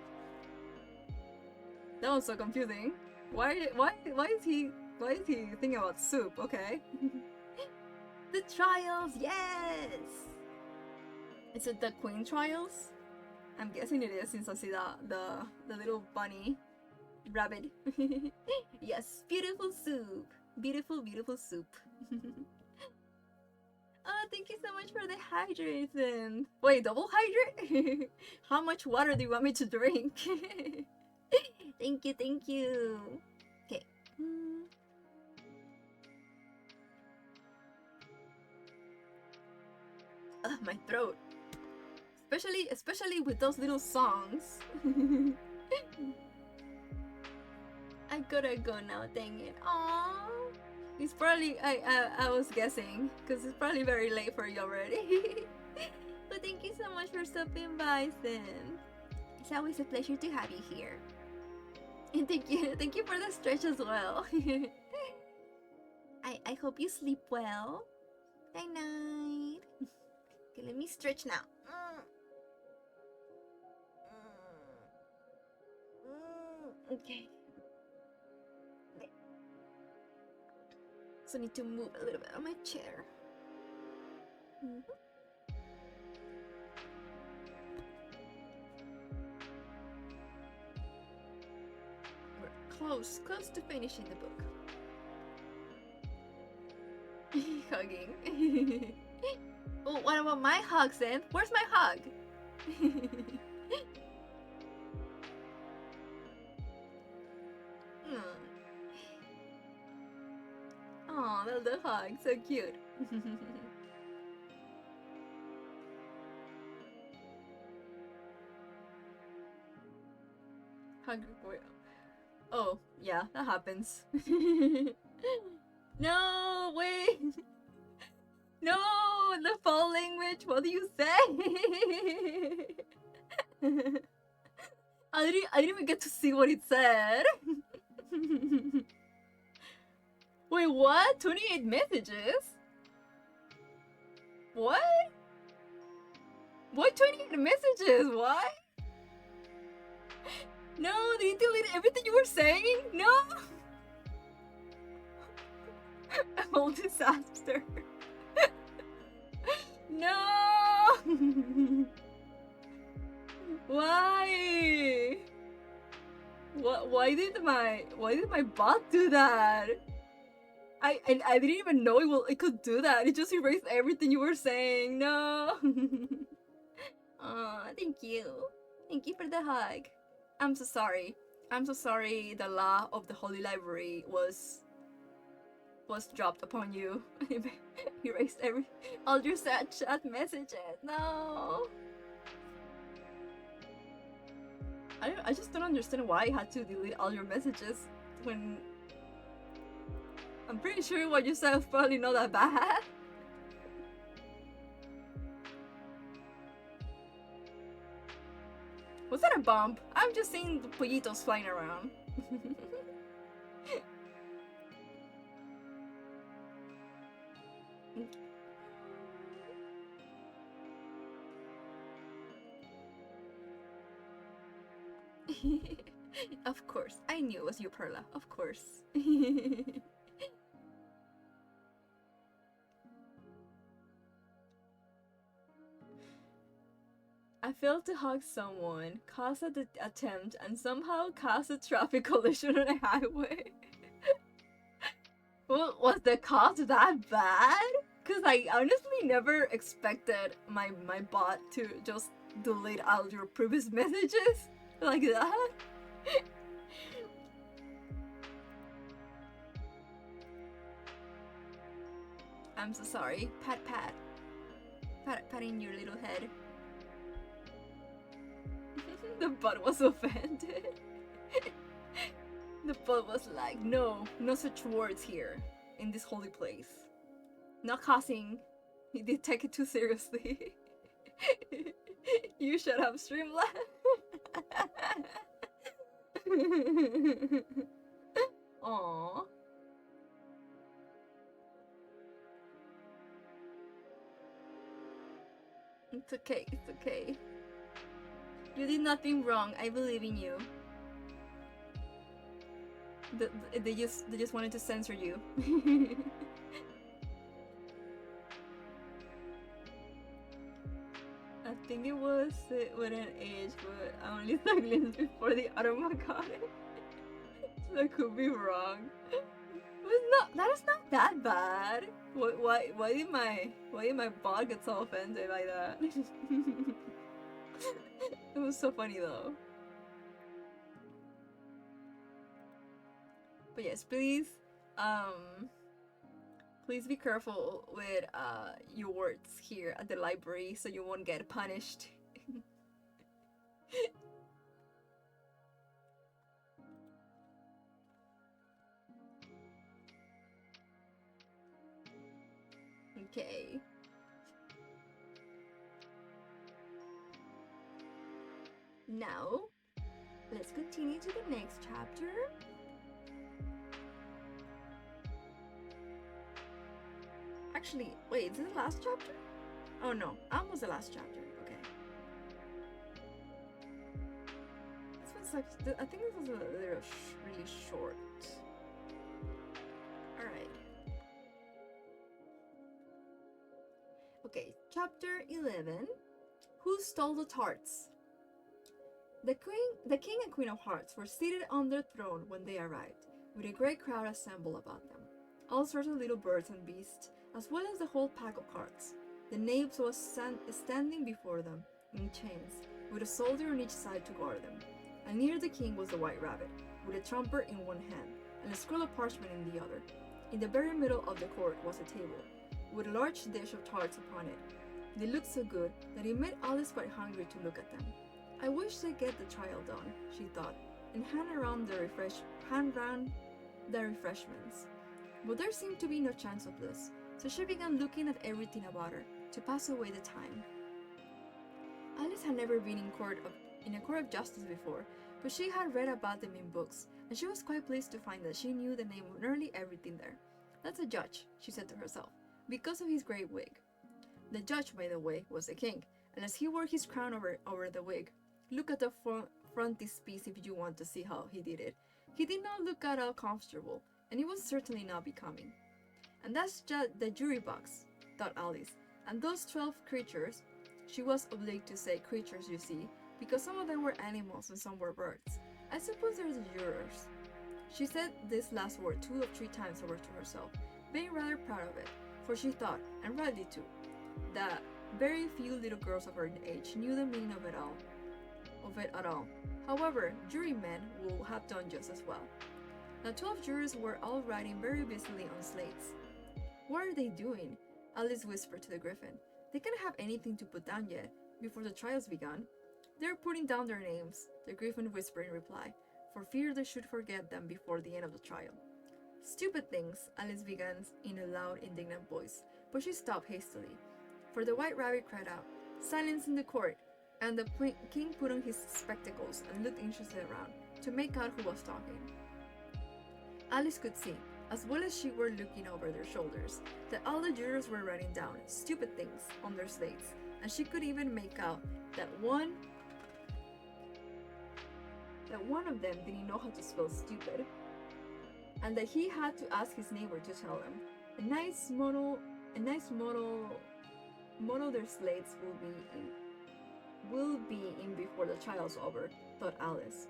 That was so confusing. Why is he thinking about soup? Okay. The trials, yes. Is it the Queen trials? I'm guessing it is since I see the little bunny rabbit. Yes, beautiful soup. Beautiful, beautiful soup. Oh, thank you so much for the hydration. Wait, double hydrate? How much water do you want me to drink? Thank you, thank you. Okay. My throat. Especially with those little songs. I gotta go now, dang it. Aww. It's probably, I was guessing, because it's probably very late for you already. But thank you so much for stopping by, Sim. It's always a pleasure to have you here. And thank you for the stretch as well. I hope you sleep well. Night night. Okay, let me stretch now. Okay. So I need to move a little bit on my chair. We're close to finishing the book. Hugging. Oh, what about my hug, Zen? Where's my hug? Oh, the hug, so cute. Hug. Oh, yeah, that happens. No, wait. No, the foul language. What do you say? I didn't even get to see what it said. Wait, what? 28 messages? What? Why 28 messages? What? No, they deleted everything you were saying? No! A whole disaster. No! Why? Why did my bot do that? I didn't even know it could do that. It just erased everything you were saying. No. Aw, thank you. Thank you for the hug. I'm so sorry. I'm so sorry the law of the Holy Library was dropped upon you. Erased all your sad chat messages. No. I just don't understand why I had to delete all your messages when I'm pretty sure what you said was probably not that bad. Was that a bump? I'm just seeing the pollitos flying around. Of course, I knew it was you, Perla. Of course. I failed to hug someone, caused an attempt, and somehow caused a traffic collision on a highway. Well, was the cause that bad? Cause I honestly never expected my bot to just delete all your previous messages like that. I'm so sorry. Patting your little head. The bot was offended. The bot was like, no such words here in this holy place. Not causing. He did take it too seriously. You shut up, Streamlabs. Aww. It's okay, it's okay. You did nothing wrong. I believe in you. They just wanted to censor you. I think it was with an age, but I only saw glimpses before the automa got it. So I could be wrong. That is not that bad. Why did my bot get so offended by that? It was so funny though. But yes, please be careful with your words here at the library so you won't get punished. Okay. Now, let's continue to the next chapter. Actually, wait, is this the last chapter? Oh no, almost the last chapter. Okay. This one's like, I think this was a little really short. Alright. Okay, chapter 11. Who stole the tarts? The king and queen of hearts were seated on their throne when they arrived, with a great crowd assembled about them. All sorts of little birds and beasts, as well as the whole pack of carts. The knaves was standing before them, in chains, with a soldier on each side to guard them. And near the king was the white rabbit, with a trumpet in one hand, and a scroll of parchment in the other. In the very middle of the court was a table, with a large dish of tarts upon it. They looked so good that it made Alice quite hungry to look at them. I wish they'd get the trial done, she thought, and hand round the refreshments. But there seemed to be no chance of this, so she began looking at everything about her to pass away the time. Alice had never been in a court of justice before, but she had read about them in books, and she was quite pleased to find that she knew the name of nearly everything there. That's a judge, she said to herself, because of his great wig. The judge, by the way, was the king, and as he wore his crown over the wig, look at the frontispiece if you want to see how he did it. He did not look at all comfortable, and it was certainly not becoming. And that's just the jury box, thought Alice, and those 12 creatures, she was obliged to say creatures, you see, because some of them were animals and some were birds. I suppose they're the jurors. She said this last word 2 or 3 times over to herself, being rather proud of it, for she thought, and rightly too, that very few little girls of her age knew the meaning of it at all. However, jurymen would have done just as well. The 12 jurors were all writing very busily on slates. What are they doing? Alice whispered to the griffin. They can't have anything to put down yet, before the trial's begun. They're putting down their names, the griffin whispered in reply, for fear they should forget them before the end of the trial. Stupid things, Alice began in a loud, indignant voice, but she stopped hastily, for the white rabbit cried out, "Silence in the court!" And the king put on his spectacles and looked anxiously around, to make out who was talking. Alice could see, as well as she were looking over their shoulders, that all the jurors were writing down stupid things on their slates, and she could even make out that one of them didn't know how to spell stupid, and that he had to ask his neighbor to tell him. A nice model their slates will be in before the trial's over, thought Alice.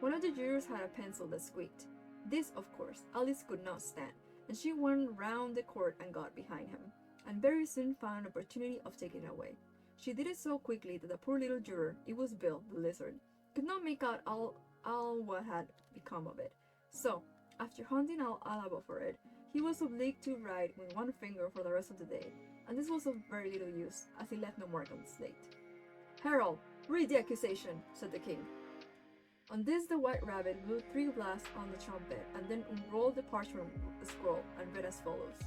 One of the jurors had a pencil that squeaked. This, of course, Alice could not stand, and she went round the court and got behind him, and very soon found an opportunity of taking it away. She did it so quickly that the poor little juror, it was Bill, the lizard, could not make out all what had become of it. So, after hunting all about for it, he was obliged to write with one finger for the rest of the day, and this was of very little use, as he left no mark on the slate. "Herald, read the accusation," said the king. On this the white rabbit blew 3 blasts on the trumpet, and then unrolled the parchment scroll and read as follows.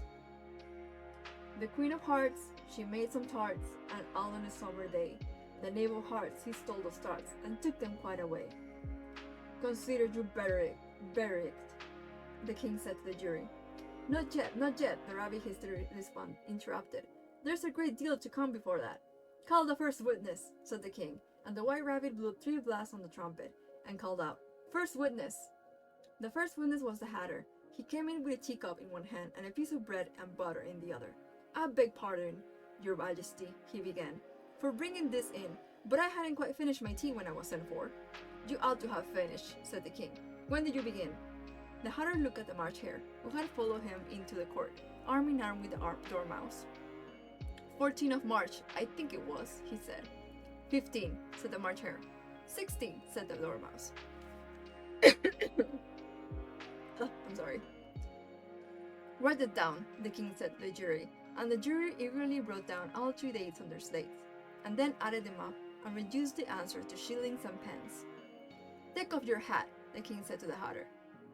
"The Queen of Hearts, she made some tarts, and all on a summer day. The knave of hearts, he stole those tarts, and took them quite away. Consider your verdict," the king said to the jury. Not yet, the rabbit hastily interrupted. "There's a great deal to come before that." "Call the first witness," said the king, and the white rabbit blew 3 blasts on the trumpet, and called out, "First witness!" The first witness was the Hatter. He came in with a teacup in one hand and a piece of bread and butter in the other. "I beg pardon, your majesty," he began, "for bringing this in, but I hadn't quite finished my tea when I was sent for." "You ought to have finished," said the king. "When did you begin?" The Hatter looked at the March Hare, who had followed him into the court, arm in arm with the Dormouse. 14th of March, I think it was," he said. 15, said the March Hare. 16, said the Dormouse. I'm sorry. "Write it down," the king said to the jury, and the jury eagerly wrote down all 3 dates on their slates, and then added them up and reduced the answer to shillings and pence. "Take off your hat," the king said to the Hatter.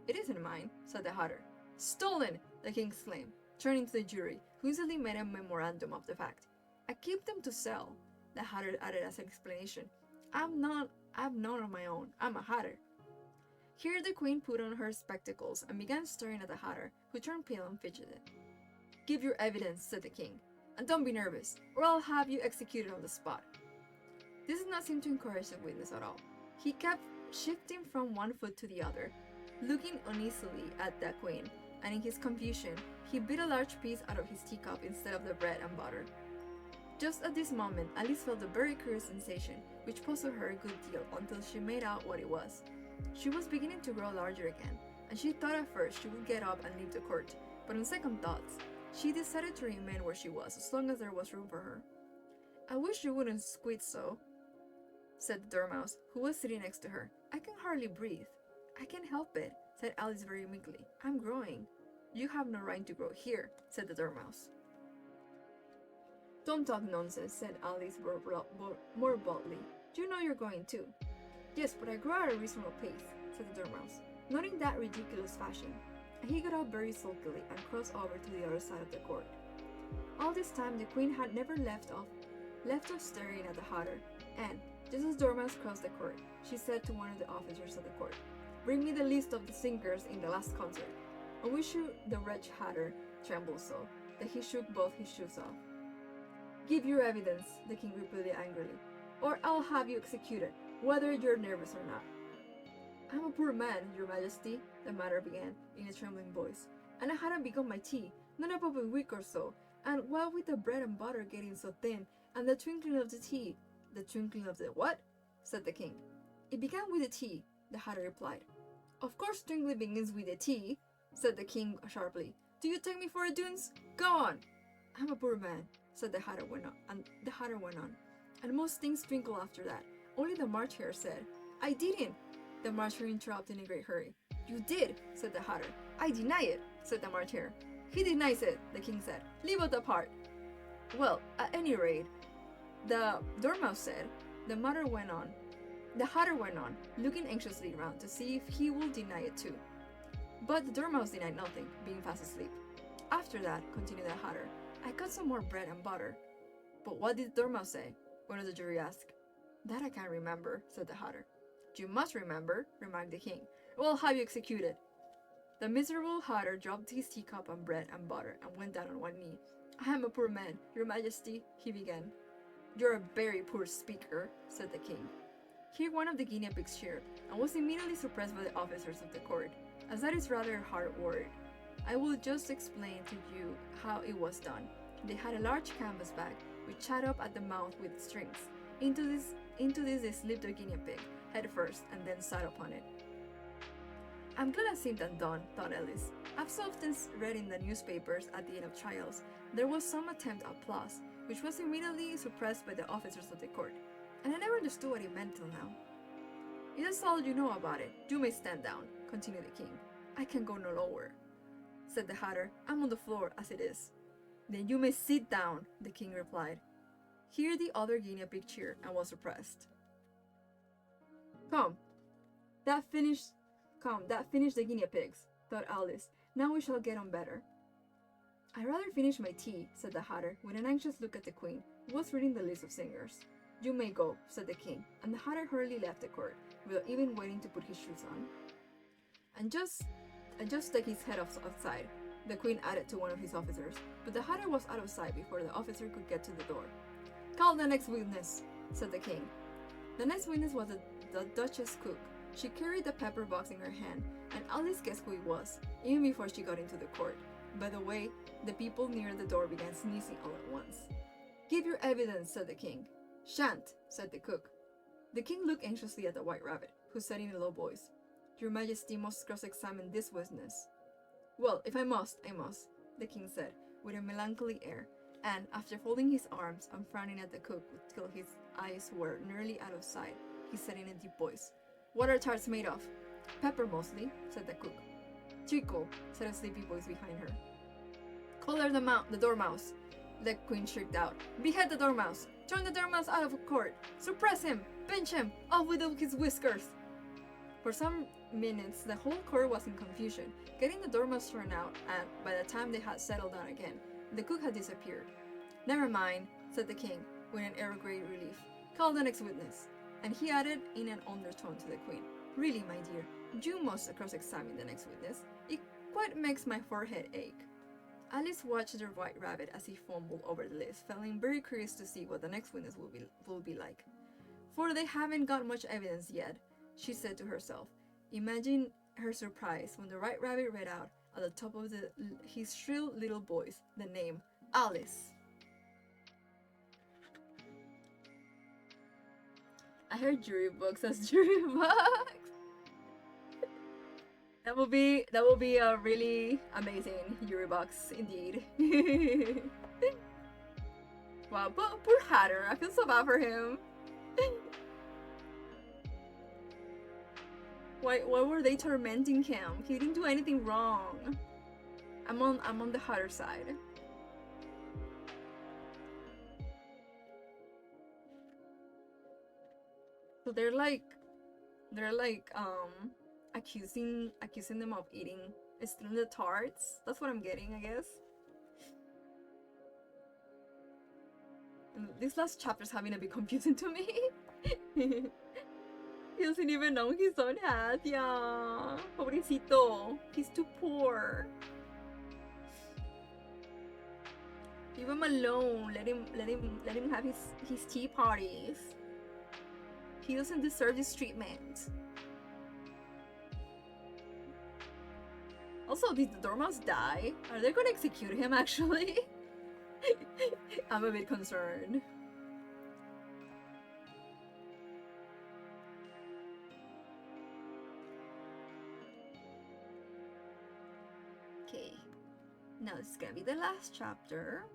"It isn't mine," said the Hatter. "Stolen!" the king exclaimed, turning to the jury, who easily made a memorandum of the fact. "I keep them to sell," the Hatter added as an explanation. I've none of my own. I'm a Hatter." Here the queen put on her spectacles and began staring at the Hatter, who turned pale and fidgeted. "Give your evidence," said the king, "and don't be nervous, or I'll have you executed on the spot." This did not seem to encourage the witness at all. He kept shifting from one foot to the other, looking uneasily at the queen, and in his confusion, he bit a large piece out of his teacup instead of the bread and butter. Just at this moment, Alice felt a very curious sensation, which puzzled her a good deal until she made out what it was. She was beginning to grow larger again, and she thought at first she would get up and leave the court, but on second thoughts, she decided to remain where she was as long as there was room for her. "I wish you wouldn't squeak so," said the Dormouse, who was sitting next to her. "I can hardly breathe." "I can't help it," said Alice very meekly. "I'm growing." "You have no right to grow here," said the Dormouse. "Don't talk nonsense," said Alice more boldly. "You know you're going too." "Yes, but I grow at a reasonable pace," said the Dormouse, not in that ridiculous fashion, and he got up very sulkily and crossed over to the other side of the court. all this time the queen had never left off staring at the Hatter, and, just as Dormouse crossed the court, she said to one of the officers of the court, "Bring me the list of the singers in the last concert." On which the wretched Hatter trembled so that he shook both his shoes off. "Give your evidence," the king repeated angrily, "or I'll have you executed, whether you're nervous or not." "I'm a poor man, your majesty," the matter began, in a trembling voice, "and I hadn't begun my tea, not above a week or so, and what with the bread and butter getting so thin, and the twinkling of the tea—" "The twinkling of the what?" said the king. "It began with the tea," the Hatter replied. "Of course twinkling begins with the tea," said the king sharply. "Do you take me for a dunce? Go on!" "I'm a poor man," said the Hatter went on, "and most things twinkle after that. Only the March Hare said—" "I didn't!" the March Hare interrupted in a great hurry. "You did," said the Hatter. "I deny it," said the March Hare. "He denies it," the king said. "Leave it apart." "Well, at any rate," the Dormouse said, the Hatter went on, looking anxiously around to see if he would deny it too. But the Dormouse denied nothing, being fast asleep. "After that," continued the Hatter, "I got some more bread and butter." "But what did the Dormouse say?" one of the jury asked. "That I can't remember," said the Hatter. "You must remember," remarked the king, "or I'll have you executed." The miserable Hatter dropped his teacup and bread and butter and went down on one knee. "I am a poor man, your majesty," he began. "You're a very poor speaker," said the king. Here one of the guinea pigs cheered, and was immediately suppressed by the officers of the court, as that is rather a hard word. I will just explain to you how it was done. They had a large canvas bag, which tied up at the mouth with strings. Into this they slipped a guinea pig, head first, and then sat upon it. "I'm glad I seen that done," thought Alice. "I've so often read in the newspapers at the end of trials there was some attempt at applause, which was immediately suppressed by the officers of the court, and I never understood what it meant till now." "If that's all you know about it, you may stand down," continued the king. "I can go no lower," said the Hatter. "I'm on the floor as it is." "Then you may sit down," the king replied. Here the other guinea pig cheered and was suppressed. Come, that finished the guinea pigs," thought Alice. "Now we shall get on better." "I'd rather finish my tea," said the Hatter, with an anxious look at the queen, who was reading the list of singers. "You may go," said the king, and the Hatter hurriedly left the court, without even waiting to put his shoes on. And just take his head outside," the queen added to one of his officers, but the Hatter was out of sight before the officer could get to the door. "Call the next witness," said the king. The next witness was the Duchess cook. She carried the pepper box in her hand, and Alice guessed who it was, even before she got into the court. By the way, the people near the door began sneezing all at once. "Give your evidence," said the king. "Shan't," said the cook. The king looked anxiously at the White Rabbit, who said in a low voice, "Your Majesty must cross-examine this witness." "Well, if I must, I must," the king said, with a melancholy air, and, after folding his arms and frowning at the cook till his eyes were nearly out of sight, he said in a deep voice, "What are tarts made of?" "Pepper mostly," said the cook. "Treacle," said a sleepy voice behind her. "Collar the dormouse," the queen shrieked out. "Behead the dormouse! Turn the dormouse out of court! Suppress him! Pinch him! Off with his whiskers!" For some minutes the whole court was in confusion, getting the dormouse turned out, and by the time they had settled down again, the cook had disappeared. "Never mind," said the king, with an air of great relief. "Call the next witness." And he added in an undertone to the queen, "Really, my dear, you must cross-examine the next witness. It quite makes my forehead ache." Alice watched the White Rabbit as he fumbled over the list, feeling very curious to see what the next witness will be like. "For they haven't got much evidence yet," she said to herself. Imagine her surprise when the White Rabbit read out, at the top of his shrill little voice, the name, Alice. I heard jury books as jury books. That will be a really amazing jury box indeed. Wow, but poor Hatter, I feel so bad for him. Why were they tormenting him? He didn't do anything wrong. I'm on the Hatter side. So they're like accusing them of stealing the tarts. That's what I'm getting, I guess. This last chapter's having a bit confusing to me. He doesn't even know his own hat, yeah. Pobrecito. He's too poor. Leave him alone. Let him have his tea parties. He doesn't deserve this treatment. Also, did the dormouse die? Are they gonna execute him actually? I'm a bit concerned. Okay, now this is gonna be the last chapter.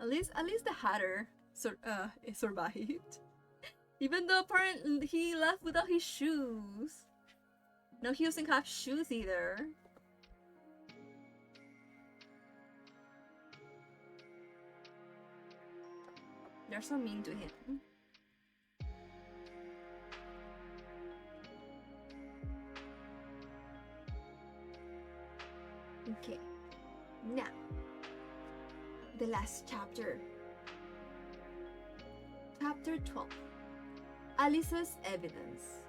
At least the Hatter survived. Even though apparently he left without his shoes. No, he doesn't have shoes either. They're so mean to him. Okay, now the last chapter. Chapter 12. Alice's evidence.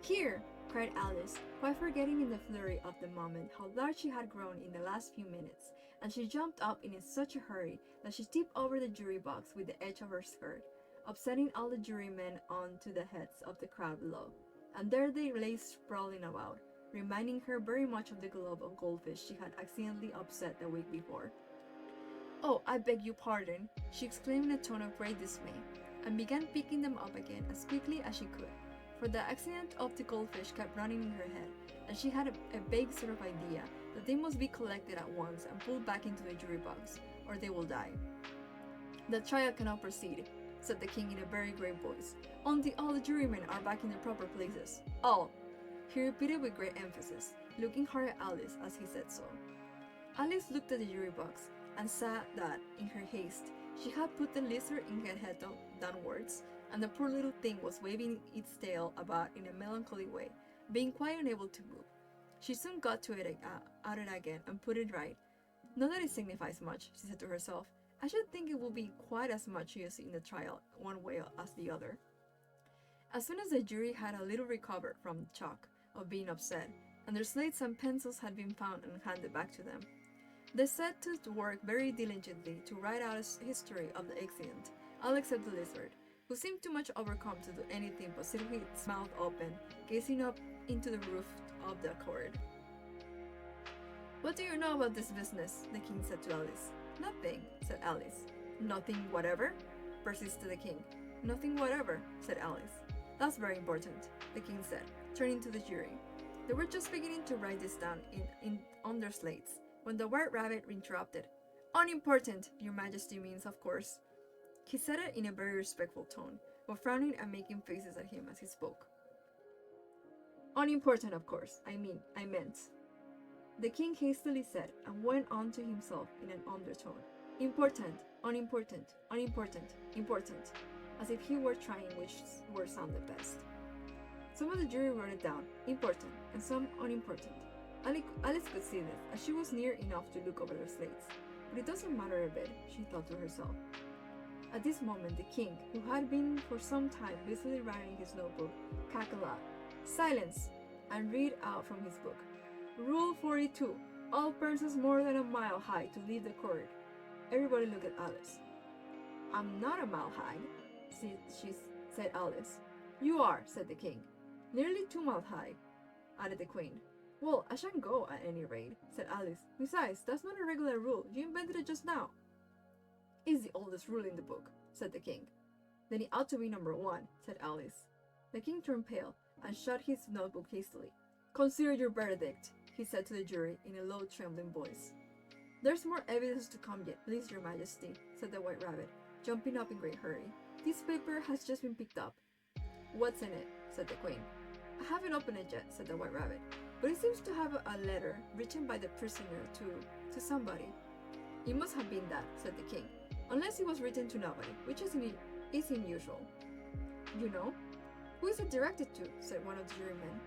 Here, cried Alice, quite forgetting in the flurry of the moment how large she had grown in the last few minutes, and she jumped up in such a hurry that she tipped over the jury box with the edge of her skirt, upsetting all the jurymen onto the heads of the crowd below, and there they lay sprawling about, reminding her very much of the globe of goldfish she had accidentally upset the week before. "Oh, I beg your pardon," she exclaimed in a tone of great dismay, and began picking them up again as quickly as she could, for the accident of the goldfish kept running in her head, and she had a vague sort of idea that they must be collected at once and pulled back into the jury box, or they will die. "The trial cannot proceed," said the king in a very grave voice, "until all the jurymen are back in their proper places. All," he repeated with great emphasis, looking hard at Alice as he said so. Alice looked at the jury box, and saw that, in her haste, she had put the lizard in her head downwards, and the poor little thing was waving its tail about in a melancholy way, being quite unable to move. She soon got to it at it again and put it right. "Not that it signifies much," she said to herself. "I should think it will be quite as much use in the trial one way as the other." As soon as the jury had a little recovered from the shock of being upset, and their slates and pencils had been found and handed back to them, they set to work very diligently to write out a history of the accident, all except the lizard, who seemed too much overcome to do anything but sit with its mouth open, gazing up into the roof of the court. "What do you know about this business?" the king said to Alice. "Nothing," said Alice. "Nothing whatever?" persisted the king. "Nothing whatever," said Alice. "That's very important," the king said, turning to the jury. They were just beginning to write this down on their slates, when the White Rabbit interrupted. "Unimportant, your majesty means, of course." He said it in a very respectful tone, but frowning and making faces at him as he spoke. "Unimportant, of course, I meant," the king hastily said, and went on to himself in an undertone. "Important, unimportant, unimportant, important," as if he were trying which word sounded best. Some of the jury wrote it down, important, and some unimportant. Alice could see this, as she was near enough to look over their slates. But it doesn't matter a bit, she thought to herself. At this moment, the king, who had been for some time busily writing his notebook, cackled out, "Silence!" and read out from his book. "Rule 42. All persons more than a mile high to leave the court." Everybody looked at Alice. "I'm not a mile high," she said Alice. "You are," said the king. "Nearly 2 miles high," added the queen. "Well, I shan't go at any rate," said Alice. "Besides, that's not a regular rule. You invented it just now." "It's the oldest rule in the book," said the king. "Then it ought to be number 1, said Alice. The king turned pale and shut his notebook hastily. "Consider your verdict," he said to the jury in a low, trembling voice. "There's more evidence to come yet, please, your majesty," said the White Rabbit, jumping up in great hurry. "This paper has just been picked up." "What's in it?" said the queen. "I haven't opened it yet," said the White Rabbit, "but it seems to have a letter written by the prisoner to somebody." "It must have been that," said the king, "unless it was written to nobody, which is unusual." "You know?" "Who is it directed to?" said one of the jurymen.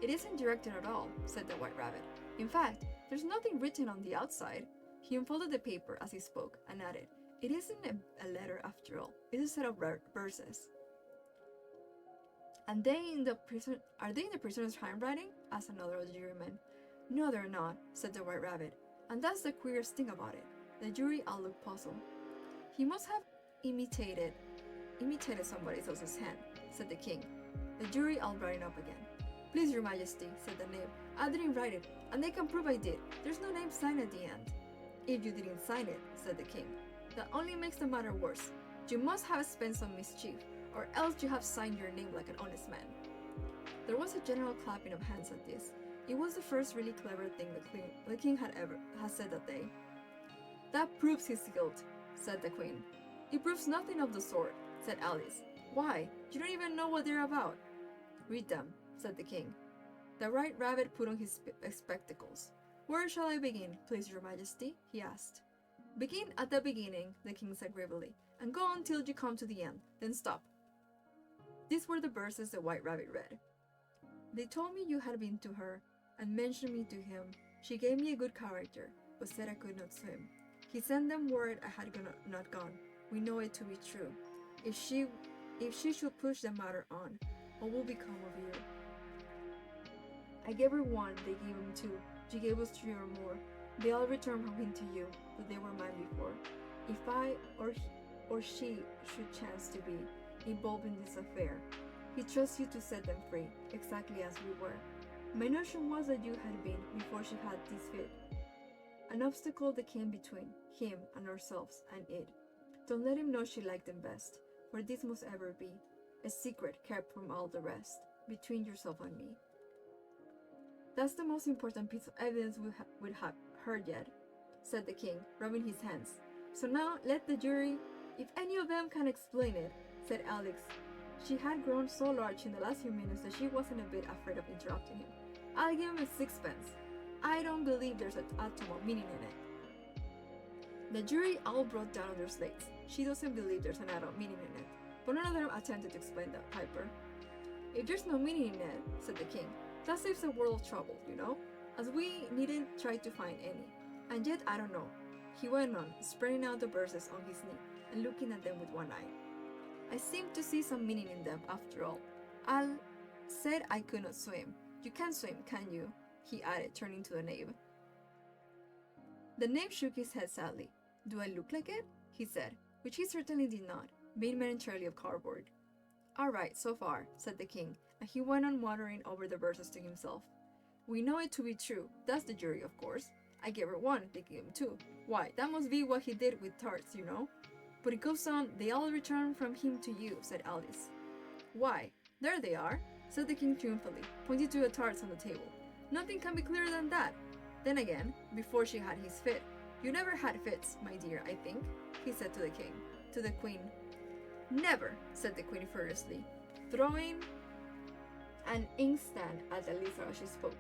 It isn't directed at all, said the White Rabbit. In fact, there's nothing written on the outside. He unfolded the paper as he spoke and added, It isn't a letter after all. It's a set of verses. And are they in the prisoner's handwriting? Asked another of the jurymen. No, they're not, said the White Rabbit. And that's the queerest thing about it. The jury all looked puzzled. He must have imitated somebody else's hand, said the king. The jury all brightened up again. Please, your majesty, said the knave. I didn't write it, and they can prove I did. There's no name signed at the end. If you didn't sign it, said the king, that only makes the matter worse. You must have spent some mischief, or else you have signed your name like an honest man. There was a general clapping of hands at this. It was the first really clever thing the king had said that day. That proves his guilt, said the queen. It proves nothing of the sort, said Alice. Why? You don't even know what they're about. Read them, said the king. The White Rabbit put on his spectacles. Where shall I begin, please, your majesty? He asked. Begin at the beginning, the king said gravely, and go on till you come to the end, then stop. These were the verses the White Rabbit read. They told me you had been to her, and mentioned me to him. She gave me a good character, but said I could not swim. He sent them word I had not gone. We know it to be true. If she should push the matter on, what will become of you? I gave her one, they gave him two. She gave us 3 or more. They all returned from him to you, but they were mine before. If I or she should chance to be involved in this affair, he trusts you to set them free, exactly as we were. My notion was that you had been, before she had this fit, an obstacle that came between him and ourselves and it. Don't let him know she liked him best, for this must ever be a secret kept from all the rest, between yourself and me. That's the most important piece of evidence we have heard yet, said the king, rubbing his hands. So now let the jury, if any of them can explain it, said Alex. She had grown so large in the last few minutes that she wasn't a bit afraid of interrupting him. I'll give him a 6pence. I don't believe there's an atom of meaning in it. The jury all brought down on their slates. She doesn't believe there's an atom of meaning in it, but none of them attempted to explain that, Piper. If there's no meaning in it, said the king, that saves a world of trouble, you know, as we needn't try to find any. And yet I don't know. He went on, spreading out the verses on his knee and looking at them with one eye. I seem to see some meaning in them after all. I said I could not swim. You can't swim, can you? He added, turning to the knave. The knave shook his head sadly. Do I look like it? He said, which he certainly did not, being made entirely of cardboard. All right, so far, said the king, and he went on muttering over the verses to himself. We know it to be true. That's the jury, of course. I gave her 1, they gave him 2. Why, that must be what he did with tarts, you know. But it goes on, they all return from him to you, said Alice. Why, there they are, said the king triumphantly, pointing to the tarts on the table. Nothing can be clearer than that. Then again, before she had his fit. You never had fits, my dear, I think, he said to the queen. Never, said the queen furiously, throwing an inkstand at Elisa as she spoke.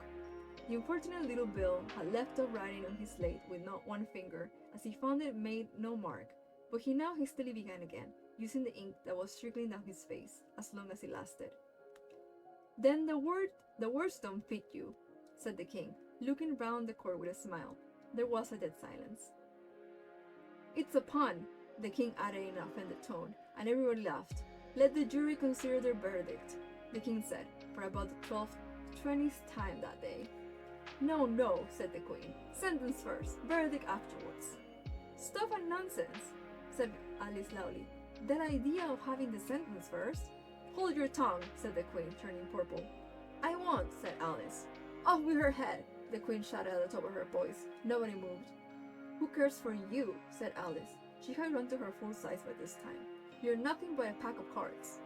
The unfortunate little Bill had left off writing on his slate with not one finger, as he found it made no mark, but he now hastily began again, using the ink that was trickling down his face, as long as it lasted. Then the words don't fit you, said the king, looking round the court with a smile. There was a dead silence. It's a pun, the king added in an offended tone, and everybody laughed. Let the jury consider their verdict, the king said, for about the 20th time that day. No, no, said the queen. Sentence first, verdict afterwards. Stuff and nonsense, said Alice loudly. That idea of having the sentence first? Hold your tongue, said the queen, turning purple. I won't, said Alice. Off with her head, the queen shouted at the top of her voice. Nobody moved. Who cares for you, said Alice. She had run to her full size by this time. You're nothing but a pack of cards.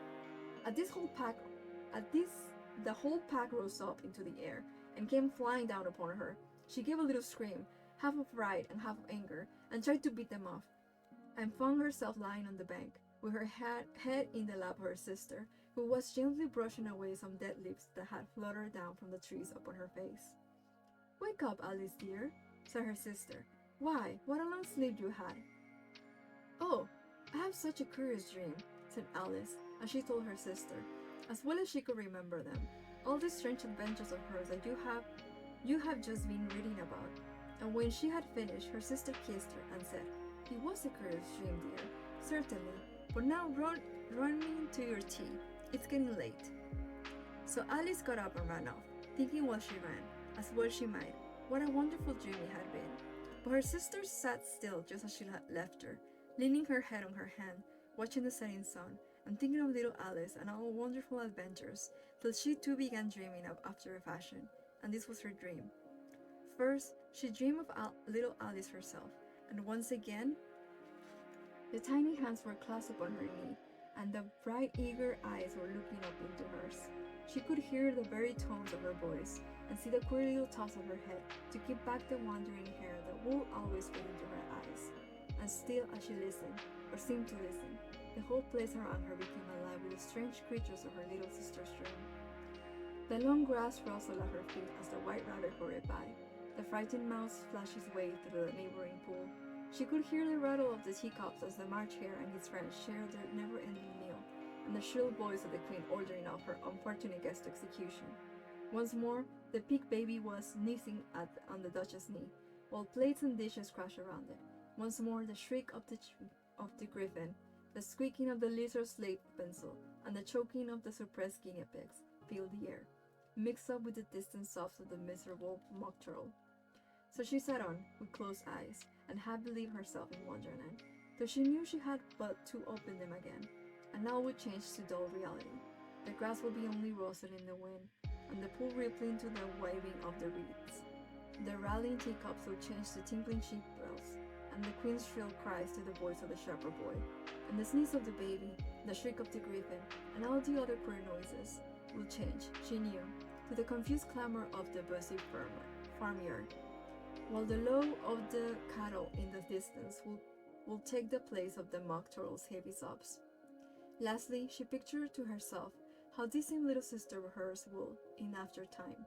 The whole pack rose up into the air and came flying down upon her. She gave a little scream, half of fright and half of anger, and tried to beat them off, and found herself lying on the bank, with her head in the lap of her sister, who was gently brushing away some dead leaves that had fluttered down from the trees upon her face. Wake up, Alice dear, said her sister. Why, what a long sleep you had. Oh, I have such a curious dream, said Alice, as she told her sister, as well as she could remember them. all the strange adventures of hers that you have just been reading about. And when she had finished, her sister kissed her and said, "It was a curious dream, dear, certainly, but now run into your tea. It's getting late." So Alice got up and ran off, thinking while she ran, as well she might, what a wonderful dream it had been. But her sister sat still just as she had left her, leaning her head on her hand, watching the setting sun, and thinking of little Alice and all wonderful adventures, till she too began dreaming of after a fashion, and this was her dream. First, she dreamed of little Alice herself, and once again, the tiny hands were clasped upon her knee, and the bright, eager eyes were looking up into hers. She could hear the very tones of her voice, and see the queer little toss of her head to keep back the wandering hair that would always get into her eyes. And still as she listened, or seemed to listen, the whole place around her became alive with the strange creatures of her little sister's dream. The long grass rustled at her feet as the white rabbit hurried by. The frightened mouse flashed his way through the neighboring pool. She could hear the rattle of the teacups as the March Hare and his friends shared their never-ending meal, and the shrill voice of the queen ordering off her unfortunate guest to execution. Once more, the pig baby was sneezing on the Duchess' knee, while plates and dishes crashed around it. Once more, the shriek of the griffin, the squeaking of the lizard's slate pencil, and the choking of the suppressed guinea pigs filled the air, mixed up with the distant sobs of the miserable mock turtle. So she sat on, with closed eyes, and half believed herself in Wonderland, though she knew she had but to open them again, and all would change to dull reality. The grass would be only rustling in the wind, and the pool rippling to the waving of the reeds. The rattling teacups would change to tinkling sheep bells, and the queen's shrill cries to the voice of the shepherd boy, and the sneeze of the baby, the shriek of the griffin, and all the other queer noises would change, she knew, to the confused clamor of the busy farmyard, while the low of the cattle in the distance will take the place of the mock turtle's heavy sobs. Lastly, she pictured to herself how this same little sister of hers will, in after time,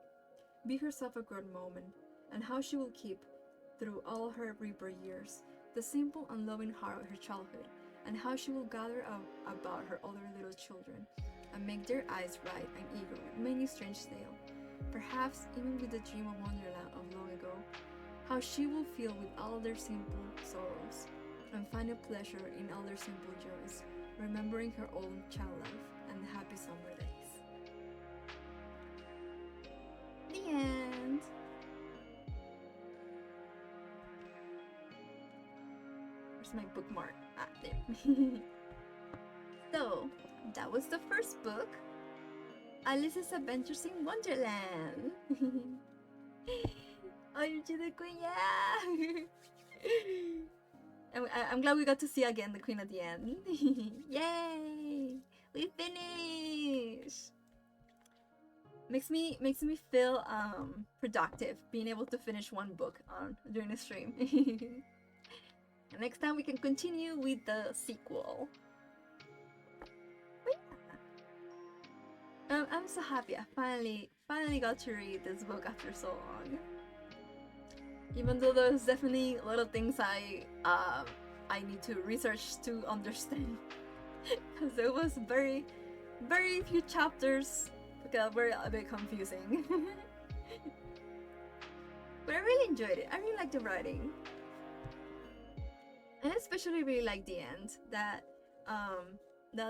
be herself a grown woman, and how she will keep, through all her reaper years, the simple and loving heart of her childhood, and how she will gather about her other little children, and make their eyes bright and eager with many strange tales, perhaps even with the dream of Wonderland of long ago, how she will feel with all their simple sorrows, and find a pleasure in all their simple joys, remembering her own child life and the happy summer days. The end. Where's my bookmark? Ah, there. So, that was the first book, Alice's Adventures in Wonderland. OMG the queen, yeah! I'm glad we got to see again the queen at the end. Yay! We finished! Makes me feel productive being able to finish one book during a stream. And next time we can continue with the sequel. But yeah. I'm so happy I finally got to read this book after so long. Even though there's definitely a lot of things I need to research to understand, because it was very few chapters that were a bit confusing. But I really enjoyed it. I really liked the writing, and I especially really liked the end. That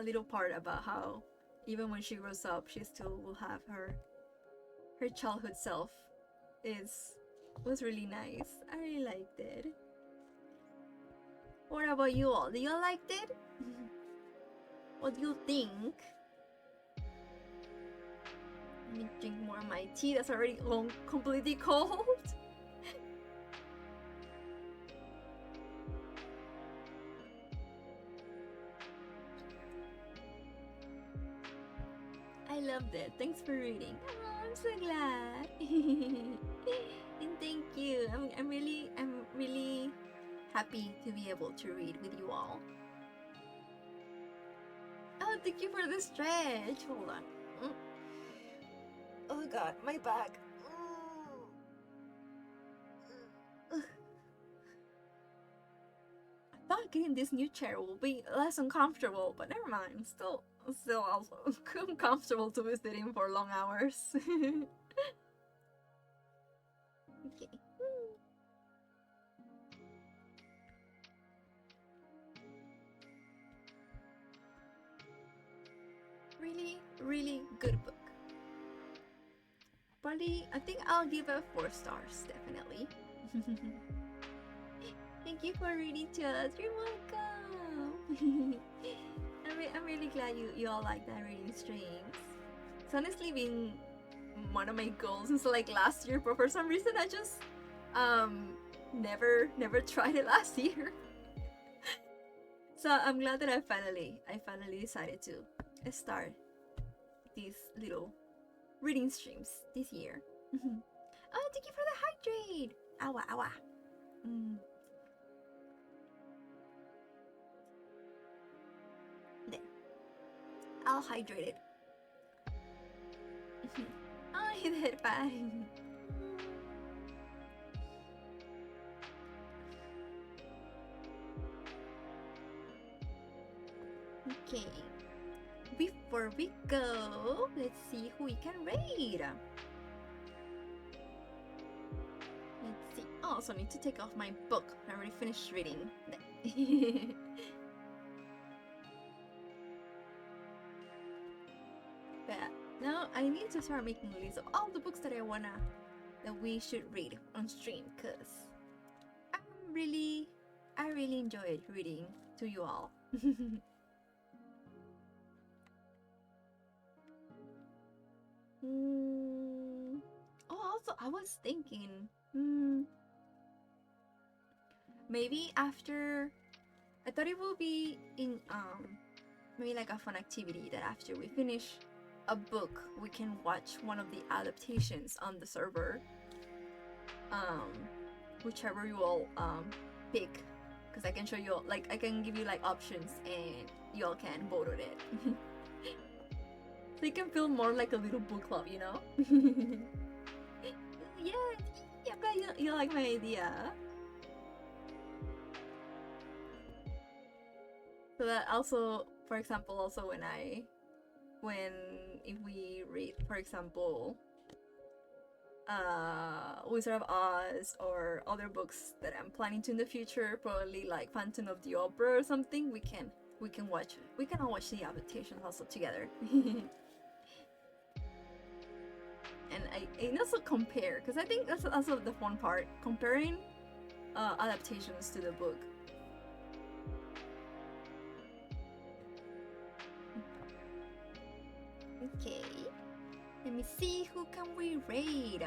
little part about how even when she grows up, she still will have her childhood self was really nice. I really liked it. What about you all? Do you all like it? What do you think? Let me drink more of my tea that's already completely cold. I loved it. Thanks for reading. Oh, I'm so glad. And thank you. I'm really happy to be able to read with you all. Oh, thank you for the stretch. Hold on. Oh god, my back. I thought getting this new chair will be less uncomfortable, but never mind. Still still also comfortable to be sitting for long hours. Okay. Really, really good book. Probably, I think I'll give it 4 stars, definitely. Thank you for reading to us. You're welcome. I'm really glad you all like that reading streams. It's honestly been one of my goals since like last year, but for some reason I just never tried it last year. So I'm glad that I finally decided to start these little reading streams this year. Oh, thank you for the hydrate. Awa awa. There. I'll hydrate it. Oh, hit it fine. Okay. Before we go, let's see who we can raid. Let's see. I also need to take off my book. I already finished reading. But now I need to start making a list of all the books that we should read on stream, cause I really enjoyed reading to you all. Oh, also I was thinking, maybe after, I thought it would be in maybe like a fun activity that after we finish a book, we can watch one of the adaptations on the server. Whichever you all pick, because I can show you all, like I can give you like options and you all can vote on it. So you can feel more like a little book club, you know? Yeah, you like my idea. So that also, for example, also if we read, for example, Wizard of Oz or other books that I'm planning to in the future, probably like Phantom of the Opera or something, we can all watch the adaptations also together. And also compare, because I think that's also the fun part, comparing adaptations to the book. Okay, let me see, who can we raid?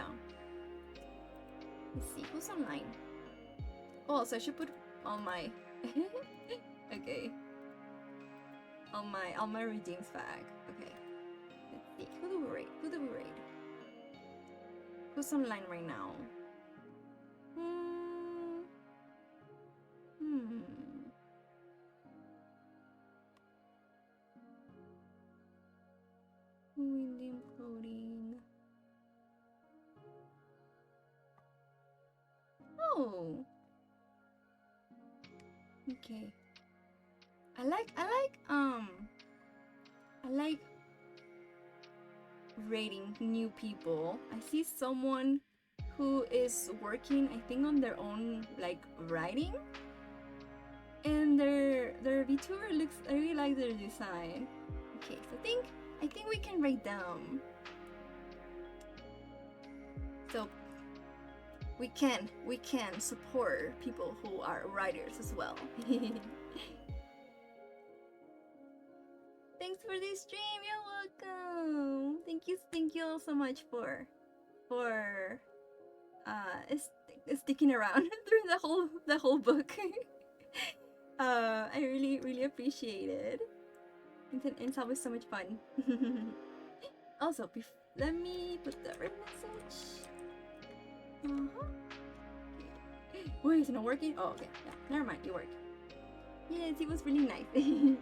Let's see who's online. Oh, so I should put all my okay, all my redeems back. Okay, let's see, who do we raid? Who's online right now? William coding. Oh. Okay. I like rating new people. I see someone who is working, I think, on their own like writing, and their VTuber looks, I really like their design. Okay, so I think we can rate them. So we can support people who are writers as well. Thanks for this stream. You're welcome. Thank you all so much for sticking around through the whole book. I really appreciate it. It's always so much fun. Also, let me put the right message. Wait, it's not working? Oh, okay. Yeah, never mind. It worked. Yes, it was really nice. Okay,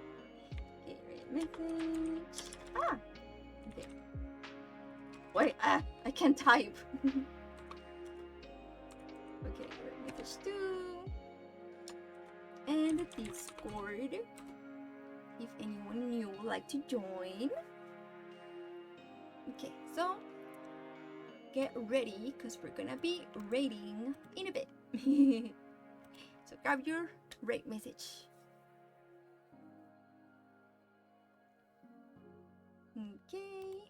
right message. Ah! Okay. Wait, I can't type. Okay, right message 2. And the Discord. if anyone new would like to join. Okay, so get ready because we're gonna be rating in a bit. So grab your rate message. Okay.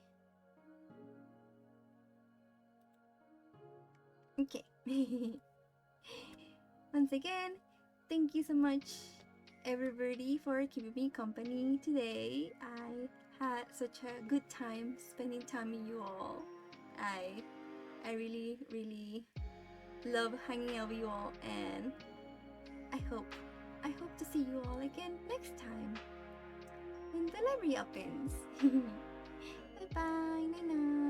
Okay. Once again, thank you so much everybody for keeping me company today. I had such a good time spending time with you all. I really love hanging out with you all, and I hope to see you all again next time when the library opens. Bye bye, night night.